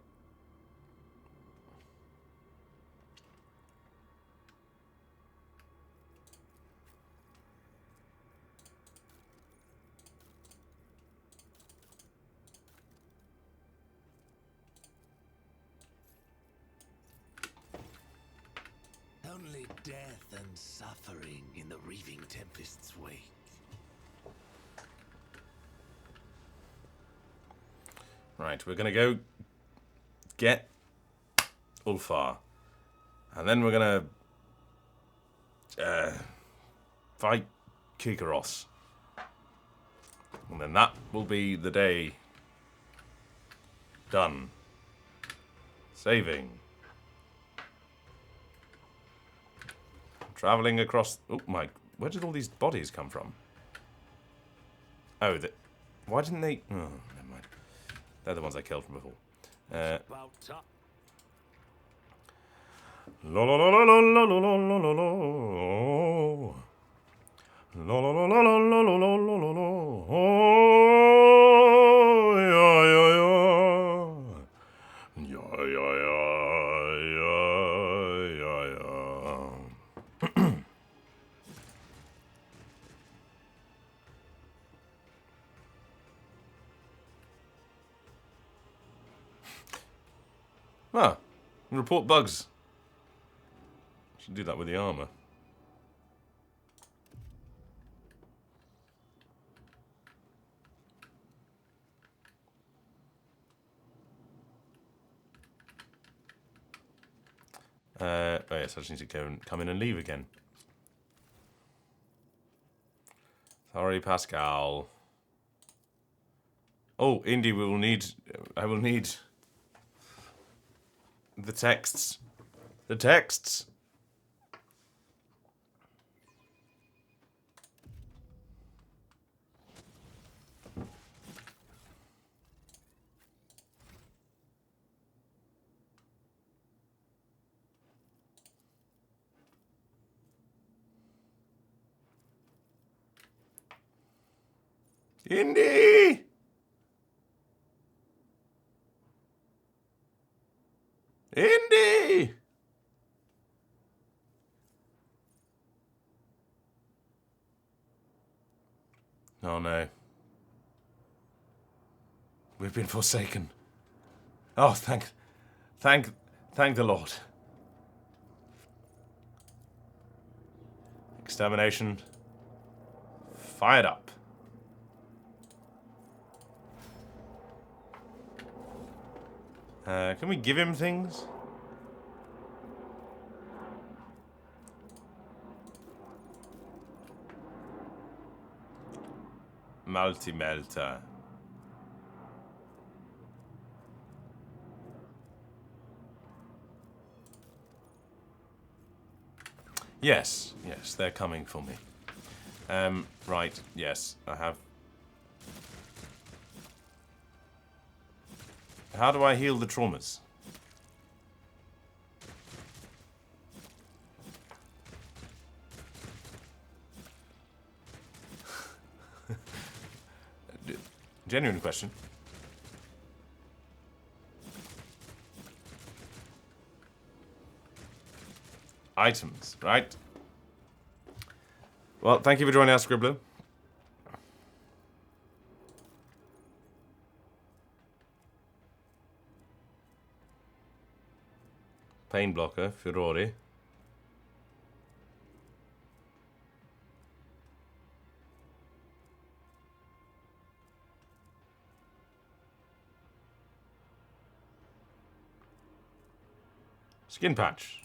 Only death and suffering in the Reaving Tempest's wake. Right, we're going to go get Ulfar. And then we're going to fight Kikaros. And then that will be the day done. Saving. Traveling across... Oh, my... Where did all these bodies come from? Oh, why didn't they... Oh, never mind. They're the ones I killed from before. About time. La la la la la la la la la la. La la la la la la la la la la la. Oh, yeah, yeah, yeah. Yeah, yeah, yeah, yeah, yeah, yeah. Ah, report bugs. Should do that with the armor. Oh yes, I just need to go and come in and leave again. Sorry, Pascal. Oh, Indy, we will need... I will need... the texts. The texts. Indy! Indy! Oh no. We've been forsaken. Oh, thank the Lord. Extermination. Fired up. Can we give him things? Multi-melter. Yes, yes, they're coming for me. Right, yes, I have... How do I heal the traumas? Genuine question. Items, right? Well, thank you for joining us, Scribbler. Pain blocker, Furore. Skin patch.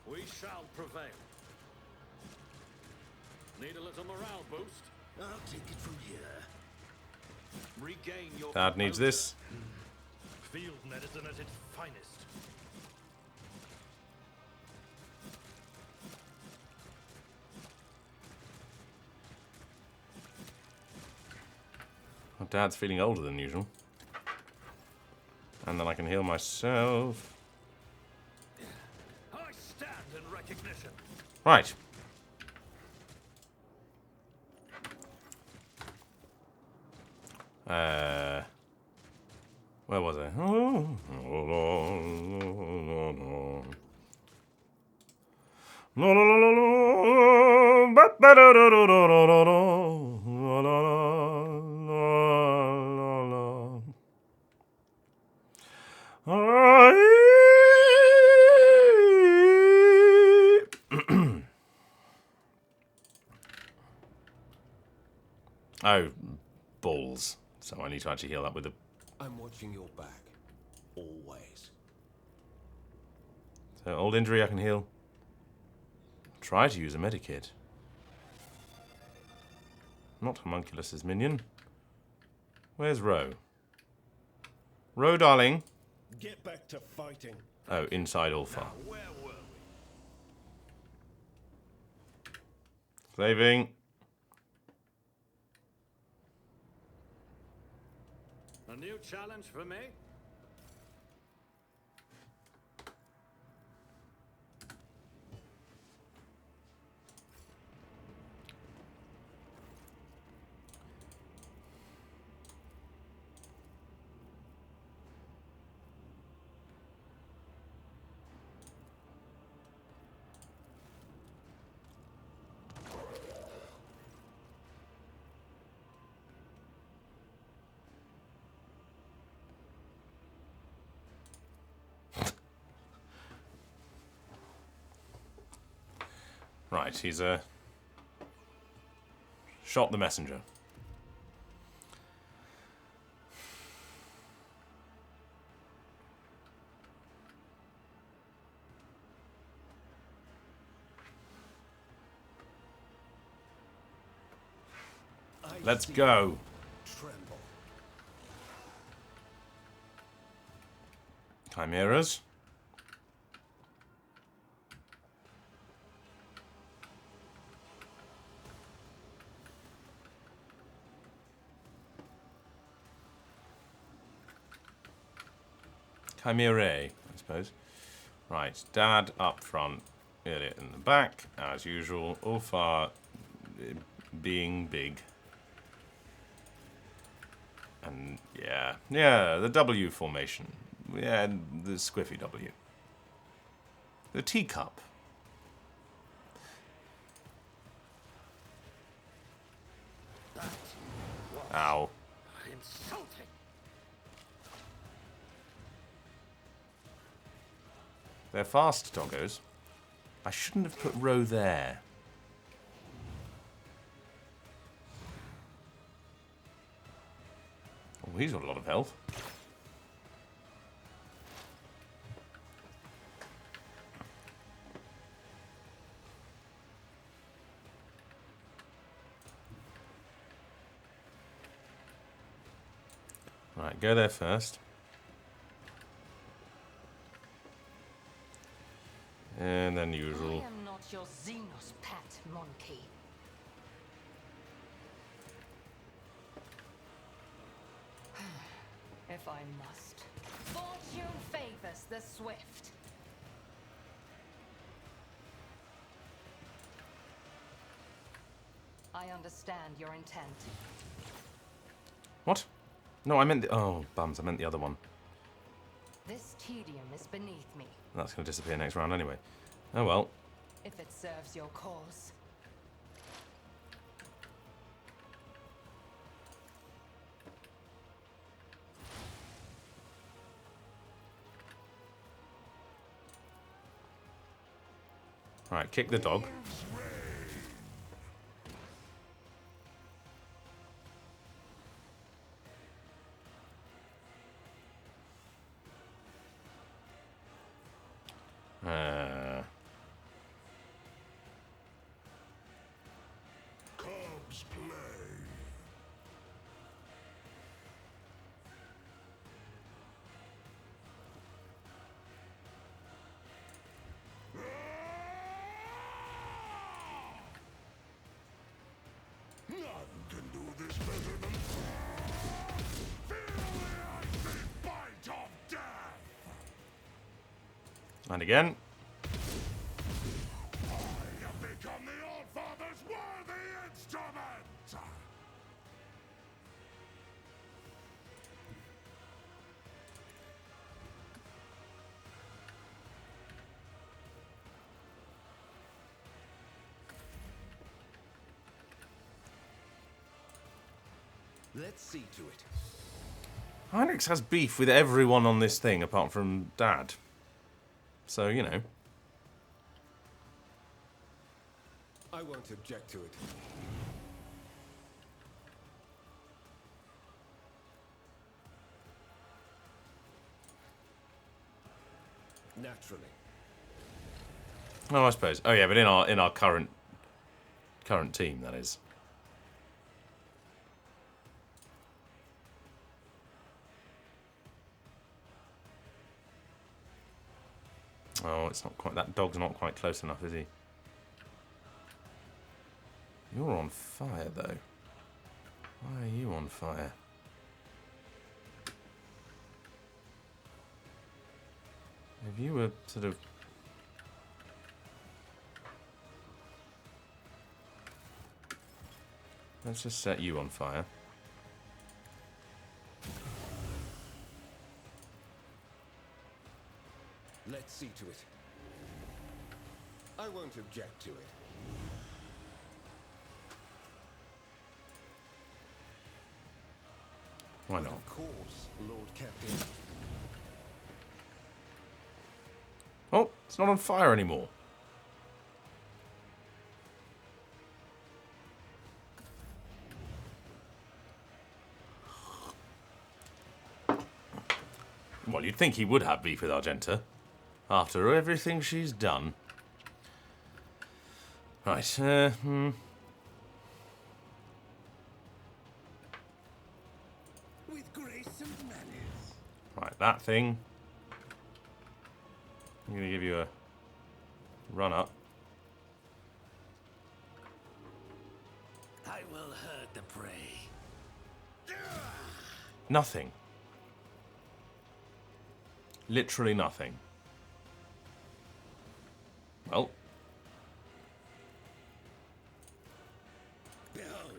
We shall prevail. Need a little morale boost? I'll take it from here. Regain your Dad needs composure. this. Field medicine at its finest. Oh, Dad's feeling older than usual. And then I can heal myself. I stand in recognition. Right. Where was I? Oh, balls. So I need to actually heal that with a... I'm watching your back. Always. So old injury I can heal. Try to use a medikit. Not Homunculus's minion. Where's Ro? Ro, darling. Get back to fighting. Oh, inside Ulfar. Where were we? Saving. A new challenge for me? Right, he's shot the messenger. Let's go. Tremble. Chimeras. Chimera, I suppose. Right, Dad up front, Elliot in the back, as usual. Ulfar being big. And yeah, the W formation. Yeah, the squiffy W. The teacup. Ow. Insulting. They're fast, doggos. I shouldn't have put Ro there. Oh, he's got a lot of health. Right, go there first. And then usual. I am not your Xenos pet monkey. If I must. Fortune favors the swift. I understand your intent. What? No, I meant the... Oh, bums, I meant the other one. This tedium is beneath me, That's going to disappear next round anyway. Oh well. if it serves your cause. Right, kick the dog. Cubs play. And again. Let's see to it. Heinrichs has beef with everyone on this thing apart from Dad. So, you know. I won't object to it. Naturally. Oh, I suppose. Oh yeah, but in our current team, that is. Oh, it's not quite. That dog's not quite close enough, is he? You're on fire, though. Why are you on fire? If you were sort of... Let's just set you on fire. Let's see to it. I won't object to it. Why not? Of course, Lord Captain. Oh, it's not on fire anymore. Well, you'd think he would have beef with Argenta. After everything she's done. Right, With grace and manners. Right, that thing. I'm going to give you a run up. I will herd the prey. Nothing. Literally nothing. Well. Behold.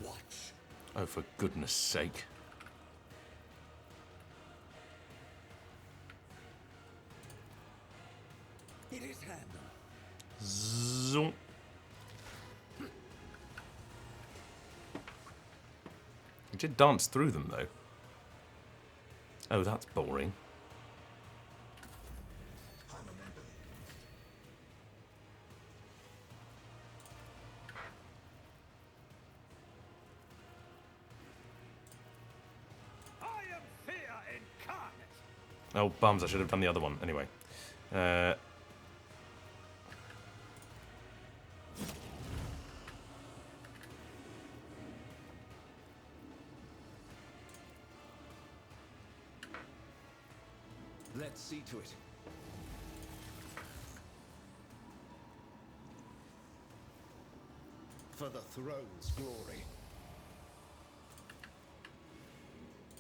Watch. Oh, for goodness sake. It is handled. Zoom. He did dance through them, though. Oh, that's boring. I am fear incarnate. Oh, bums, I should have done the other one. Anyway. Let's see to it. For the throne's glory.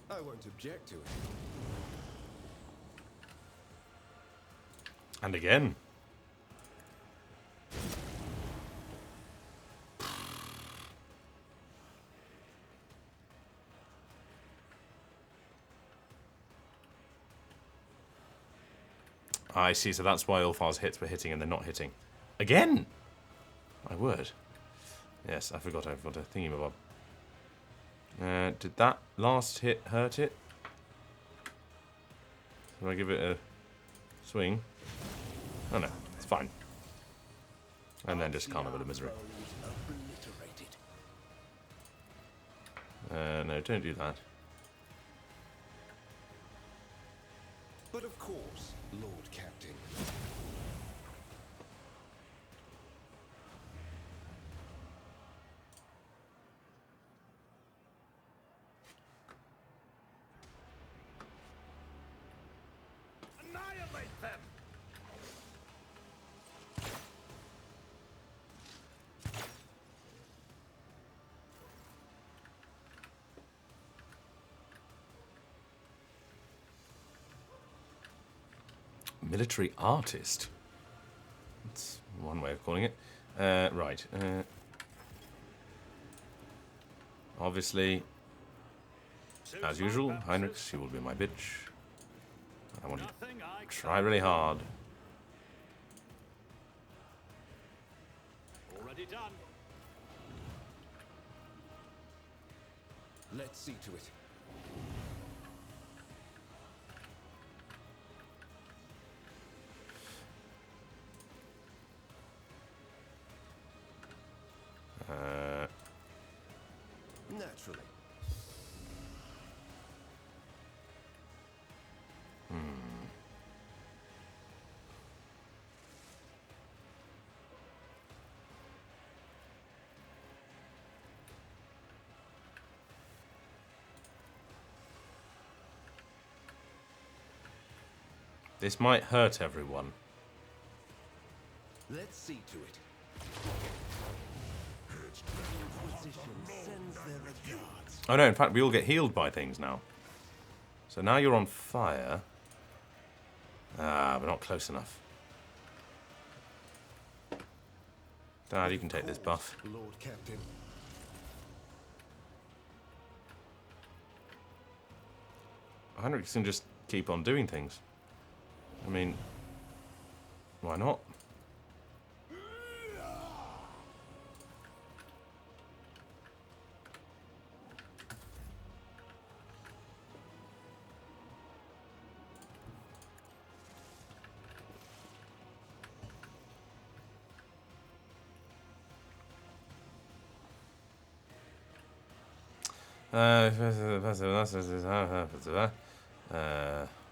I won't object to it. And again. I see, so that's why Ulfar's hits were hitting and they're not hitting. Again! My word. Yes, I forgot a thingy-mabob. Did that last hit hurt it? Can I give it a swing? Oh no, it's fine. And then just Carnival of Misery. No, don't do that. But of course, Lord Captain. Annihilate them. Military artist. That's one way of calling it. Right. Obviously, as usual, Heinrich, she will be my bitch. I want to try really hard. Already done. Let's see to it. Naturally. This might hurt everyone. Let's see to it. Oh no, in fact, we all get healed by things now. So now you're on fire. Ah, we're not close enough. Dad, you can take this buff. Lord Captain. Heinrich can just keep on doing things. I mean, why not?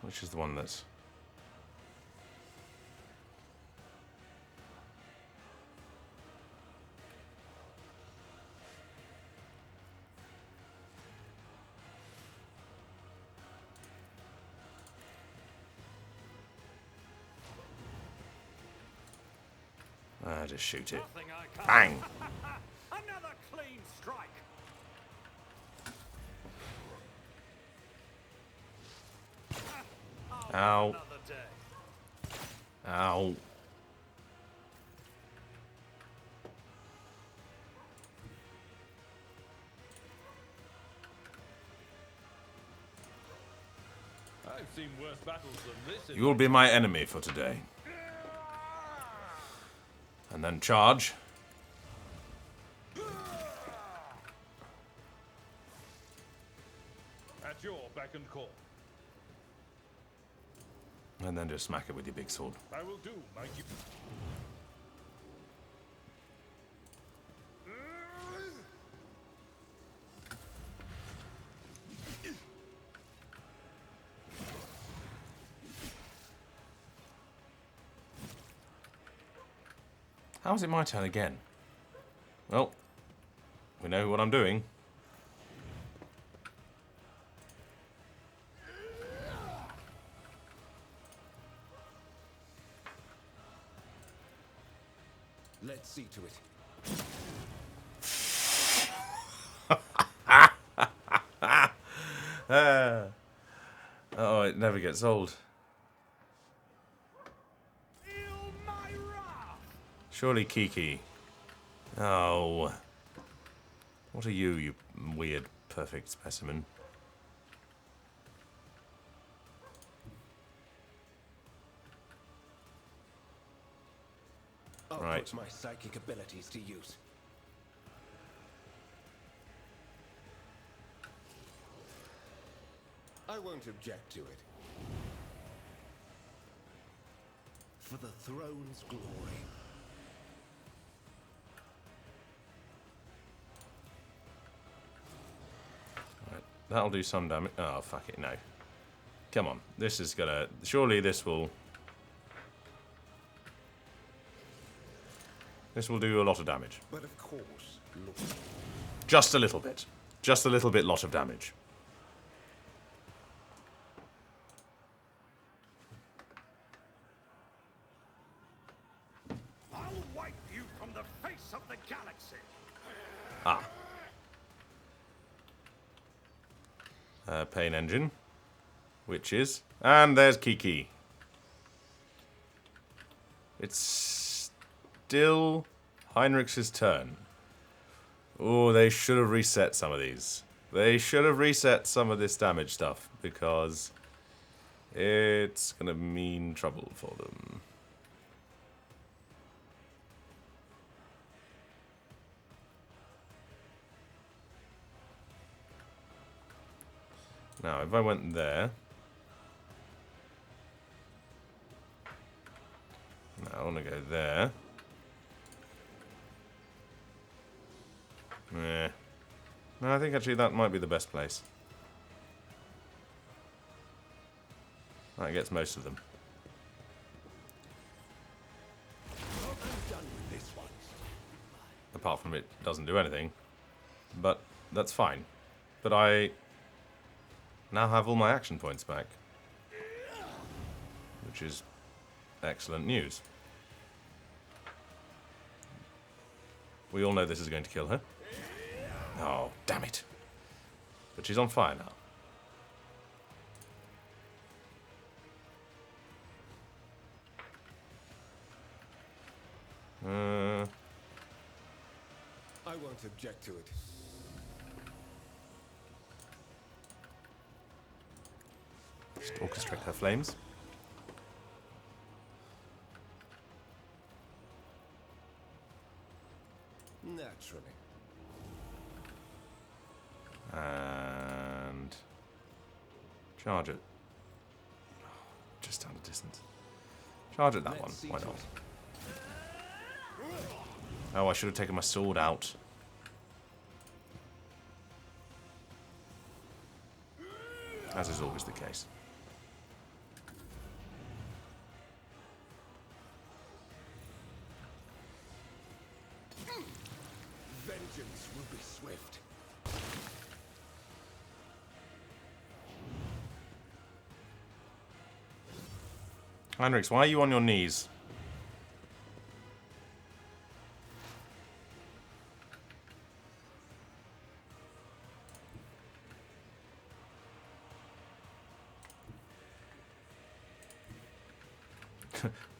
Which is the one that's... just shoot it. Bang! Another clean strike. Ow. Another day. Ow. I've seen worse battles than this. You will be my enemy for today. And then charge. At your beck and call. And then just smack it with your big sword. I will do, Mikey. How is it my turn again? Well, we know what I'm doing. Let's see to it. Oh, it never gets old. Surely Kiki. Oh. What are you, you weird, perfect specimen? I'll Right. put my psychic abilities to use. I won't object to it. For the throne's glory. Right. That'll do some damage. Oh, fuck it, no. Come on. This is gonna... Surely this will... This will do a lot of damage. But of course, look. Just a little bit. Just a little bit lot of damage. I'll wipe you from the face of the galaxy. Ah. Pain engine. Which is... And there's Kiki. It's still Heinrich's turn. Oh, they should have reset some of these. They should have reset some of this damage stuff, because it's going to mean trouble for them. Now, if I went there... Now, I want to go there. Yeah. No, I think actually that might be the best place. That gets most of them. Apart from it doesn't do anything. But that's fine. But I now have all my action points back. Which is excellent news. We all know this is going to kill her. Oh, damn it. But she's on fire now. I won't object to it. Just orchestrate her flames. Naturally. And charge it. Just out of distance. Charge at that one. Why not? Oh, I should have taken my sword out. As is always the case. Vengeance will be swift. Heinrichs, why are you on your knees?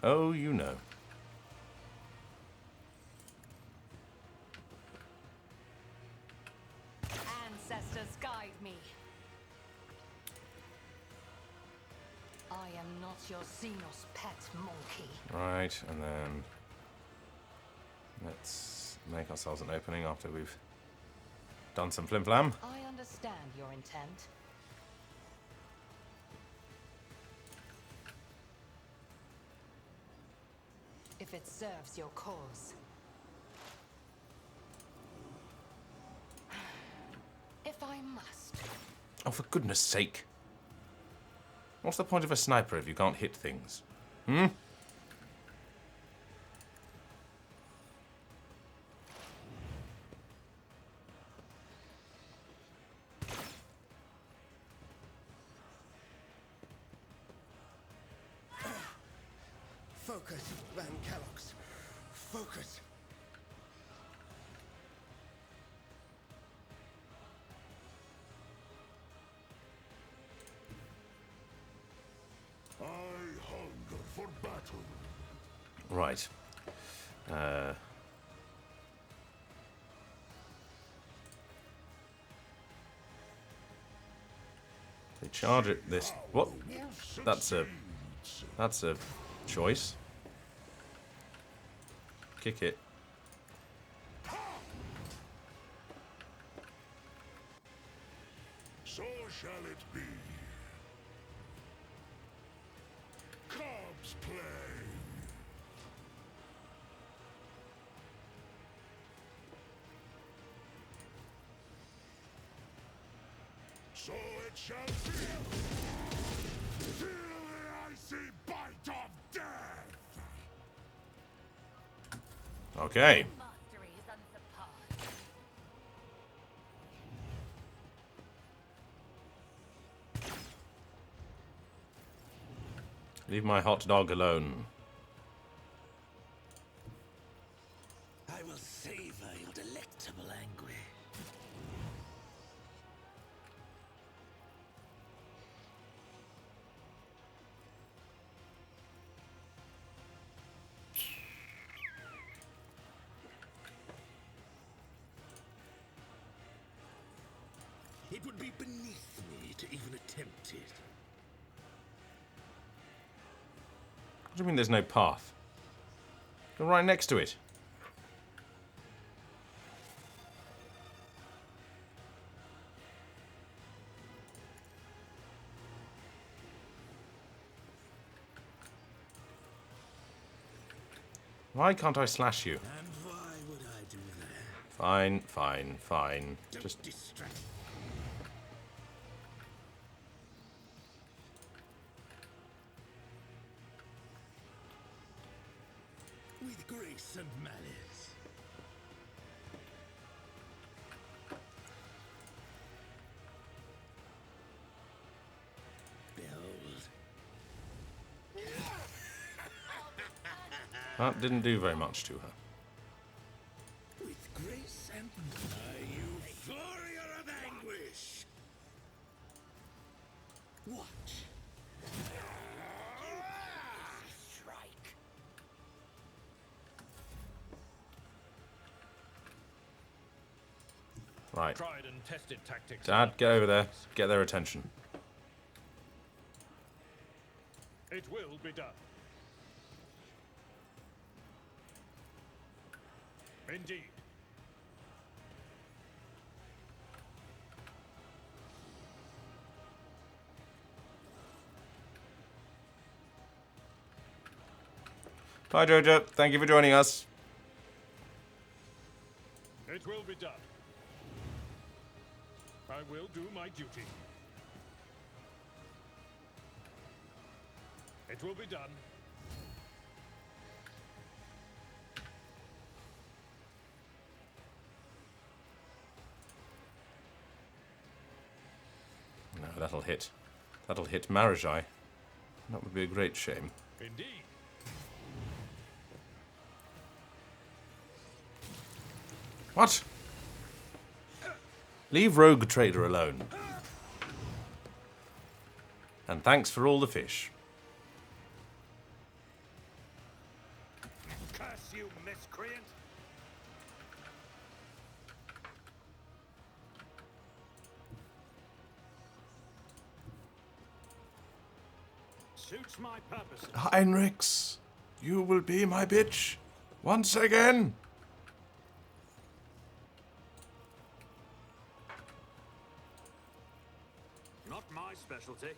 Oh, you know. Ancestors, guide me. I am not your Xenos pet monkey. Right, and then let's make ourselves an opening after we've done some flim-flam. I understand your intent. If it serves your cause. If I must. Oh, for goodness sake. What's the point of a sniper if you can't hit things? Hmm? Focus, Van Kellogg's. Focus. I hunger for battle. Right. They charge it this... What? That's a choice. Kick it. So shall it be. Cubs play. So it shall be. Feel the icy bite of death. Okay. Mastery is unsurpassed. Leave my hot dog alone. I will savor your delectable anguish. It would be beneath me to even attempt it. What do you mean there's no path? You're right next to it. Why can't I slash you? And why would I do that? Fine, fine, fine. Just Distract. With grace and malice. Behold. that didn't do very much to her. With grace and a euphoria of anguish. Watch. Strike. Right. Tried and tested tactics. Dad, get over there. Get their attention. It will be done. Indeed. Bye, Jojo. Thank you for joining us. It will be done. I will do my duty. It will be done. No, that'll hit. That'll hit Marajai. That would be a great shame. Indeed. What? Leave Rogue Trader alone. And thanks for all the fish. Curse you, miscreant! Suits my purposes. Heinrichs, you will be my bitch once again. Not my specialty.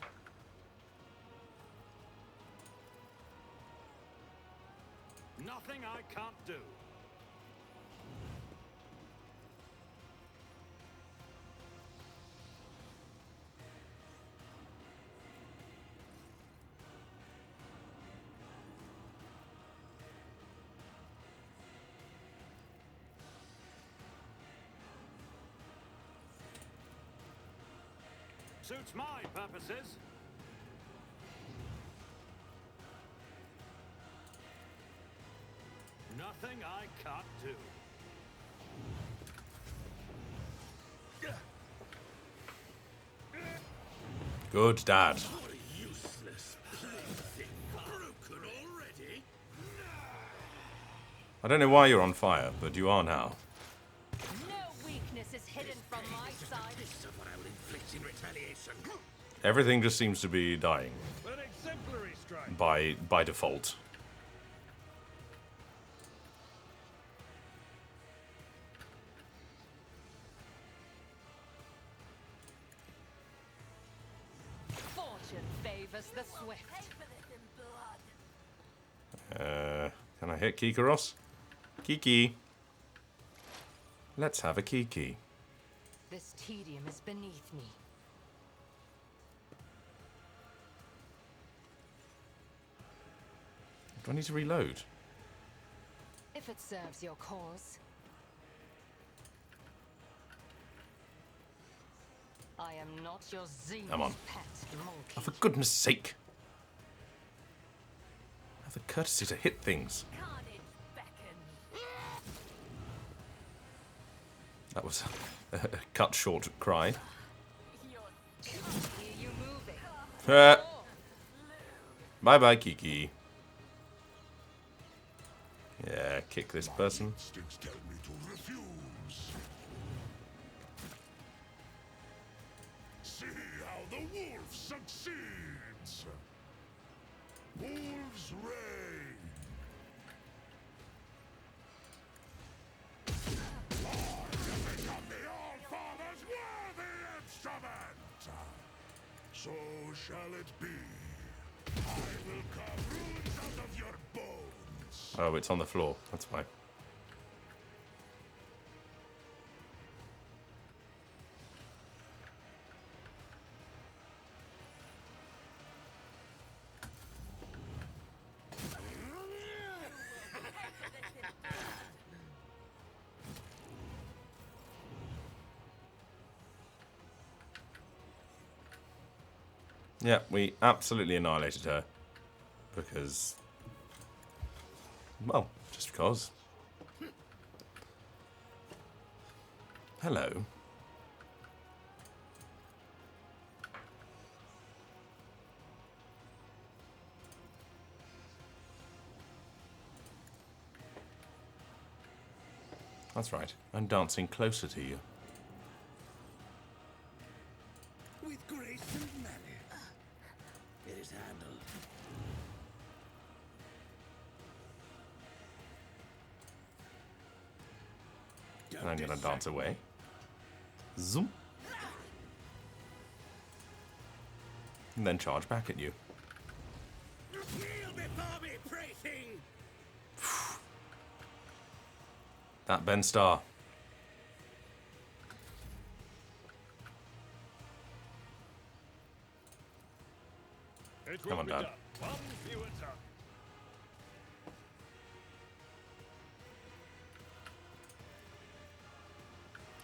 Nothing I can't do. Suits my purposes. Nothing I can't do. Good, Dad. What a useless plaything. Broken already? I don't know why you're on fire, but you are now. No weakness is hidden from my side. This is what I will inflict in retaliation. Everything just seems to be dying An exemplary strike. by default. Fortune favors the swift. Pay for this in blood. Can I hit Kikaros? Kiki. Let's have a Kiki. This tedium is beneath me. Do I need to reload? If it serves your cause. I am not your Zeus Come on. pet monkey. Oh, for goodness sake. Have the courtesy to hit things. Carnage beckons. That was a cut short cry. Hear you moving. Bye bye, Kiki. Yeah, kick this person. Instincts tell me to refuse. shall it be. I will carve runes out of your bones. Oh, it's on the floor. That's fine. Yeah, we absolutely annihilated her. Because... well, just because. Hello. That's right. I'm dancing closer to you. With grace and manner, it is handled. And I'm gonna dance away. Zoom. And then charge back at you. Kneel before me, pray thing. That Ben Starr. Come on, Dad. One fewer tongue.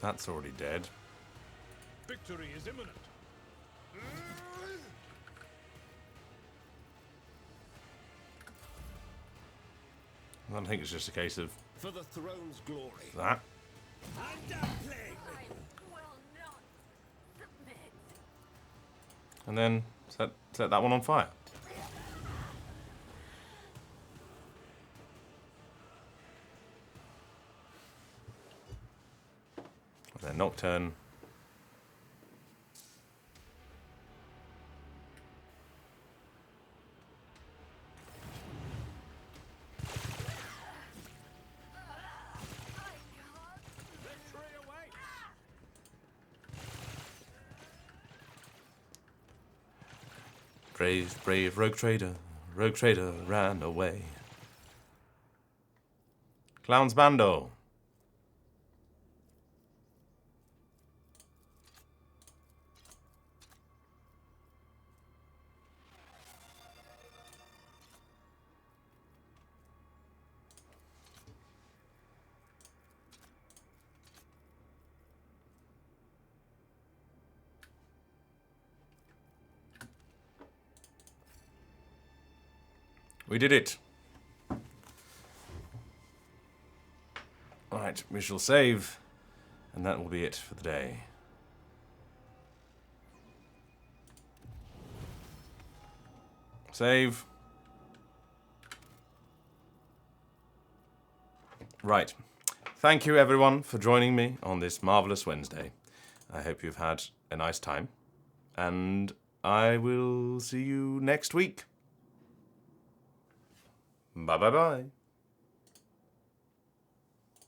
That's already dead. Victory is imminent. I think it's just a case of For the throne's glory. that. I'm done playing with I you. will not submit. And then set that one on fire. And then Nocturne. Victory awaits. Brave, brave rogue trader. Rogue trader ran away. Clown's Bando. We did it. Alright, we shall save, and that will be it for the day. Save. Right. Thank you everyone for joining me on this marvellous Wednesday. I hope you've had a nice time, and I will see you next week. Bye bye bye.